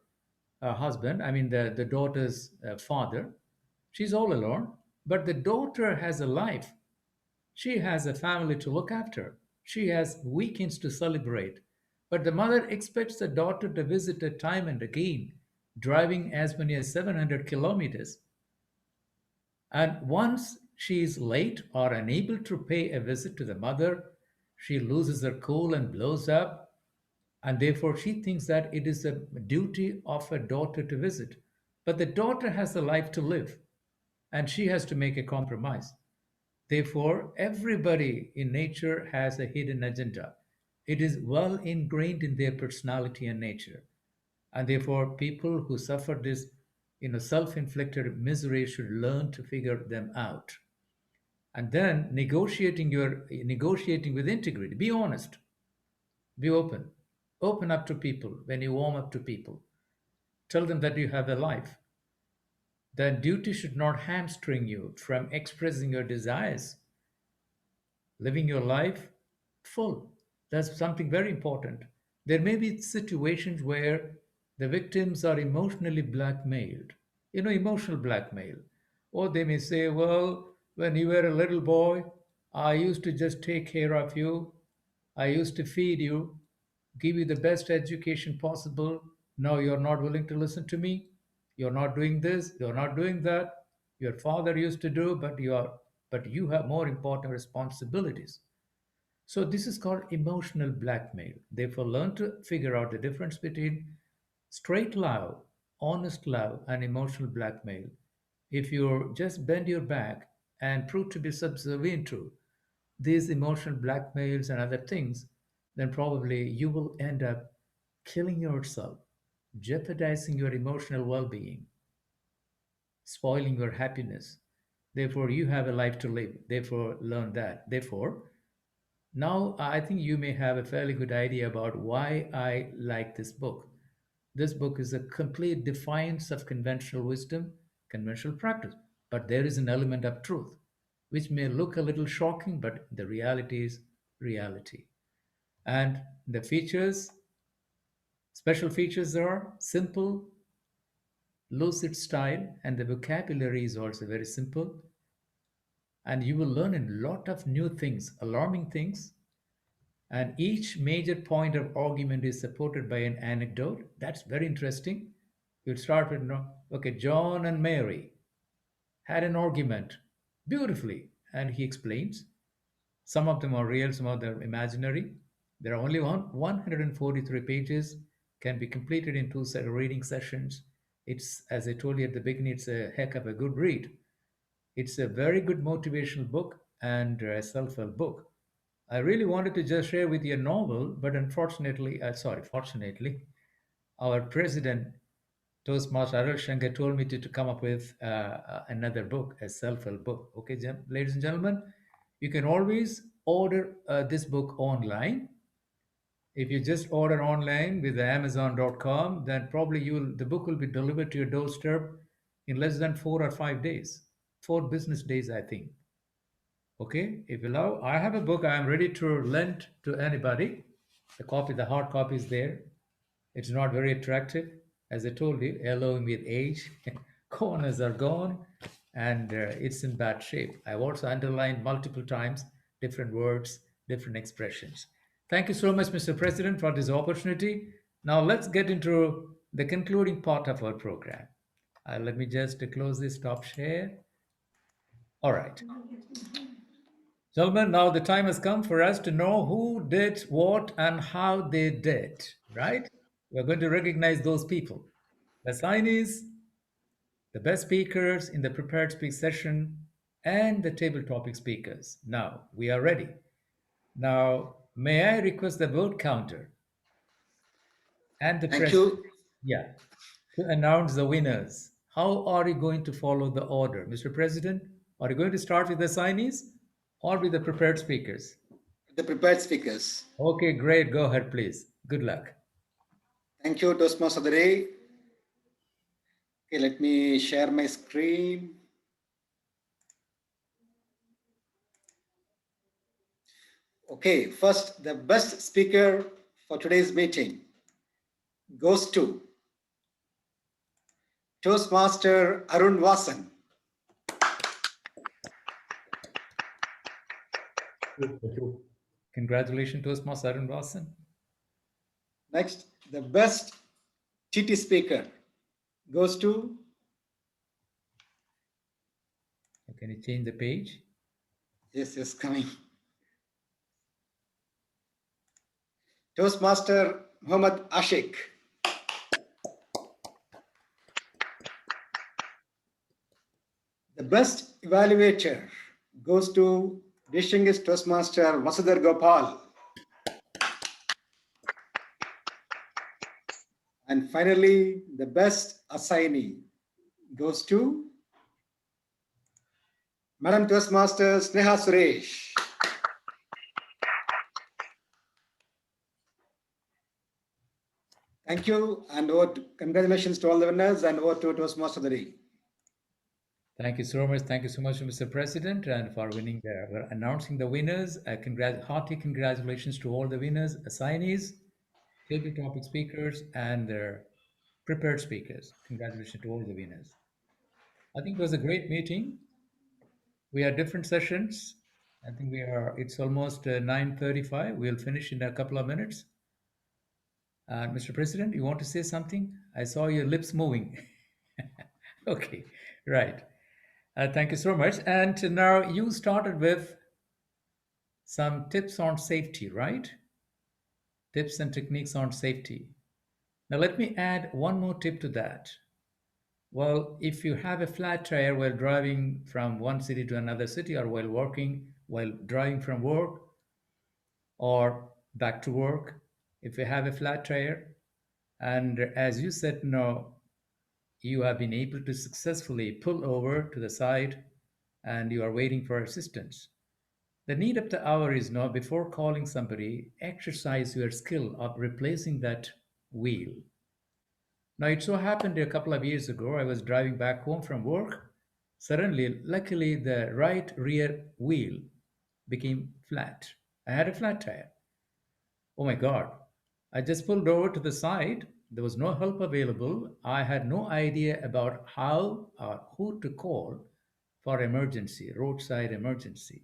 husband, the daughter's father. She's all alone, but the daughter has a life. She has a family to look after. She has weekends to celebrate. But the mother expects the daughter to visit her time and again, driving as many as 700 kilometers. And once she is late or unable to pay a visit to the mother, she loses her cool and blows up. And therefore, she thinks that it is a duty of a daughter to visit. But the daughter has a life to live, and she has to make a compromise. Therefore, everybody in nature has a hidden agenda. It is well ingrained in their personality and nature. And therefore, people who suffer this self-inflicted misery should learn to figure them out. And then negotiating with integrity. Be honest. Be open. Open up to people when you warm up to people. Tell them that you have a life. That duty should not hamstring you from expressing your desires, living your life full. That's something very important. There may be situations where the victims are emotionally blackmailed, emotional blackmail. Or they may say, well, when you were a little boy, I used to just take care of you. I used to feed you, give you the best education possible. Now you're not willing to listen to me. You're not doing this. You're not doing that. Your father used to do, but you have more important responsibilities. So this is called emotional blackmail. Therefore, learn to figure out the difference between straight love, honest love, and emotional blackmail. If you just bend your back and prove to be subservient to these emotional blackmails and other things, then probably you will end up killing yourself, jeopardizing your emotional well being, spoiling your happiness. Therefore, you have a life to live. Therefore, learn that. Therefore, now I think you may have a fairly good idea about why I like this book. This book is a complete defiance of conventional wisdom, conventional practice. But there is an element of truth, which may look a little shocking, but the reality is reality. And the features, special features are simple, lucid style, and the vocabulary is also very simple. And you will learn a lot of new things, alarming things. And each major point of argument is supported by an anecdote. That's very interesting. You'd start with, okay, John and Mary had an argument beautifully. And he explains. Some of them are real, some of them are imaginary. There are only 143 pages, can be completed in 2 reading sessions. It's, as I told you at the beginning, it's a heck of a good read. It's a very good motivational book and a self-help book. I really wanted to just share with you a novel, but unfortunately, fortunately, our president, Toastmaster Arul Shankar, told me to come up with another book, a self-help book. Okay, ladies and gentlemen, you can always order this book online. If you just order online with Amazon.com, then probably the book will be delivered to your doorstep in less than 4 or 5 days, 4 business days, I think. Okay, if you allow, I have a book I am ready to lend to anybody. The hard copy is there. It's not very attractive. As I told you, yellowing with age, corners are gone, and it's in bad shape. I've also underlined multiple times different words, different expressions. Thank you so much, Mr. President, for this opportunity. Now let's get into the concluding part of our program. Let me just close this, stop share. All right. Gentlemen, now the time has come for us to know who did what and how they did, right? We're going to recognize those people. The signees, the best speakers in the prepared speak session, and the table topic speakers. Now, we are ready. Now, may I request the vote counter and the president, to announce the winners. How are you going to follow the order? Mr. President, are you going to start with the signees or with the prepared speakers? The prepared speakers. Okay, great. Go ahead, please. Good luck. Thank you, Toastmaster of the day. Okay, let me share my screen. Okay, first, the best speaker for today's meeting goes to Toastmaster Arun Vasan. Congratulations, Toastmaster Arun Vasan. Next, the best TT speaker goes to. Can you change the page? Yes, coming. Toastmaster Muhammad Ashik. The best evaluator goes to distinguished Toastmaster Vasudhar Gopal. And finally, the best assignee goes to Madam Toastmaster Sneha Suresh. Thank you, and congratulations to all the winners, and over to Toastmaster of the day. Thank you so much. Thank you so much, Mr. President, and for announcing the winners. Hearty congratulations to all the winners, assignees, table topic speakers, and their prepared speakers. Congratulations to all the winners. I think it was a great meeting. We had different sessions. I think it's almost 9:35. We'll finish in a couple of minutes. Mr. President, you want to say something? I saw your lips moving. Okay, right. Thank you so much. And now you started with some tips on safety, right? Tips and techniques on safety. Now let me add one more tip to that. Well, if you have a flat tire while driving from one city to another city, or while driving from work or back to work, if you have a flat tire, and as you said, no, you have been able to successfully pull over to the side and you are waiting for assistance. The need of the hour is now, before calling somebody, exercise your skill of replacing that wheel. Now, it so happened a couple of years ago, I was driving back home from work. Suddenly, luckily, the right rear wheel became flat. I had a flat tire. Oh my God. I just pulled over to the side. There was no help available. I had no idea about how or who to call for emergency, roadside emergency.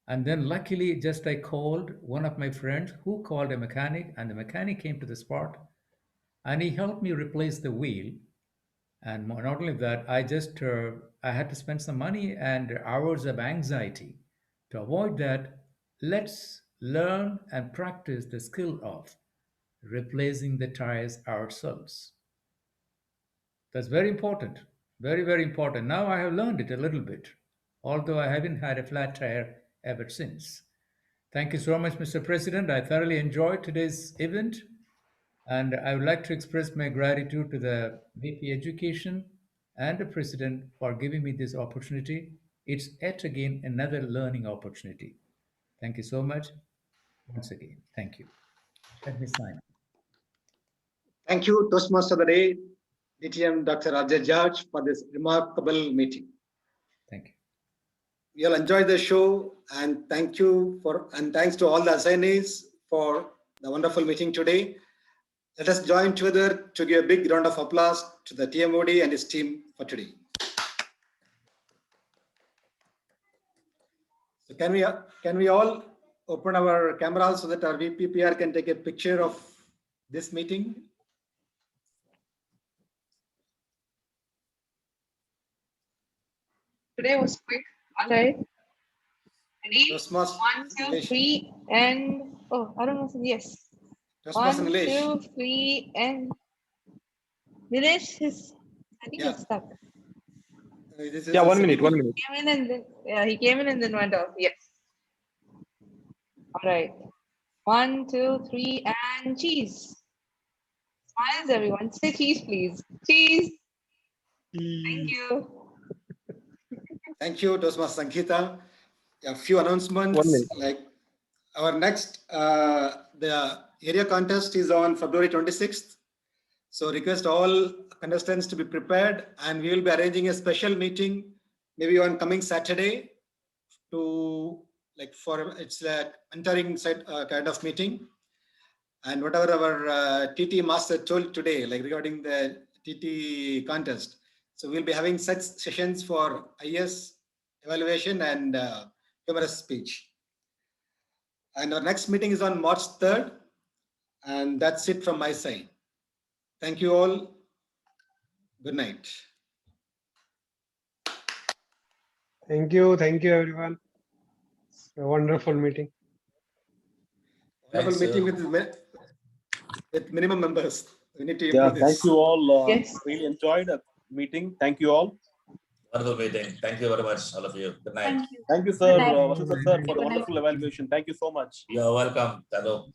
And then luckily, just I called one of my friends who called a mechanic, and the mechanic came to the spot and he helped me replace the wheel. And not only that, I had to spend some money and hours of anxiety. To avoid that, let's learn and practice the skill of replacing the tires ourselves. That's very important. Very, very important. Now I have learned it a little bit, although I haven't had a flat tire ever since. Thank you so much, Mr. President. I thoroughly enjoyed today's event, and I would like to express my gratitude to the VP Education and the President for giving me this opportunity. It's yet again another learning opportunity. Thank you so much once again. Thank you. Let me sign. Thank you, Toastmaster of the Day, DTM Dr. Ajay George, for this remarkable meeting. Thank you. We all enjoyed the show, and thanks to all the assignees for the wonderful meeting today. Let us join together to give a big round of applause to the TMOD and his team for today. So can we all open our cameras so that our VPPR can take a picture of this meeting? Today was quick. All right. Ready? 1, 2, 3, and I don't know. Yes. 1, 2, 3, and Nilesh is. I think he's stuck. Yeah, 1 minute. 1 minute. He came in and then went off. Yes. All right. 1, 2, 3, and cheese. Smiles, everyone. Say cheese, please. Cheese. Thank you. Thank you, Toastmaster Sangeeta. A few announcements. 1 minute. Like our next, the area contest is on February 26th. So request all contestants to be prepared, and we will be arranging a special meeting maybe on coming Saturday to it's like entering site kind of meeting. And whatever our TT master told today, like regarding the TT contest. So we'll be having such sessions for IS evaluation and humorous speech. And our next meeting is on March 3rd. And that's it from my side. Thank you all. Good night. Thank you everyone. A wonderful meeting. Wonderful meeting with minimum members. We need to improve Yeah, this. thank you all. Yes. Really enjoyed the meeting. Thank you all. Wonderful meeting. Thank you very much, all of you. Good night. Thank you, sir, Vasudha sir, for the wonderful evaluation. Thank you so much. You're welcome, Tado.